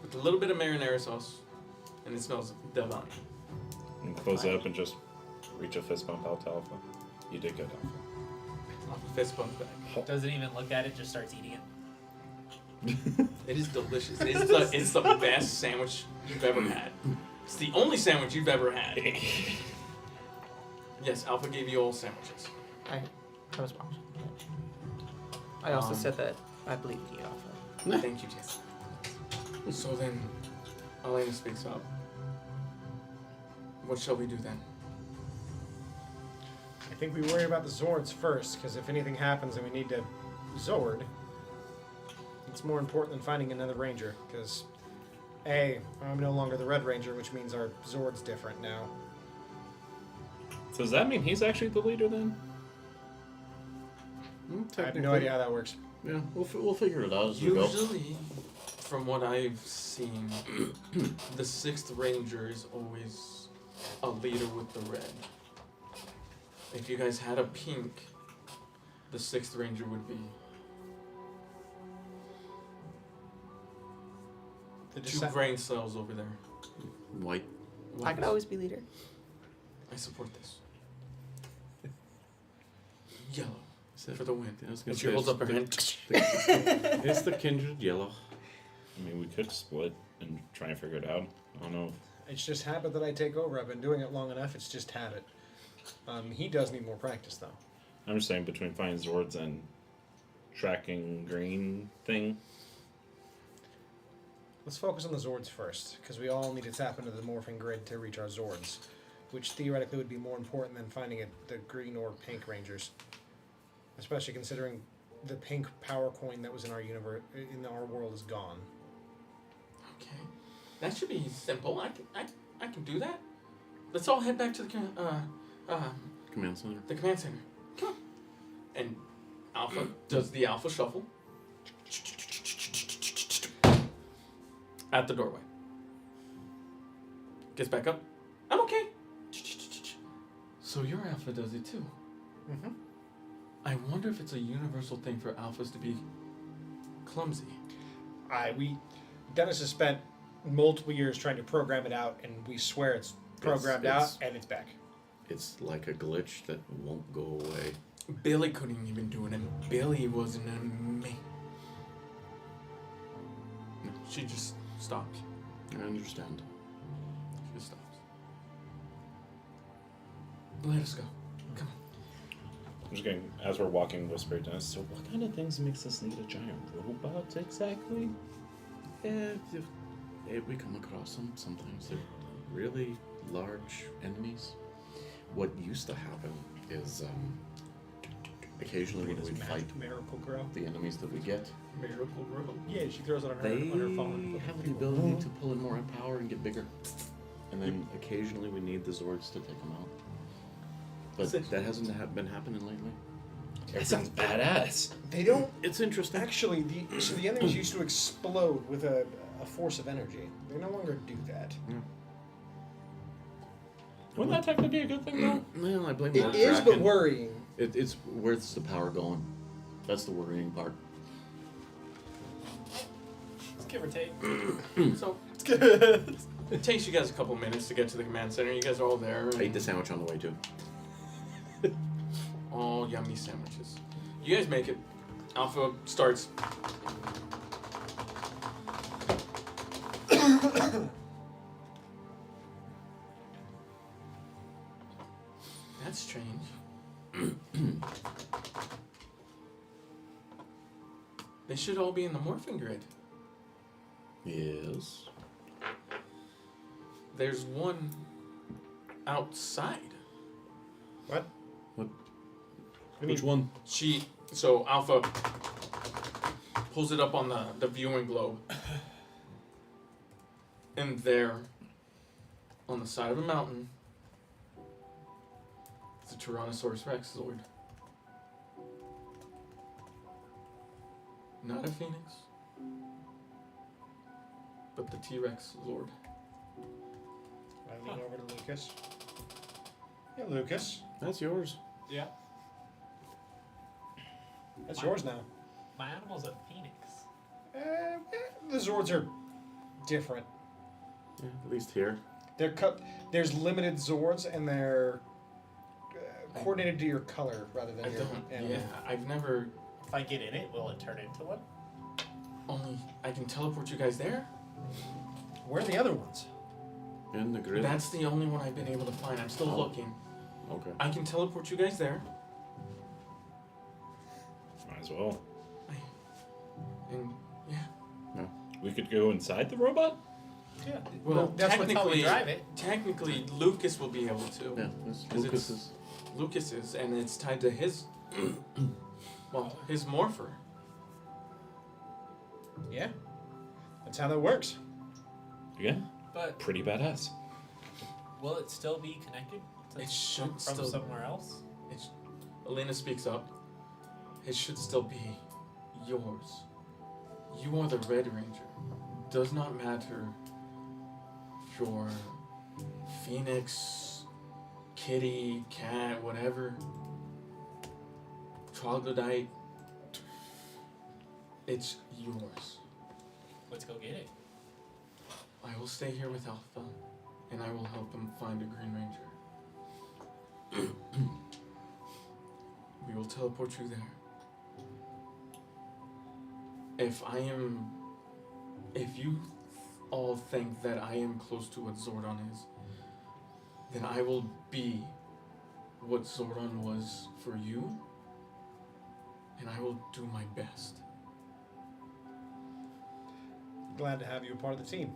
with a little bit of marinara sauce, and it smells divine. And close it up and just reach a fist bump out to Alpha. You did good, Alpha. Alpha fist bump back. Doesn't even look at it, just starts eating it. It is delicious. It's the best sandwich you've ever had. It's the only sandwich you've ever had. Yes, Alpha gave you all sandwiches. I was wrong. I also said that I believe you, Alpha. Thank you, Jess. So then, Elena speaks up. What shall we do then? I think we worry about the Zords first, because if anything happens and we need to Zord, it's more important than finding another Ranger, because A, I'm no longer the Red Ranger, which means our Zord's different now. So does that mean he's actually the leader then? I have no idea how that works. Yeah, we'll figure it out as we go. Usually, from what I've seen, the 6th Ranger is always a leader with the red. If you guys had a pink, the 6th Ranger would be The 2 dissent- brain cells over there. White. I could always be leader. I support this. Yellow Is that- for the win. I was gonna And she say holds it's up her the- hand. It's the kindred yellow. I mean, we could split and try and figure it out. I don't know. It's just habit that I take over. I've been doing it long enough. It's just habit. He does need more practice, though. I'm just saying between finding Zords and tracking green thing. Let's focus on the Zords first, because we all need to tap into the morphing grid to reach our Zords, which theoretically would be more important than finding the green or pink Rangers, especially considering the pink power coin that was in our universe, in our world, is gone. Okay, that should be simple. I can do that. Let's all head back to the Command center. the command center. Come on. And Alpha does the Alpha shuffle at the doorway. Gets back up. I'm okay. So your Alpha does it too. Mm-hmm. I wonder if it's a universal thing for Alphas to be clumsy. Dennis has spent multiple years trying to program it out, and we swear it's programmed It's- out, and it's back. It's like a glitch that won't go away. Billy couldn't even do it, and Billy was an amazing. She just stopped. I understand. She just stops. Let us go. Come on. I'm just getting, as we're walking, whisper to us, so what kind of things makes us need a giant robot exactly? Yeah, if we come across them, sometimes they're really large enemies. What used to happen is occasionally when we'd fight Miracle Grow. the enemies that we get, Miracle Grow. Yeah, she throws it on her, they on her phone. have the ability to pull in more power and get bigger. And then occasionally we need the Zords to take them out. But that hasn't been happening lately. That sounds badass. They don't It's interesting. actually. The enemies used to explode with a force of energy. They no longer do that. Wouldn't that technically be a good thing, though? Well, I blame It that is, but Kraken. worrying. It's where's the power going? That's the worrying part. Let's give or take. So it takes you guys a couple minutes to get to the command center. You guys are all there. I ate the sandwich on the way too. All yummy sandwiches. You guys make it. Alpha starts. That's strange. They should all be in the morphing grid. Yes. There's one outside. What? Which one? So Alpha pulls it up on the viewing globe. And there, on the side of a mountain, is a Tyrannosaurus Rex Zord. Not a phoenix, but the T-Rex Zord. I lean over to Lucas. Yeah, Lucas. That's yours. Yeah. That's yours now. My animal's a phoenix. The Zords are different. Yeah, at least here. There's limited Zords, and they're coordinated to your color rather than I your don't. animal. Yeah, I've never. If I get in it, will it turn into one? Only I can teleport you guys there. Where are the other ones? In the grid. That's the only one I've been able to find. I'm still Oh. looking. Okay. I can teleport you guys there. Might as well. And yeah. We could go inside the robot? Yeah. Well, that's what- That's how we technically, drive it. technically, Lucas will be able to. Yeah, that's 'Cause it's- Lucas's. Lucas's, and it's tied to his. Well, his morpher. Yeah. That's how that works. Yeah. But Pretty badass. will it still be connected to It should from still. somewhere else? Elena speaks up. It should still be yours. You are the Red Ranger. Does not matter if you're Phoenix, Kitty, Cat, whatever. Troglodyte. It's yours. Let's go get it. I will stay here with Alpha, and I will help him find a Green Ranger. We will teleport you there. If you all think that I am close to what Zordon is, then I will be what Zordon was for you, and I will do my best. Glad to have you a part of the team.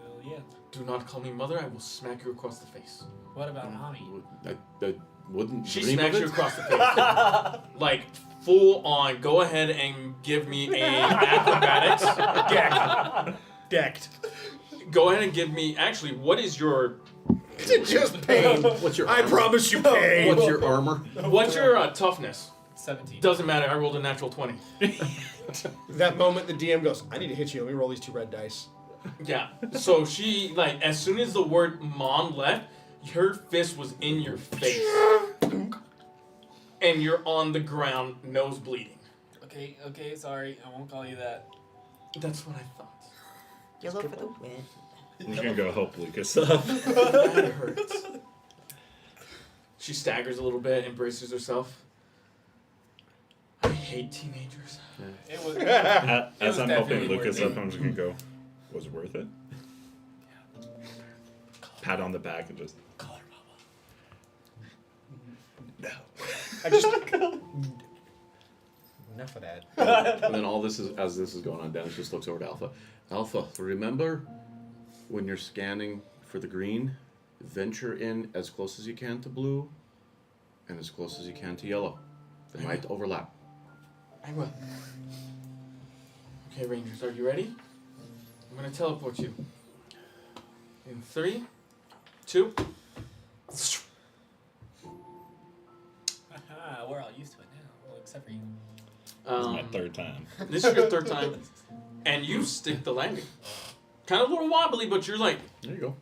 Hell yeah. Do not call me mother, I will smack you across the face. What about Ami? I wouldn't She dream smacks of you it. across the face. Like, full on, go ahead and give me a acrobatics. Decked. Go ahead and give me, actually, what is your Just pain. What's your I armor? promise you pain. What's your armor? toughness? 17. Doesn't matter, I rolled a natural 20. That moment the DM goes, I need to hit you. Let me roll these 2 red dice. Yeah, so she, like, as soon as the word mom left, her fist was in your face. And you're on the ground, nose bleeding. Okay, sorry. I won't call you that. That's what I thought. Yellow for the win. I'm gonna go help Lucas up. That hurts. She staggers a little bit and braces herself. I hate teenagers. It was. As was I'm helping definitely Lucas worth up, I'm just gonna go, was it worth it? Pat on the back and just, Call her mama. I just. Enough of that. And then all this is as this is going on, Dennis just looks over to Alpha. Alpha, remember when you're scanning for the green, venture in as close as you can to blue, and as close as you can to yellow. They might overlap. I will. Okay, Rangers, are you ready? I'm gonna teleport you. In 3, 2. except for you. It's my third time. This is your third time, and you stick the landing. Kind of a little wobbly, but you're like, There you go.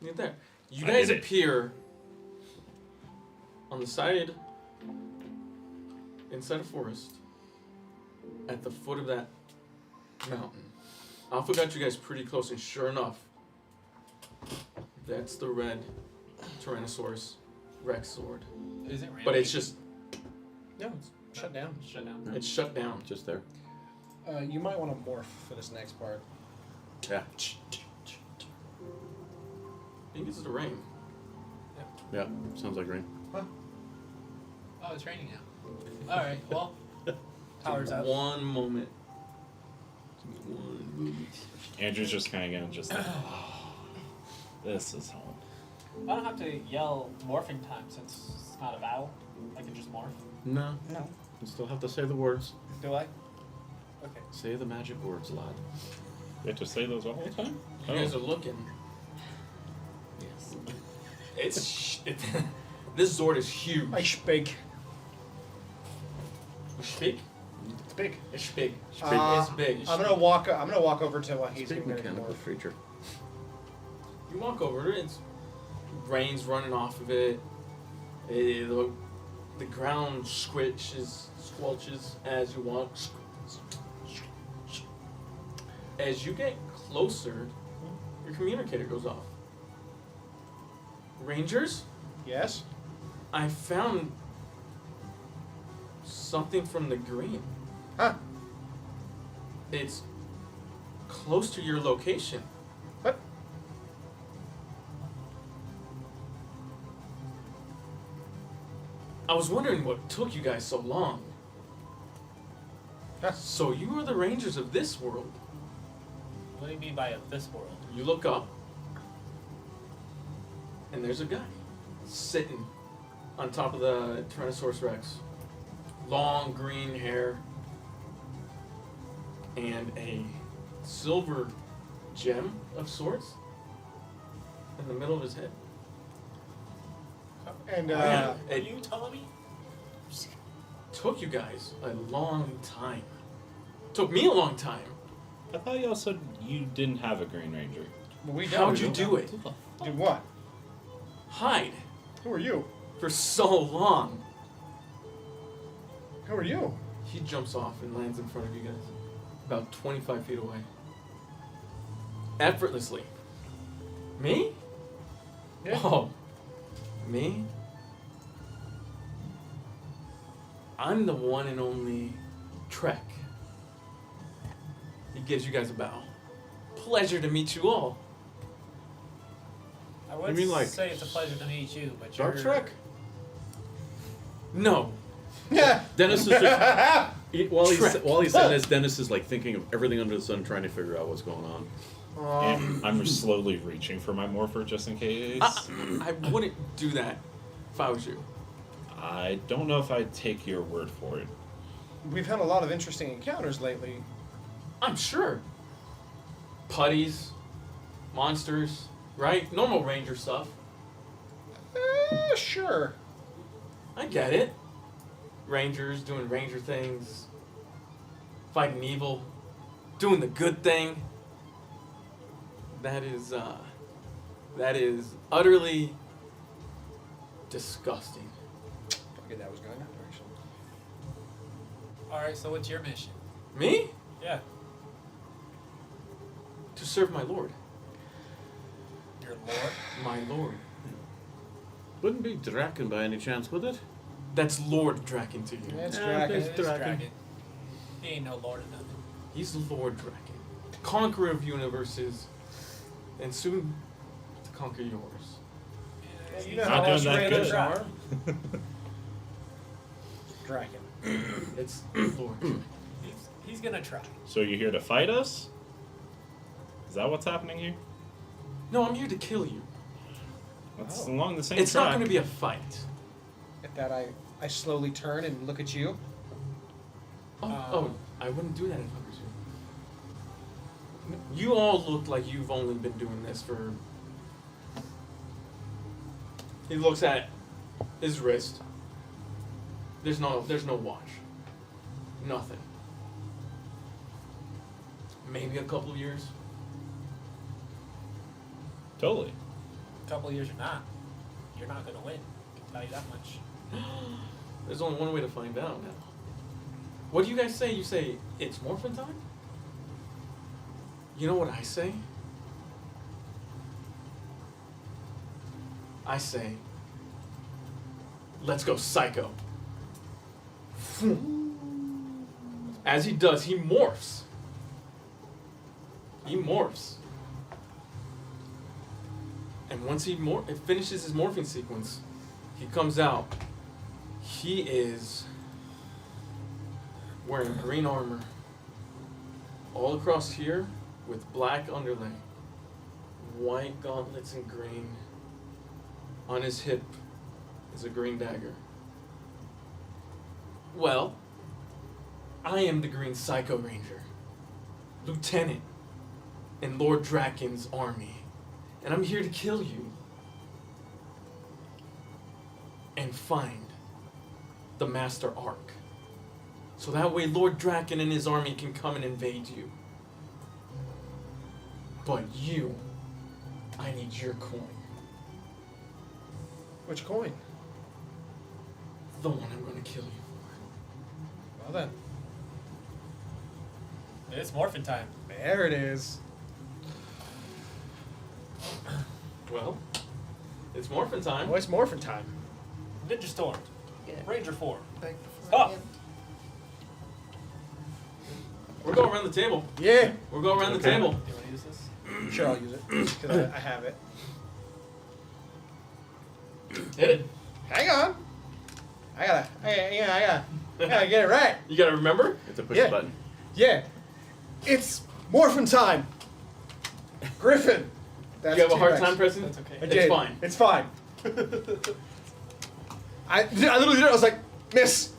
you're there. You I guys did it. appear on the side, inside a forest, at the foot of that mountain. Alpha got you guys pretty close, and sure enough, that's the red Tyrannosaurus Rex sword. Is it random? But it's just, No, it's shut down. shut down. it's shut down. Just there. You might want to morph for this next part. Yeah. I think it's the rain. Yeah. Sounds like rain. Oh, it's raining now. All right. Well, power's out. One moment. One moment. Andrew's just kind of going just like, this is home. I don't have to yell morphing time since it's not a battle. I can just morph. No. No. You still have to say the words. Do I? Okay. Say the magic words, lad. You have to say those all the time? You guys are looking. Yes. This Zord is huge. I speak. Speak? It's big. It's big. Uh, It's big. I'm gonna walk over to he's Speak getting ready to mechanical morph. creature. You walk over it, it's rain's running off of it. The ground squelches as you walk. As you get closer, your communicator goes off. Rangers, Yes. I found something from the green. Huh? It's close to your location. What? I was wondering what took you guys so long. Huh? So you are the rangers of this world. What do you mean by this world? You look up, and there's a guy sitting on top of the Tyrannosaurus Rex. Long green hair, and a silver gem of sorts in the middle of his head. And Man, Are it you telling me? took you guys a long time. Took me a long time. I thought y'all said you didn't have a Green Ranger. we don't. How'd you do it? Do what? Hide Who are you? for so long. Who are you? He jumps off and lands in front of you guys, about 25 feet away. Effortlessly. Me? Yeah. Oh, me? I'm the one and only Trek. He gives you guys a bow. Pleasure to meet you all. I would mean, like, say it's a pleasure to meet you, but Star you're... Trek? No. Yeah. Dennis is just while Trek. he's saying this, Dennis is like thinking of everything under the sun, trying to figure out what's going on. And I'm slowly reaching for my morpher just in case. I wouldn't do that if I was you. I don't know if I'd take your word for it. We've had a lot of interesting encounters lately. I'm sure. Putties, monsters, right? Normal ranger stuff. Sure. I get it. Rangers doing ranger things, fighting evil, doing the good thing. That is utterly disgusting. Okay, that was going that direction. All right, so what's your mission? Me? Yeah, To serve my lord. your lord. My lord. Wouldn't be Draken by any chance, would it? That's Lord Draken to you. Yeah, it's Yeah, Draken. it's It is Draken. He ain't no lord of nothing. He's Lord Draken. Conqueror of universes. And soon to conquer yours. You know Not how doing us that Raiders good. are. Draken. It's Lord Draken. He's gonna try. So you're here to fight us? Is that what's happening here? No, I'm here to kill you. That's Oh. along the same It's track. not going to be a fight. At that, I slowly turn and look at you. Oh, I wouldn't do that if I was you. You all look like you've only been doing this for... He looks at his wrist. There's no watch. Nothing. Maybe a couple of years. Totally. A couple of years you're not gonna win. I can tell you that much. There's only one way to find out now. What do you guys say? You say it's morphin' time? You know what I say? I say, let's go psycho. As he does, he morphs. He morphs. And once he finishes his morphing sequence, he comes out. He is wearing green armor all across here with black underlay, white gauntlets in green. On his hip is a green dagger. Well, I am the Green Psycho Ranger, Lieutenant in Lord Draken's army, and I'm here to kill you and find the Master Ark. So that way Lord Draken and his army can come and invade you. But you, I need your coin. Which coin? The one I'm going to kill you for. Well then. It's morphin' time. There it is. Well, it's morphin' time. Oh, it's morphin' time. Ninja Storm. Yeah. Ranger form. Back before Stop. again. We're going around the table. Yeah. We're going around the Okay. table. Do you want to use this? Sure, I'll use it. Because I have it. Hit it. Hang on. I gotta get it right. You gotta remember? You have to push Yeah. the button. Yeah. It's morphin' time. Griffin. That's You have a hard T-Rex. time pressing? That's okay. I It's did. fine. It's fine. I literally did it. I was like, miss.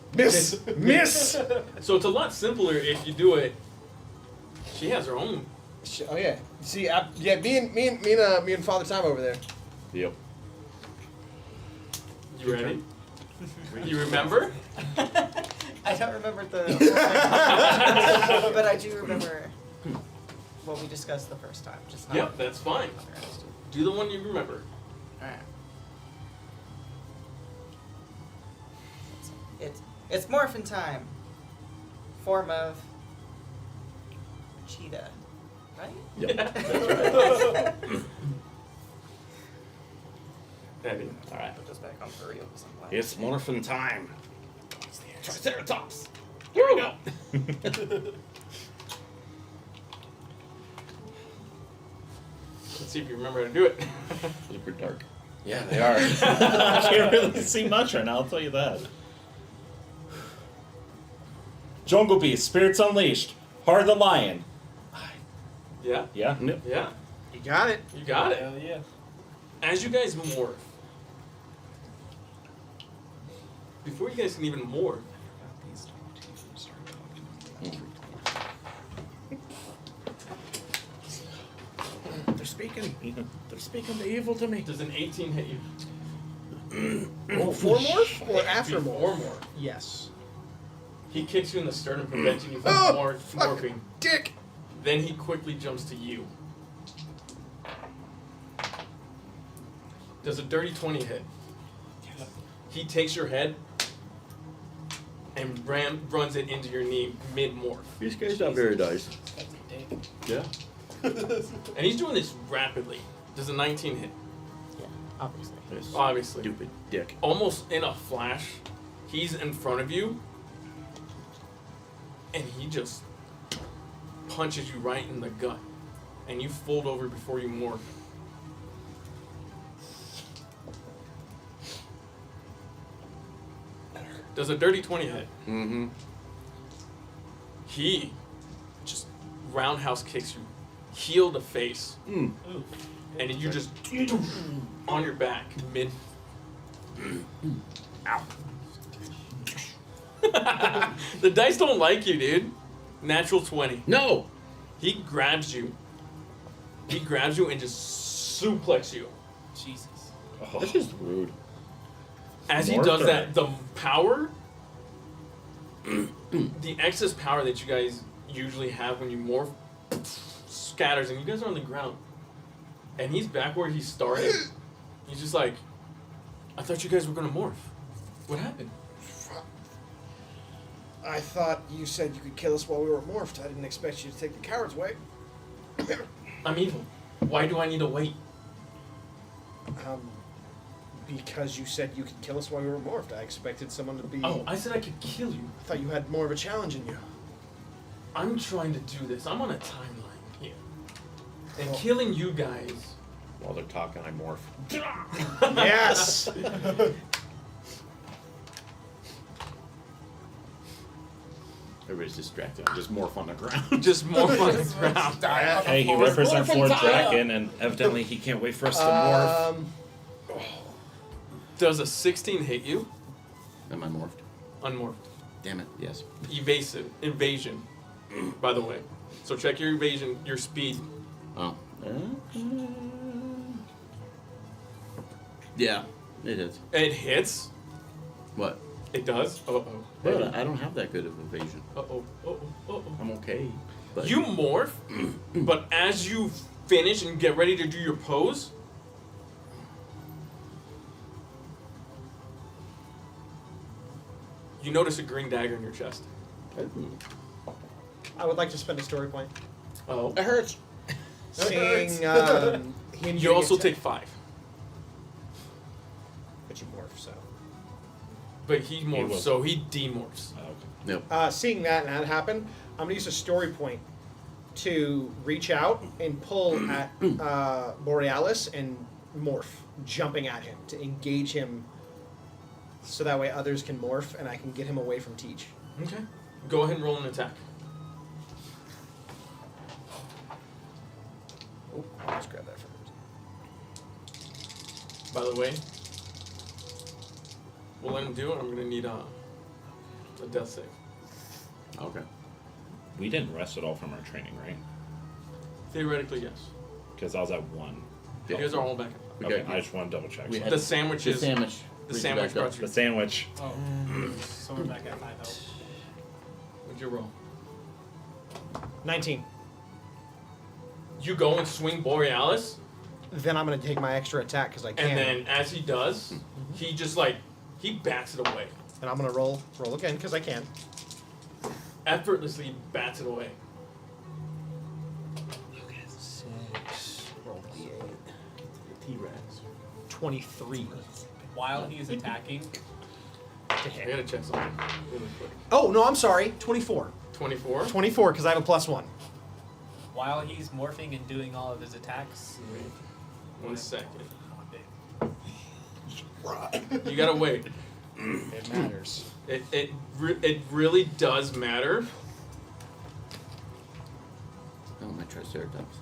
So it's a lot simpler if you do it. She has her own. Oh yeah. See, me and Father Time over there. Yep. You ready? You remember? I don't remember the. But I do remember what we discussed the first time. Just not Yep, that's fine. the rest. Do the one you remember. Alright. It's morphin' time. Form of cheetah, right? Yep. Eddie. Alright. Put this back on for real. 'Cause I'm glad. It's morphin' time. Triceratops. Here we go. Let's see if you remember how to do it. Those are pretty dark. Yeah, they are. I can't really see much right now, I'll tell you that. Jungle Beast, Spirits Unleashed, Heart of the Lion. Yeah, Yeah? Yep. yeah. You got it. You got it. Hell yeah. As you guys morph, before you guys can even morph, They're speaking. They're speaking the evil to me. does an 18 hit you? Before morph or after Before morph? morph. Yes. He kicks you in the sternum, preventing you from Oh, morphing. Dick. Then he quickly jumps to you. Does a dirty 20 hit? He takes your head and runs it into your knee mid-morph. These guys not very nice. That's a dick. Yeah. And he's doing this rapidly. Does a 19 hit? Yeah, obviously. This Obviously. stupid dick. Almost in a flash, he's in front of you, and he just punches you right in the gut, and you fold over before you morph. Does a dirty 20 hit? Mm-hmm. He just roundhouse kicks you, heel to face, Mm. Ooh. and you just on your back mid. Ow. The dice don't like you, dude. Natural 20. No. He grabs you. He grabs you and just suplex you. Jesus. That's just rude. As he More does threat. that, the power the excess power that you guys usually have when you morph scatters, and you guys are on the ground. And he's back where he started. He's just like, I thought you guys were gonna morph. What happened? I thought you said you could kill us while we were morphed. I didn't expect you to take the coward's way. I'm evil. Why do I need to wait? Because you said you could kill us while we were morphed. I expected someone to be... Oh, I said I could kill you. I thought you had more of a challenge in you. I'm trying to do this. I'm on a timeline here. And killing you guys... While they're talking, I morph. Yes! Everybody's distracted. I just morph on the ground. Just morph on the ground. Hey, he represents Lord Draken, and evidently he can't wait for us to morph. Does a 16 hit you? Am I morphed? Unmorphed. Damn it. Yes. Evasive. Invasion. By the way. So check your evasion, your speed. Oh. Yeah, it is. It hits. What? It does. Uh-oh. But I don't have that good of evasion. Uh-oh. Uh-oh. Uh-oh. I'm okay. But You morph, but as you finish and get ready to do your pose, you notice a green dagger in your chest. Ooh. I would like to spend a story point. Oh. It hurts. Seeing him You getting also attacked. take 5. But you morph, so... But he morphs, will. so he demorphs. Oh, okay. Yep. Seeing that and that happen, I'm going to use a story point to reach out and pull at Borealis and morph, jumping at him to engage him so that way others can morph and I can get him away from Teach. Okay. Go ahead and roll an attack. Oh, I'll just grab that from him. By the way, we'll let him do it. I'm going to need a death save. Okay. We didn't rest at all from our training, right? Theoretically, yes. Because I was at 1. You guys are all back. We Okay, got I you. just want to double check. We So- had- The sandwich The is... sandwich. The Reach sandwich back up. brought you. The sandwich. Oh, so we're back at 5 health. What'd you roll? 19. You go and swing Borealis, Then I'm going to take my extra attack because I can. and then as he does, he just like, he bats it away. And I'm going to roll again because I can. Effortlessly bats it away. 6. Roll D8. T-Rex. 23 While he's attacking, to I hit. gotta check something really quick. Oh, no, I'm sorry. 24. 24? 24 because I have a +1. while he's morphing and doing all of his attacks. Wait. 1 second. Right. You gotta wait. It matters. It really does matter. Oh, my Triceratops.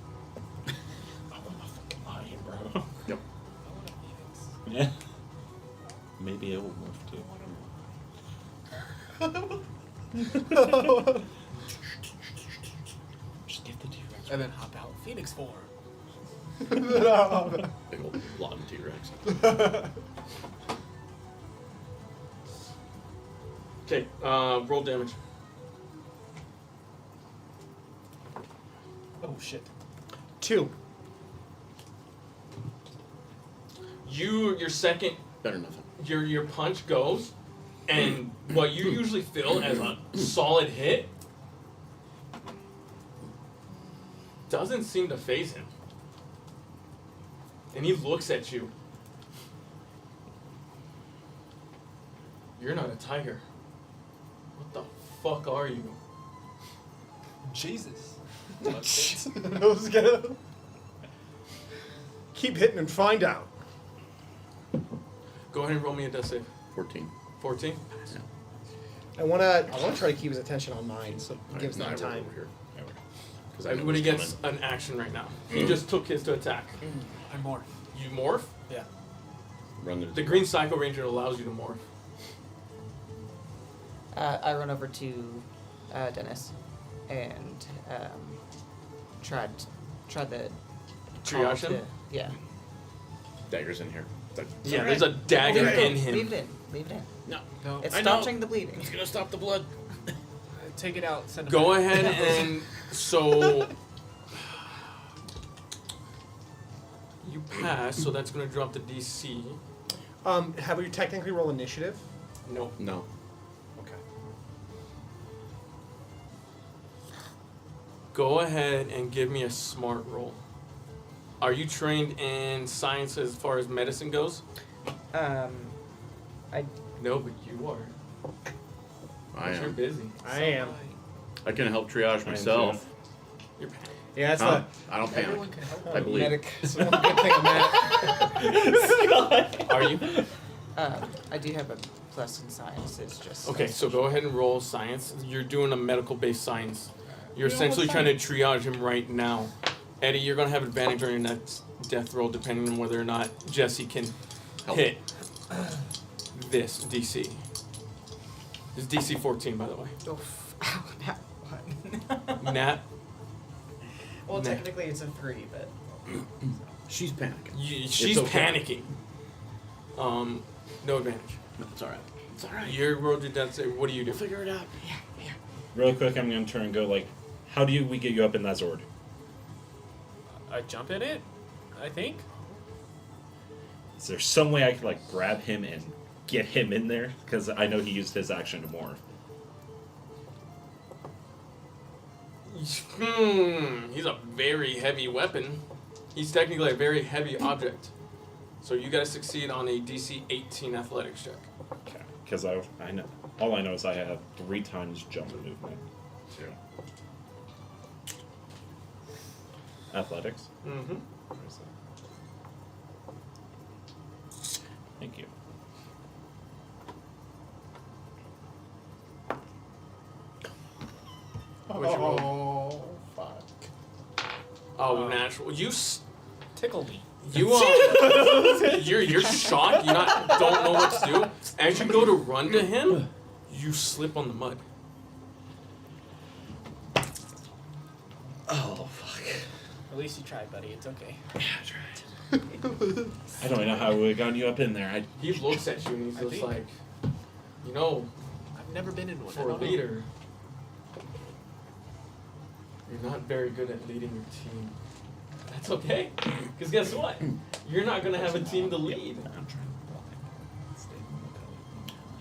Lying, bro. Yep. Yeah. Maybe it will morph too. Just give the T-Rex. And then hop out Phoenix form. Big old blonde T-Rex. Okay, roll damage. Oh shit. 2. Your second, Better nothing. your punch goes, and what you usually feel as a solid hit doesn't seem to faze him. And he looks at you. You're not a tiger. What the fuck are you? Jesus. I was gonna keep hitting and find out. Go ahead and roll me a death save. 14. 14? I wanna try to keep his attention on mine, so it Alright, gives now them I roll time. over here. Because I know Everybody what's gets coming. an action right now. He just took his to attack. I morph. You morph? Yeah. Run The green Psycho Ranger allows you to morph. I run over to Dennis and tried the Triage call him? to- Yeah. Daggers in here. It's like, Yeah, there's a dagger Leave it in him. Leave it in. Leave it in. No. No. It's I know. stopping the bleeding. It's gonna stop the blood. take it out. Send it Go back. ahead and so you pass, so that's going to drop the DC. Have we technically roll initiative? Nope. No. Okay. Go ahead and give me a smart roll. Are you trained in science as far as medicine goes? I No, but you are. I You're am. busy. I am. I can help triage myself. You're Yeah, that's Huh? I don't panic. Everyone can help. I believe. medic. So one good thing I'm at. Are you? I do have a plus in science. It's just Okay, so go ahead and roll science. You're doing a medical-based science. You're Yeah, essentially what's trying to triage him right now. Eddie, you're going to have advantage on your next death roll depending on whether or not Jesse can Help. hit this DC. It's DC 14, by the way. Oof. Ow, that one. Nat, Well, Nah. technically it's a 3, but She's panicking. she's okay. panicking. No advantage. No, it's alright. It's alright. You rolled your death save. What do you do? We'll figure it out. Real quick, I'm gonna turn and go like, how do we get you up in that Zord? I jump in it, I think. Is there some way I could like grab him and get him in there? Because I know he used his action to morph. He's a very heavy weapon. He's technically a very heavy object. So you gotta succeed on a DC 18 athletics check. Okay. Because I know all I know is I have 3 times jump movement. Two. Athletics. Mm-hmm. Where's that? Thank you. What'd you roll? Oh, fuck. Oh, natural. Tickle me. You're shocked. You don't know what to do. As you go to run to him, you slip on the mud. Oh fuck. At least you tried, buddy. It's okay. I don't know how we would have gotten you up in there. He looks at you and he's I just think- like, you know, I've never been in one. I for a don't know. leader, you're not very good at leading your team. That's okay, because guess what? You're not gonna have a team to lead.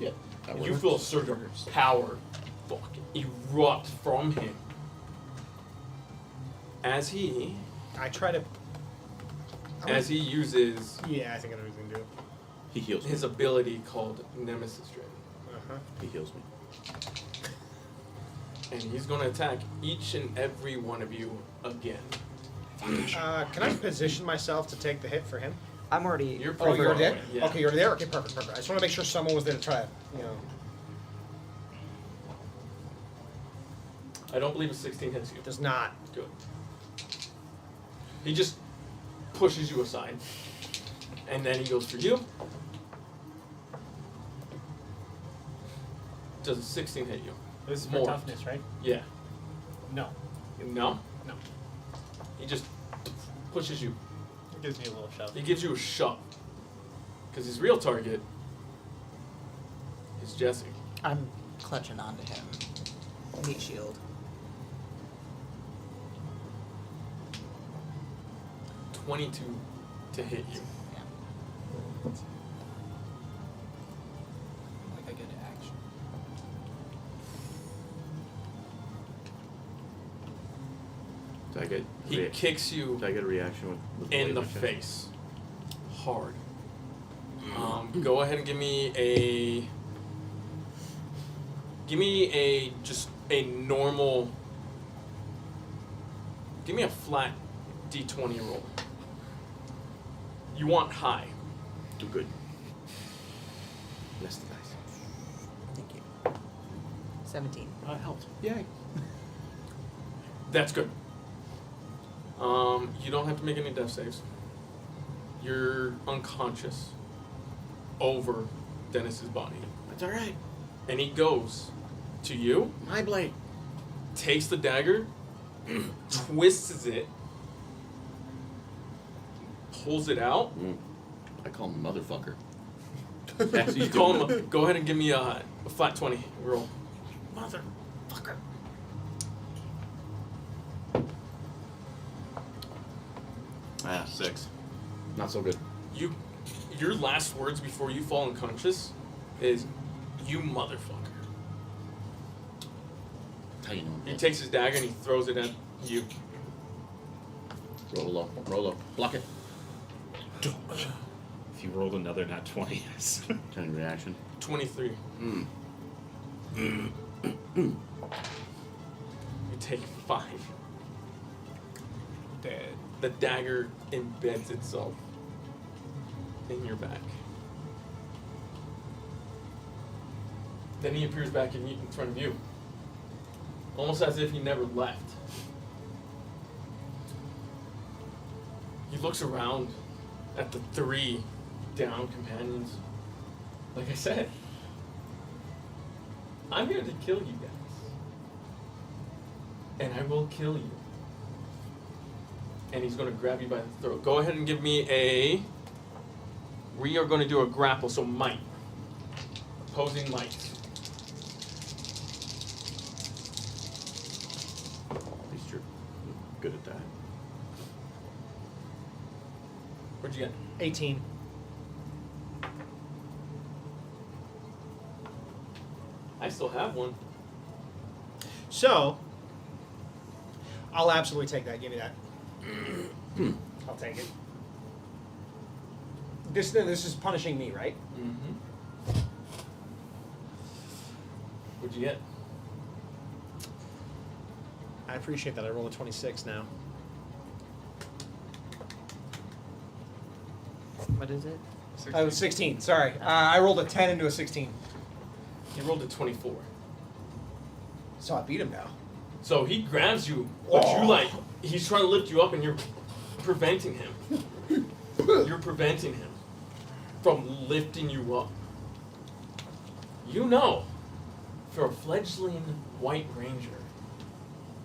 Yeah. That You works. feel a surge of power fucking erupt from him as he I try to. uses Yeah, I think I know what he's gonna do. He heals me. his ability called Nemesis Drain. Uh-huh. He heals me. And he's going to attack each and every one of you again. Can I position myself to take the hit for him? I'm already. You're Oh, pretty you're far there? away, yeah. Okay, you're there? Okay, perfect. I just want to make sure someone was there to try it, you know. I don't believe a 16 hits you. Does not. Good. He just pushes you aside. And then he goes for you. Does a 16 hit you? This is for More. toughness, right? Yeah. No. No? No. He just pushes you. It gives me a little shove. He gives you a shove. Because his real target is Jesse. I'm clutching onto him. Meat shield. 22 to hit you. Yeah. Like I get action. Did I get? He kicks you Did I get a reaction with in blade the like that? face. Hard. Go ahead and give me a just a normal. Give me a flat D20 roll. You want high. Do good. Bless the dice. Thank you. 17. That helped. Yay. That's good. You don't have to make any death saves. You're unconscious over Dennis's body. That's all right. And he goes to you, My blade. takes the dagger, twists it, pulls it out. I call him motherfucker. You call him. Go ahead and give me a flat 20 roll. Mother. Fucker. Ah, 6. Not so good. Your last words before you fall unconscious is, "You motherfucker." How you know? He takes his dagger and he throws it at you. Roll low. Roll low. Block it. If you rolled another nat 20, yes. Kind of reaction. 23. Mm. You take 5. Dead. The dagger embeds itself in your back. Then he appears back in front of you. Almost as if he never left. He looks around at the 3 down companions. Like I said, I'm here to kill you guys. And I will kill you. And he's going to grab you by the throat. Go ahead and give me a... We are going to do a grapple, so might. Opposing might. At least you're good at that. What'd you get? 18. I still have one. So, I'll absolutely take that. Give me that. I'll take it. This is punishing me, right? Mm-hmm. What'd you get? I appreciate that. I rolled a 26 now. What is it? I was 16. Sorry. I rolled a 10 into a 16. He rolled a 24. So I beat him now. So he grabs you, but you he's trying to lift you up and you're preventing him. You're preventing him from lifting you up. You know, for a fledgling white ranger,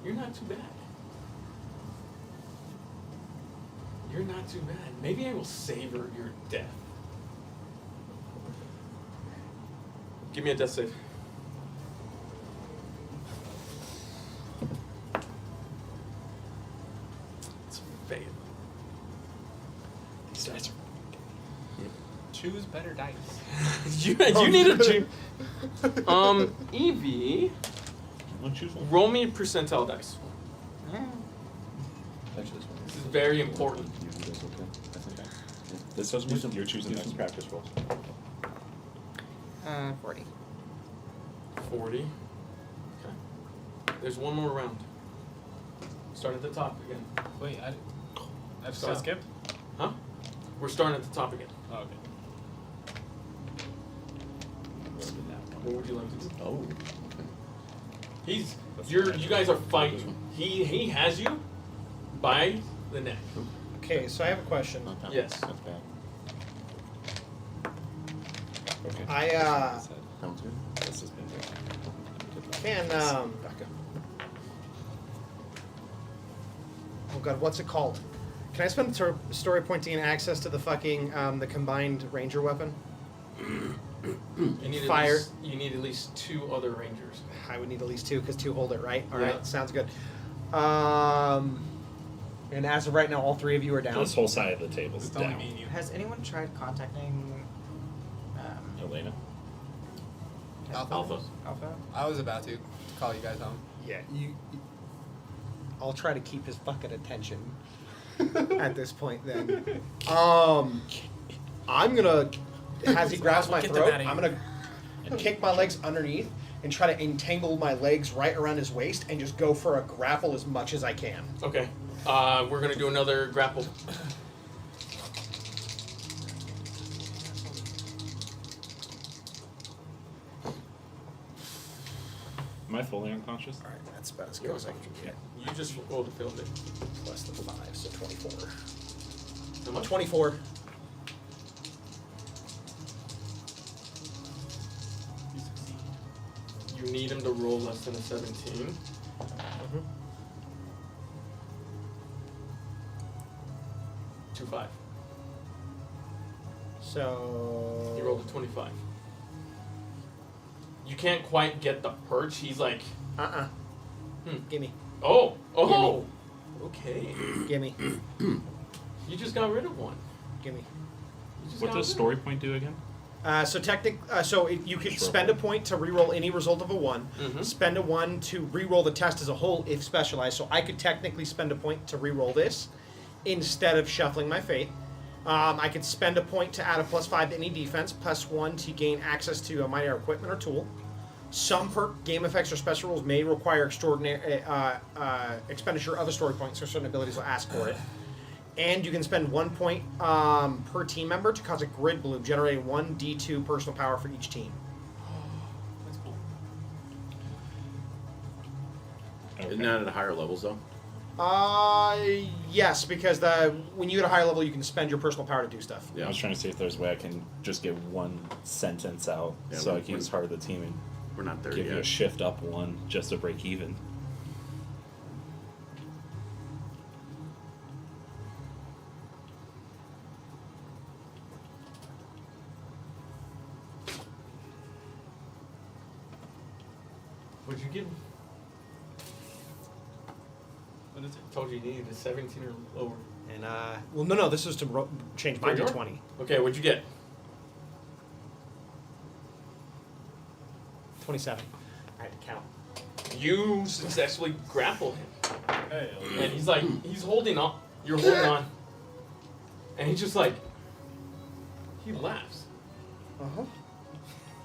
you're not too bad. You're not too bad. Maybe I will savor your death. Give me a death save. It's fail. These dice are. Choose better dice. you need a Evie, I'll choose one. roll me a percentile dice. Actually, this one. This is very important. You do this, okay? That's okay. Yeah. This doesn't mean you're choosing Do next some practice rolls. 40. 40. Okay. There's one more round. Start at the top again. Wait, I've Stop. skipped? Huh? We're starting at the top again. Oh, okay. What would you like to do? Oh. You guys are fighting. He has you by the neck. Okay, so I have a question. Not that Yes. That's bad. Okay. I Sounds good. This has been good. can oh god, what's it called? Can I spend a story point to gain access to the fucking the combined ranger weapon? You need Fire. you need at least 2 other rangers. I would need at least 2 because 2 hold it, right? All Yeah. right, sounds good. And as of right now, all 3 of you are down. This whole side of the table is It's only down. me and you. Has anyone tried contacting Elena. Alpha. Alpha? I was about to call you guys home. Yeah, you. I'll try to keep his fucking attention at this point. Then, I'm gonna. As he grabs my Get them throat, outta I'm here. gonna kick my legs underneath and try to entangle my legs right around his waist and just go for a grapple as much as I can. Okay. We're gonna do another grapple. Am I fully unconscious? All right, that's about as good as I can get. You just rolled a failed it. Less than 5, so 24. How much? 24. You succeed. You need him to roll less than a 17. Mm-hmm. 2-5. So. He rolled a 25. You can't quite get the perch. He's like Gimme. Oh. Okay. Gimme. You just got rid of one. Gimme. You just What got does rid story point do again? You could spend a point to reroll any result of a 1. Mhm. Spend a 1 to reroll the test as a whole if specialized. So I could technically spend a point to reroll this instead of shuffling my fate. I could spend a point to add a +5 to any defense, +1 to gain access to a minor equipment or tool. Some perk, game effects, or special rules may require extraordinary expenditure of a story point, so certain abilities will ask for it. And you can spend 1 point per team member to cause a grid bloom, generating 1d2 personal power for each team. That's cool. Isn't that at higher levels though? Yes, because when you get a higher level, you can spend your personal power to do stuff. Yeah. I was trying to see if there's a way I can just get one sentence out Yeah, so I we- can use heart of the team and We're not there give you a yet. shift up 1 just to break even. What'd you give? What is it? Told you needed a 17 or lower. And no, this is to change my For your- d20. Okay, what'd you get? 27. I had to count. You successfully grapple him. Hey, And he's like, he's holding on. You're holding on. And he's just like, he laughs. Uh-huh.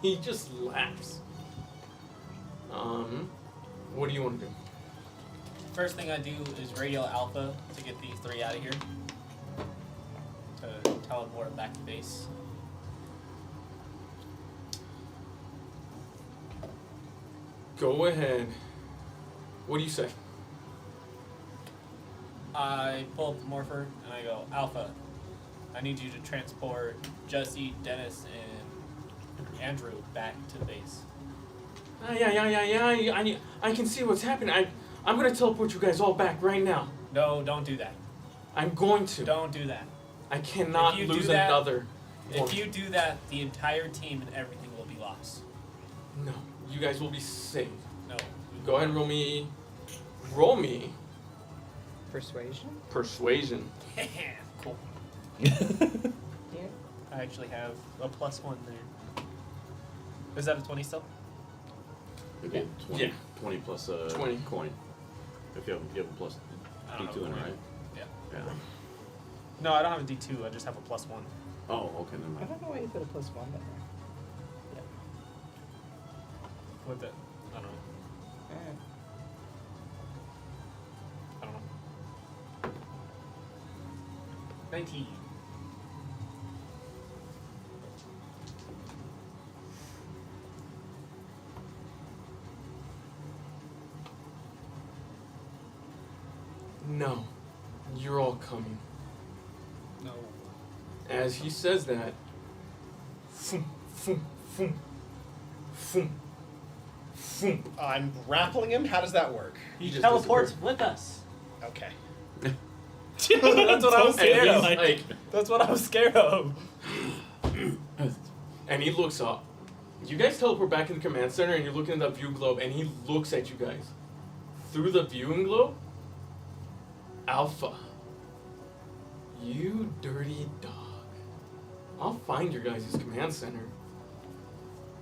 He just laughs. What do you want to do? First thing I do is radio Alpha to get these 3 out of here. To teleport back to base. Go ahead. What do you say? I pull up the morpher and I go, Alpha, I need you to transport Jesse, Dennis, and Andrew back to the base. Yeah. I can see what's happening. I'm gonna teleport you guys all back right now. No, don't do that. I'm going to. Don't do that. I cannot If you do lose that- another. If you do that, the entire team and everything will be lost. No, you guys will be safe. No. Go ahead and roll me Persuasion? persuasion. Cool. Yeah. I actually have a +1 there. Is that a 20 still? It'd be 20, Yeah. 20 plus a 20. coin. If you have a plus I don't D2 in know. it, right? Yeah. Yeah. No, I don't have a D2. I just have a +1. Oh, okay, never I mind. don't know why you put a +1 there. With it. I don't know. I don't know. 19. No, you're all coming. No. As he says that, foom, foom, foom, foom, foom. I'm grappling him. How does that work? He just teleports disappeared. with us. Okay. That's what I was And scared he's of. like, That's what I was scared of. and he looks up. You guys teleport back in the command center, and you're looking at the view globe, and he looks at you guys through the viewing globe. Alpha, you dirty dog. I'll find your guys' command center.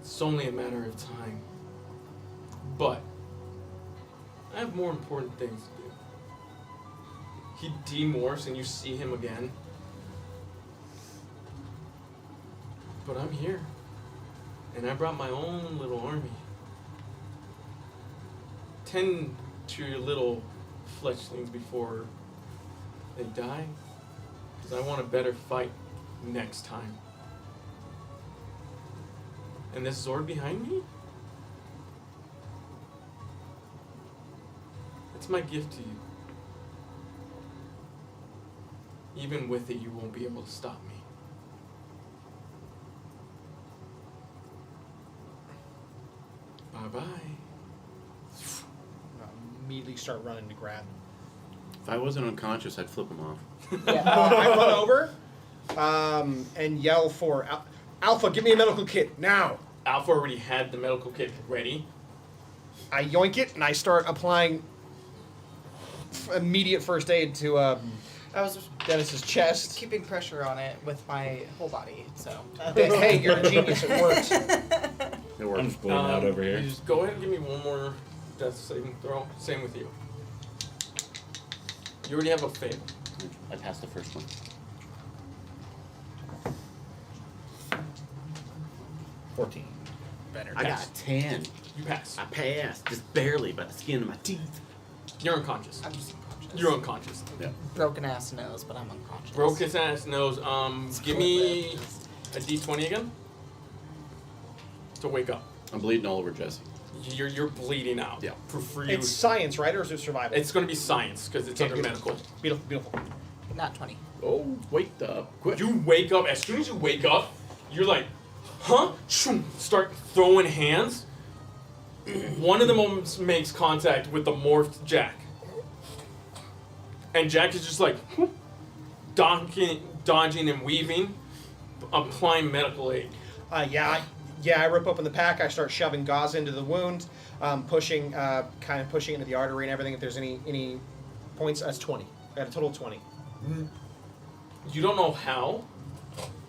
It's only a matter of time. But I have more important things to do. He demorphs and you see him again. But I'm here. And I brought my own little army. Tend to your little fletchlings before they die. Because I want a better fight next time. And this sword behind me? It's my gift to you. Even with it, you won't be able to stop me. Bye-bye. Immediately start running to grab. If I wasn't unconscious, I'd flip him off. I run over and yell for Alpha, give me a medical kit now. Alpha already had the medical kit ready. I yoink it and I start applying immediate first aid to I was Dennis's chest. keeping pressure on it with my whole body, so. Hey, you're a genius. It works. It I'm works. just bleeding out over here. You just go ahead and give me one more death saving throw. Same with you. You already have a fail. I passed the first one. 14. Better. I got a 10. You pass. I passed, just barely, by the skin of my teeth. You're unconscious. I'm just unconscious. You're unconscious. Broken ass nose, but I'm unconscious. Broke his ass nose. Give me a d20 again. To wake up. I'm bleeding all over Jesse. You're bleeding out. Yeah. For you. It's science, right? Or is it survival? It's going to be science because it's Okay, under beautiful. medical. Beautiful, beautiful. Not 20. Oh, wake up. Quick. You wake up. As soon as you wake up, you're like, huh? Start throwing hands. One of them makes contact with the morphed Jack. And Jack is just like dodging and weaving, applying medical aid. I rip open the pack. I start shoving gauze into the wound, pushing into the artery and everything. If there's any points, that's 20. I got a total of 20. You don't know how,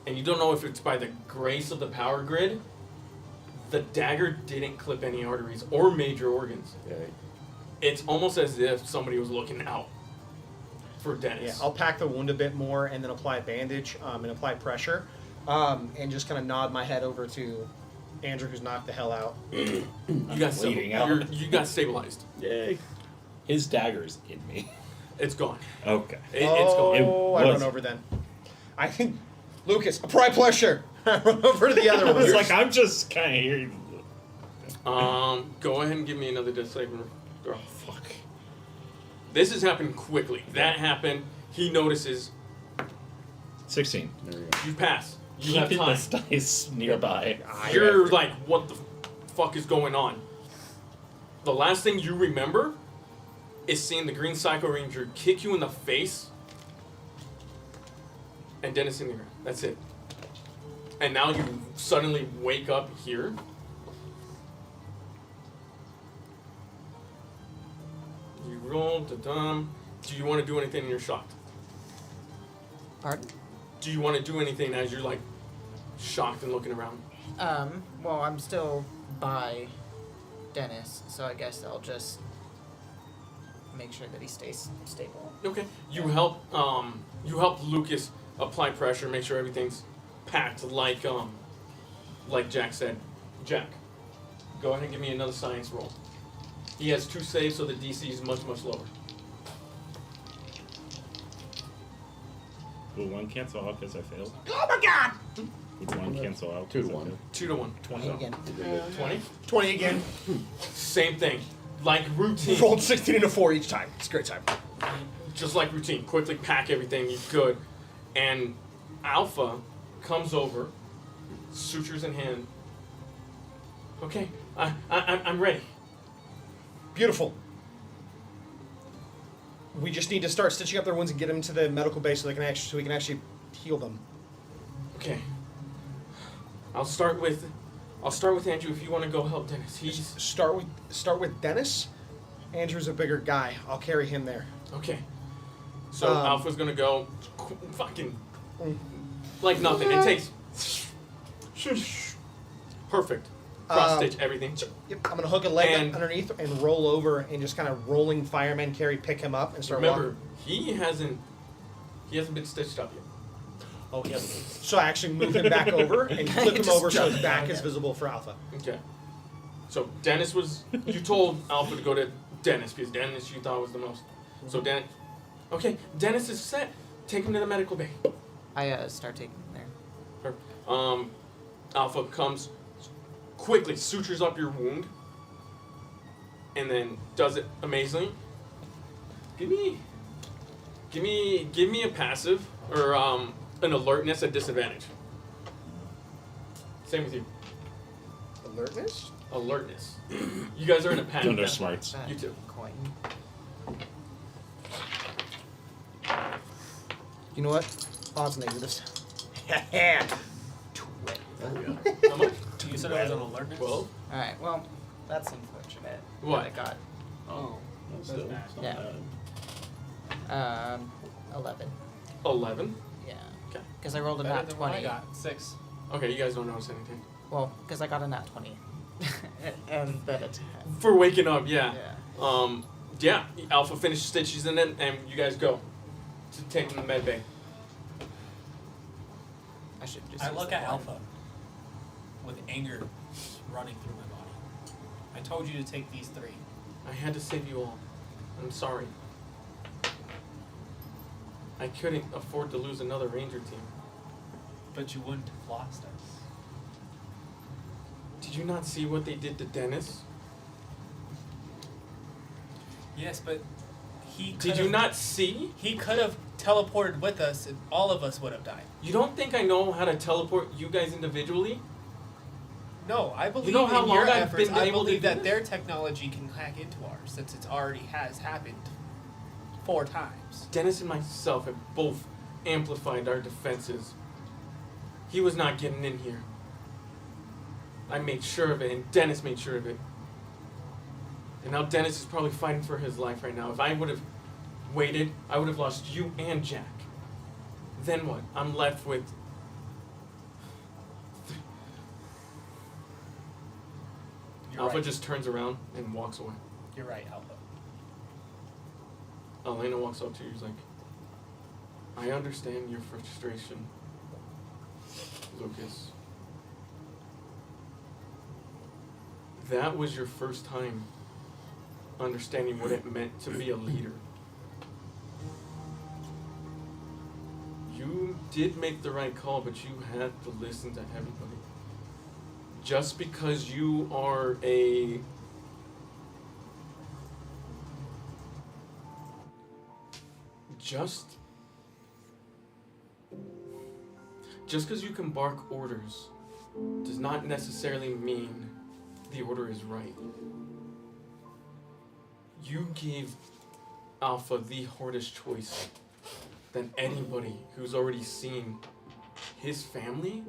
and you don't know if it's by the grace of the power grid. The dagger didn't clip any arteries or major organs. Yeah. It's almost as if somebody was looking out for Yeah, Dennis. I'll pack the wound a bit more and then apply a bandage and apply pressure, and just kind of nod my head over to Andrew, who's knocked the hell out. You got bleeding out. you got stabilized. Yay. His dagger's in me. It's gone. Okay. It's gone. Oh, I It run was. over then. I think, Lucas, apply pressure. I run over to the other I one. was like, I'm just kind of hearing. Go ahead and give me another death saving throw. Fuck. This has happened quickly. That happened. He notices. 16. There you go. You pass. You have Keeping time. this dice nearby. You're like, what the fuck is going on? The last thing you remember is seeing the Green Psycho Ranger kick you in the face and Dennis in the ground. That's it. And now you suddenly wake up here. You roll, da-dum. Do you want to do anything and you're shocked? Pardon? Do you want to do anything as you're like shocked and looking around? Well, I'm still by Dennis, so I guess I'll just make sure that he stays stable. Okay. You help Lucas apply pressure, make sure everything's packed like Jack said. Jack, go ahead and give me another science roll. He has 2 saves, so the DC is much, much lower. Will one cancel out because I failed? Oh my god! Would one cancel out? 2 to 'cause I 1. failed? 2 to 1. 20 again. 20? 20 again. Same thing. Like routine. Rolled 16 and a 4 each time. It's a great time. Just like routine. Quickly pack everything you could. And Alpha comes over, sutures in hand. Okay, I'm ready. Beautiful. We just need to start stitching up their wounds and get them to the medical base so we can actually heal them. Okay. I'll start with Andrew if you want to go help Dennis. He's Start with Dennis. Andrew's a bigger guy. I'll carry him there. okay. So Alpha's gonna go fucking Mm. like nothing. It takes perfect. Cross stitch everything. Yep. I'm gonna hook a leg And- underneath and roll over and just kind of rolling fireman carry, pick him up and start Remember, walking. he hasn't been stitched up yet. Oh, he hasn't. So I actually move him back over and flip him Just over so jump his back down, is yeah. visible for Alpha. Okay. So Dennis was. You told Alpha to go to Dennis because Dennis you thought was the most. So Dennis. Okay, Dennis is set. Take him to the medical bay. I start taking him there. Alpha comes quickly, sutures up your wound, and then does it amazingly. Give me a passive or an alertness at disadvantage. Same with you. Alertness? Alertness. You guys are in a panic. Thunder now. smarts. That You too. Coin. You know what? Odds negatives. Oh, yeah. How much? You said it was an alertness? 12. Alright, well, That's unfortunate. What? I got Oh, That's still, bad. it's not Yeah. bad. 11. 11. Yeah. Okay. Because I rolled a Better nat than what 20. I got. 6. Okay, you guys don't notice anything. Well, because I got a nat 20. and then a 10. For waking up, yeah. Yeah. Yeah, Alpha finishes stitches in it, and you guys go to take them to the med bay. I should just. I use look the at one. Alpha with anger running through my body. I told you to take these 3. I had to save you all. I'm sorry. I couldn't afford to lose another ranger team. But you wouldn't have lost us. Did you not see what they did to Dennis? Yes, but he Did could've- you not see? He could have teleported with us and all of us would have died. You don't think I know how to teleport you guys individually? No, I believe know how in your long I've efforts. been I able to believe do that this? their technology can hack into ours since it already has happened 4 times. Dennis and myself have both amplified our defenses. He was not getting in here. I made sure of it, and Dennis made sure of it. And now Dennis is probably fighting for his life right now. If I would have waited, I would have lost you and Jack. Then what? I'm left with... You're Alpha right. just turns around and walks away. You're right, Alpha. Elena walks up to you. She's like, I understand your frustration, Lucas. That was your first time understanding what it meant to be a leader. You did make the right call, but you had to listen to everybody. Just because you are a just because you can bark orders does not necessarily mean the order is right. You gave Alpha the hardest choice than anybody who's already seen his family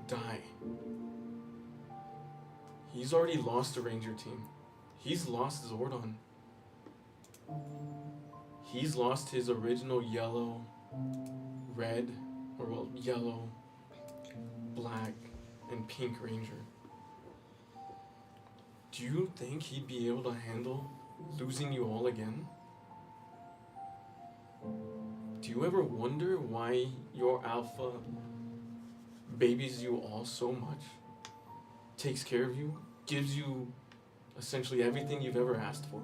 die. He's already lost the Ranger team. He's lost Zordon. He's lost his original yellow, red, or well, yellow, black, and pink Ranger. Do you think he'd be able to handle losing you all again? Do you ever wonder why your Alpha babies you all so much, takes care of you, gives you essentially everything you've ever asked for?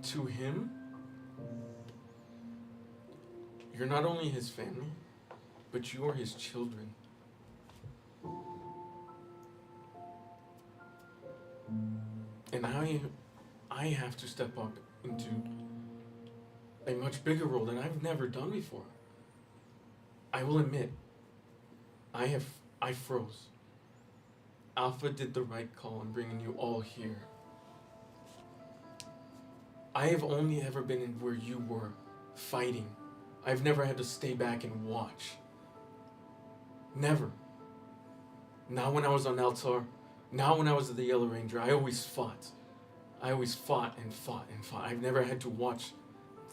To him, you're not only his family, but you are his children. And I have to step up into a much bigger role than I've never done before. I will admit, I froze. Alpha did the right call in bringing you all here. I have only ever been in where you were, fighting. I've never had to stay back and watch. Never. Not when I was on Altar, not when I was at the Yellow Ranger. I always fought. I always fought and fought and fought. I've never had to watch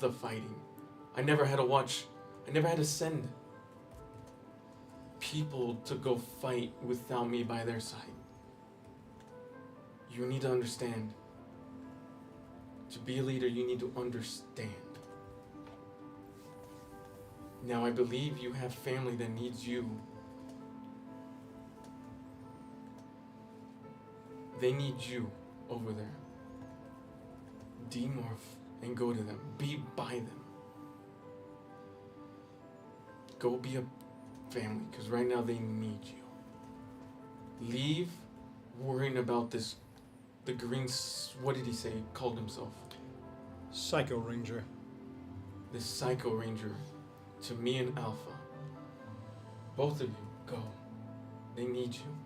the fighting. I never had to send people to go fight without me by their side. You need to understand. To be a leader, you need to understand. Now, I believe you have family that needs you. They need you over there. Demorph and go to them. Be by them. Go be a family, because right now they need you. Leave worrying about this. The green, what did he say? Called himself? Psycho Ranger. This Psycho Ranger. To me and Alpha. Both of you, go. They need you.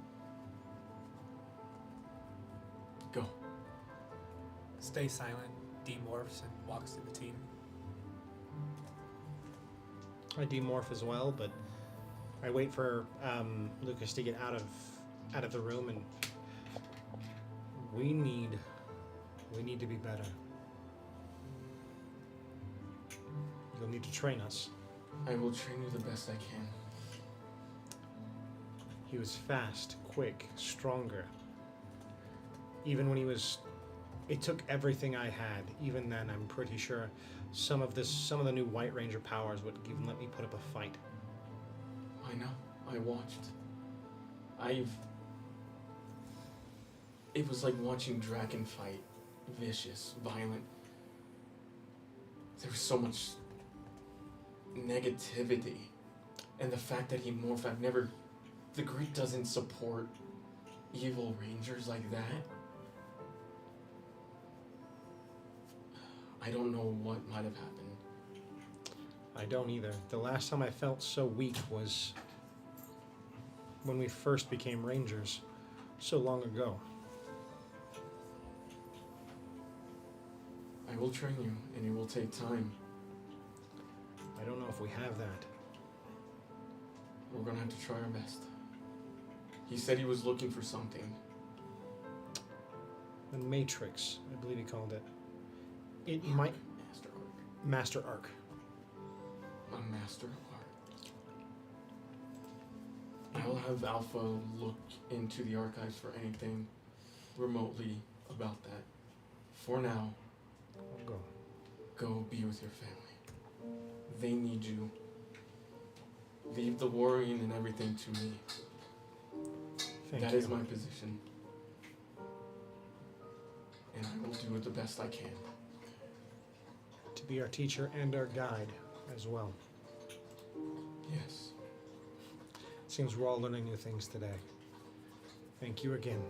Go. Stay silent, demorphs, and walks to the team. I demorph as well, but I wait for Lucas to get out of the room, and we need to be better. You'll need to train us. I will train you the best I can. He was fast, quick, stronger. Even when he was... It took everything I had. Even then, I'm pretty sure some of the new White Ranger powers would even let me put up a fight. I know. I watched. It was like watching Draken fight. Vicious, violent. There was so much negativity. And the fact that he morphed, the grid doesn't support evil rangers like that. I don't know what might have happened. I don't either. The last time I felt so weak was when we first became Rangers, so long ago. I will train you, and it will take time. I don't know if we have that. We're gonna have to try our best. He said he was looking for something. The Matrix, I believe he called it. It might... Master Arc. Master Arc. A Master Arc. I'll have Alpha look into the archives for anything remotely about that. For now, I'll go. go be with your family. They need you. Leave the worrying and everything to me. That is my position. And I will do it the best I can. To be our teacher and our guide as well. Yes. Seems we're all learning new things today. Thank you again.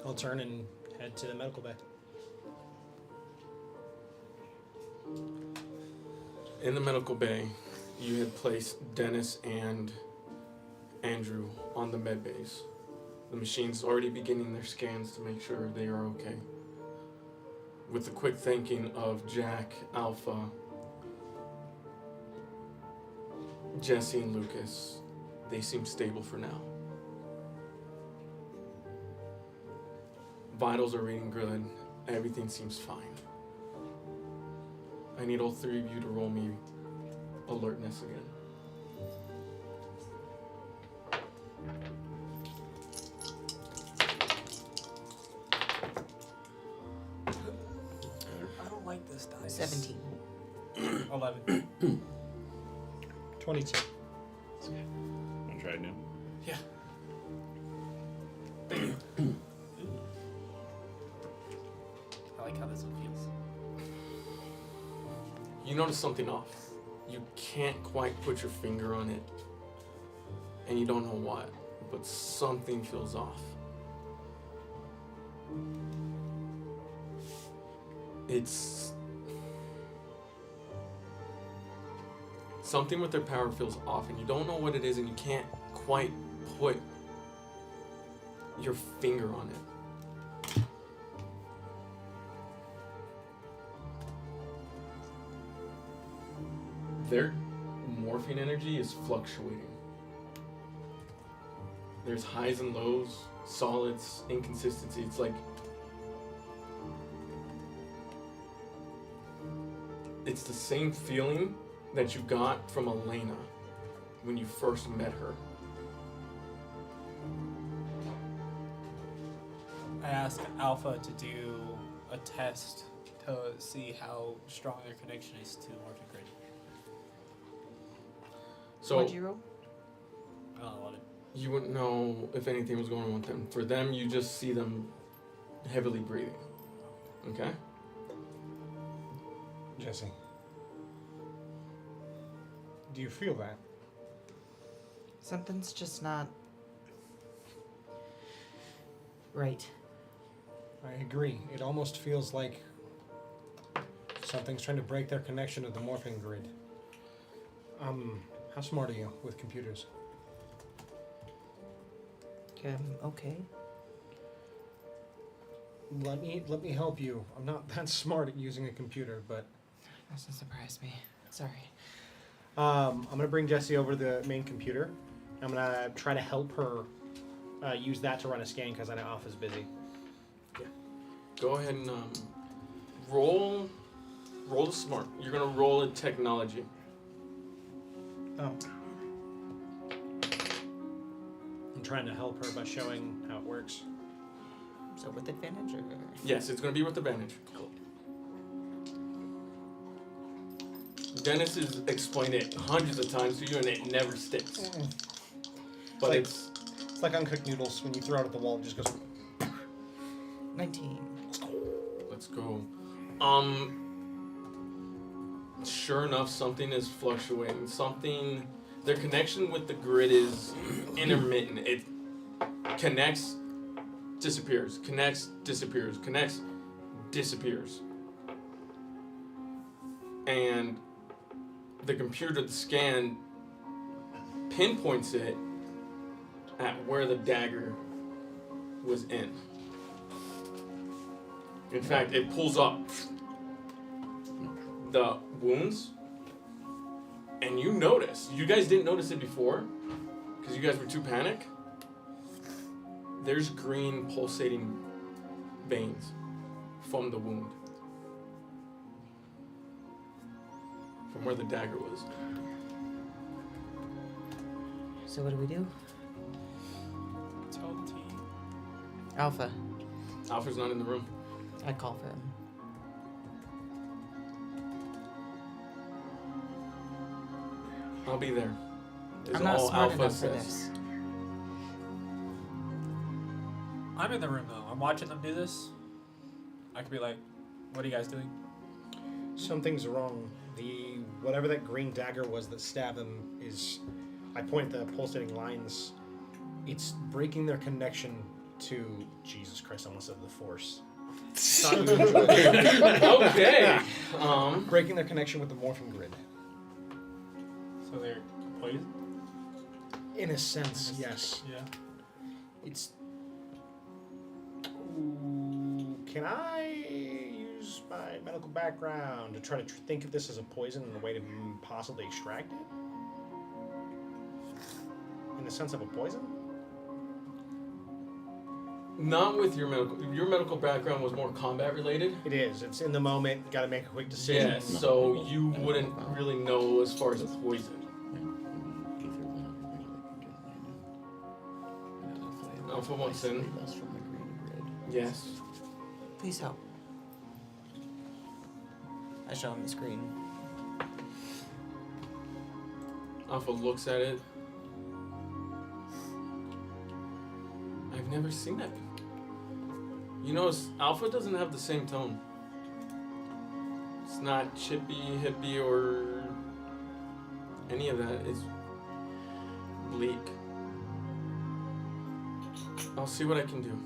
I'll turn and head to the medical bay. In the medical bay, you had placed Dennis and Andrew on the med bays. The machine's already beginning their scans to make sure they are okay. With the quick thinking of Jack, Alpha, Jesse, and Lucas, they seem stable for now. Vitals are reading good. Everything seems fine. I need all three of you to roll me alertness again. I don't like this dice. 17. 11. 22. Wanna try it now? Yeah. I like how this one feels. You notice something off. You can't quite put your finger on it, and you don't know what, but something feels off. It's something with their power feels off, and you don't know what it is, and you can't quite put your finger on it. Their morphine energy is fluctuating. There's highs and lows, solids, inconsistency. It's like it's the same feeling that you got from Elena when you first met her. I asked Alpha to do a test to see how strong their connection is to Morphin Grid. So What'd you roll? Oh, 11. you wouldn't know if anything was going on with them. For them, you just see them heavily breathing. Okay? Jesse. Do you feel that? Something's just not right. I agree. It almost feels like something's trying to break their connection to the morphing grid. How smart are you with computers? Okay. Let me help you. I'm not that smart at using a computer, but Doesn't surprise me. Sorry. I'm gonna bring Jessie over to the main computer. I'm gonna try to help her use that to run a scan because I know Alpha's busy. Go ahead and roll the smart. You're gonna roll a technology. Oh. I'm trying to help her by showing how it works. So with advantage or? Yes, it's gonna be with advantage. Cool. Dennis has explained it hundreds of times to you, and it never sticks. But like- it's It's like uncooked noodles. When you throw it at the wall, it just goes. 19. let's go. Sure enough, something is fluctuating. Their connection with the grid is intermittent. It connects, disappears, connects, disappears, connects, disappears. And the computer, the scan, pinpoints it at where the dagger was in. In fact, it pulls up the wounds, and you notice. You guys didn't notice it before because you guys were too panicked. There's green pulsating veins from the wound, from where the dagger was. So what do we do? Tell the team. Alpha. Alfred's not in the room. I call for him. I'll be there. Is I'm not all smart Alpha enough for says. this. I'm in the room though. I'm watching them do this. I could be like, "What are you guys doing?" Something's wrong. Whatever that green dagger was that stabbed them is. I point the pulsating lines. It's breaking their connection to Jesus Christ. I almost said the Force. Thought you would enjoy it. Okay. Breaking their connection with the morphing grid. So they're poisoned. In a sense, yes. Yeah. It's. Ooh, can I use my medical background to try to think of this as a poison and a way to possibly extract it? In the sense of a poison? Not with your medical. Your medical background was more combat related. It is. It's in the moment. Got to make a quick decision. Yes. So you wouldn't really know as far as a poison. Alpha wants in. Yes. Please help. I show him the screen. Alpha looks at it. I've never seen that. You know, Alpha doesn't have the same tone. It's not chippy, hippie, or any of that. It's bleak. I'll see what I can do.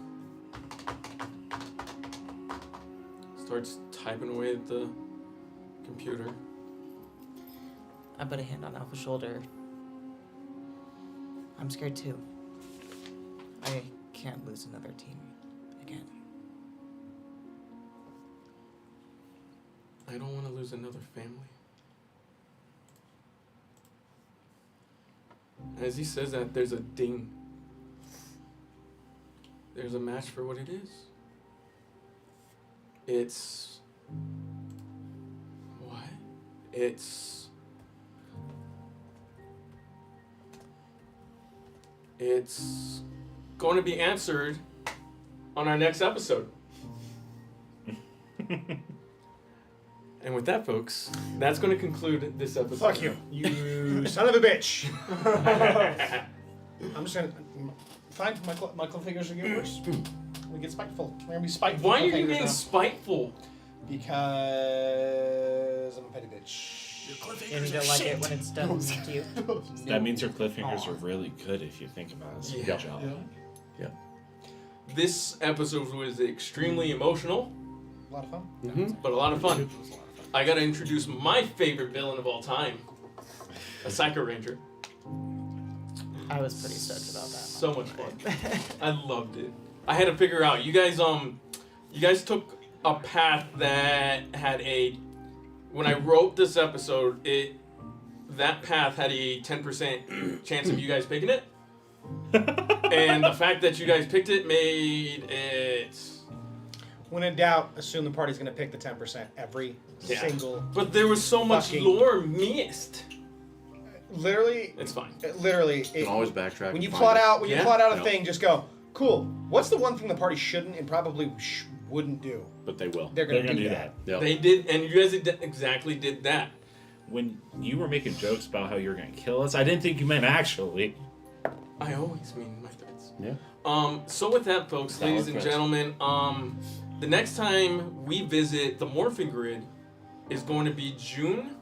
Starts typing away at the computer. I put a hand on Alpha's shoulder. I'm scared too. I can't lose another team again. I don't want to lose another family. As he says that, there's a ding. There's a match for what it is. It's... What? It's going to be answered on our next episode. And with that, folks, that's going to conclude this episode. Fuck you. You son of a bitch. I'm just going to... Fine, my cliffhangers are getting worse. We get spiteful. We're going to be spiteful. Why are you cliffhangers being now. spiteful? Because I'm a petty bitch. And you don't like it when it's done to you. That means your cliffhangers are really good if you think about it. So Yeah. good job. This episode was extremely emotional, A lot of fun. but a lot of fun. I gotta introduce my favorite villain of all time, a Psycho Ranger. I was pretty stoked about that. So much fun. I loved it. I had to figure out. You guys took a path that had a. When I wrote this episode, that path had a 10% chance of you guys picking it. And the fact that you guys picked it made it... When in doubt, assume the party's going to pick the 10% every Yeah. single... But there was so much Fucking- lore missed. Literally, It's fine. literally, You can always backtrack. when you and plot find it. out, Yeah. a Yep. thing, just go, cool. What's the one thing the party shouldn't and probably wouldn't do? But they will. They're They're going to gonna do do that. that. Yep. They did, and you guys exactly did that. When you were making jokes about how you were gonna kill us, I didn't think you meant actually. I always mean my threats. Yeah. So with that, folks, Valid ladies and threats. gentlemen, the next time we visit the Morphing Grid is going to be June.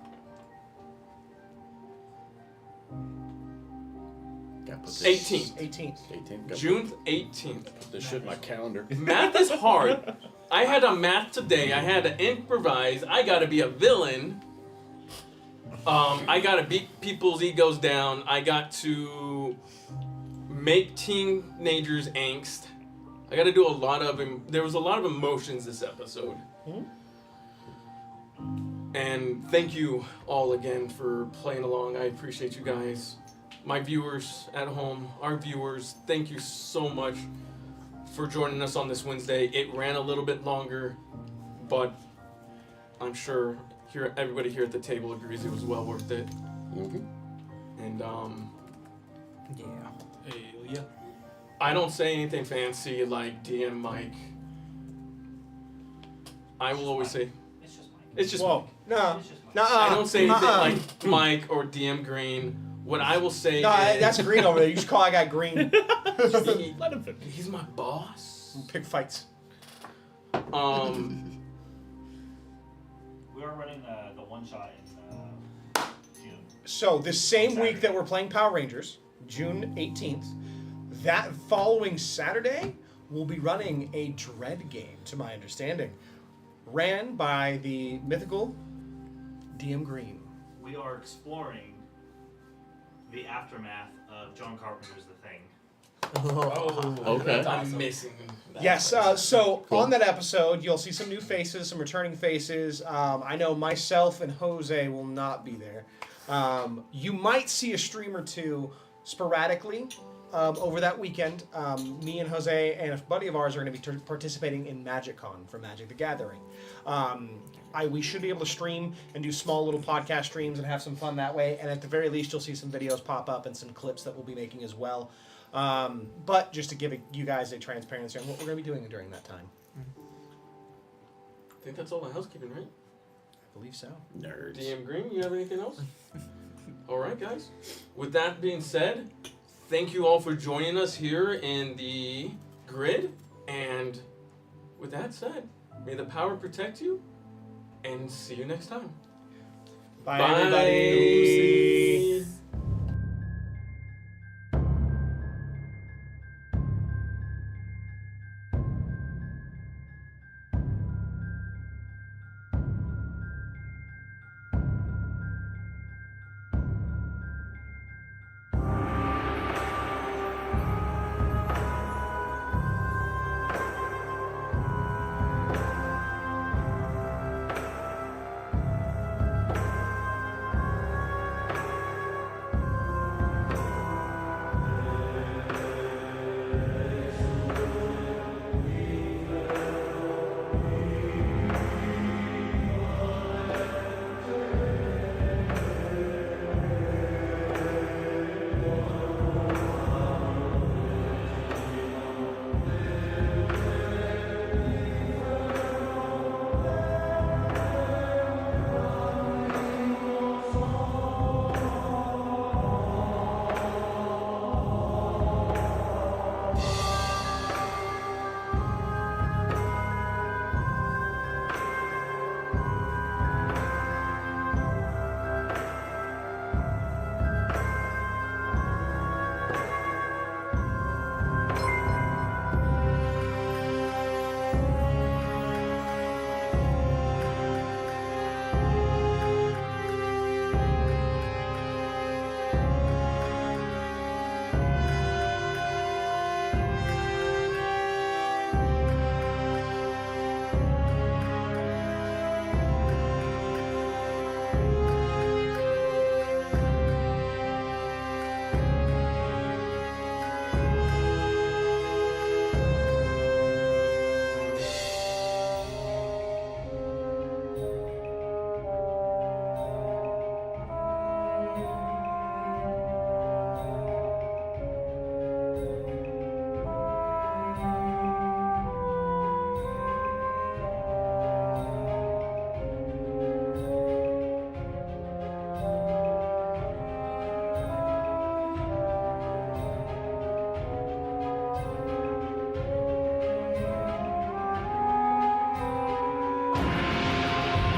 Gotta put this, 18th. 18th. 18th. Gotta June 18th. put this shit in my calendar. Math is hard. I had a math today. I had to improvise. I gotta be a villain. I gotta beat people's egos down. I got to make teenagers angst. I gotta do a lot of. There was a lot of emotions this episode. And thank you all again for playing along. I appreciate you guys. My viewers at home, our viewers, thank you so much for joining us on this Wednesday. It ran a little bit longer, but I'm sure everybody here at the table agrees it was well worth it. Mm-hmm. And Yeah. Yeah. I don't say anything fancy like DM Mike. I will always say It's just Mike. it's just Whoa. No. It's just Mike. Nuh-uh. I don't say anything Nuh-uh. like Mike or DM Green. What I will say No, is that's green over there. You just call I got green. Let him finish. he's my boss. Pick fights. We are running the one shot in June. So the same week Saturday. that we're playing Power Rangers, June 18th, that following Saturday, we'll be running a Dread game, to my understanding. Ran by the mythical DM Green. We are exploring the aftermath of John Carpenter's The Thing. Okay. That's I'm awesome. missing that. Yes, so Cool. on that episode, you'll see some new faces, some returning faces. I know myself and Jose will not be there. You might see a stream or two sporadically over that weekend. Me and Jose and a buddy of ours are going to be participating in MagicCon for Magic the Gathering. We should be able to stream and do small little podcast streams and have some fun that way. And at the very least, you'll see some videos pop up and some clips that we'll be making as well. But just to give you guys a transparency on what we're going to be doing during that time. I think that's all the housekeeping, right? I believe so. Nerds. DM Green, you have anything else? All right, guys. With that being said, thank you all for joining us here in the grid. And with that said, may the power protect you. And see you next time. Bye. Everybody.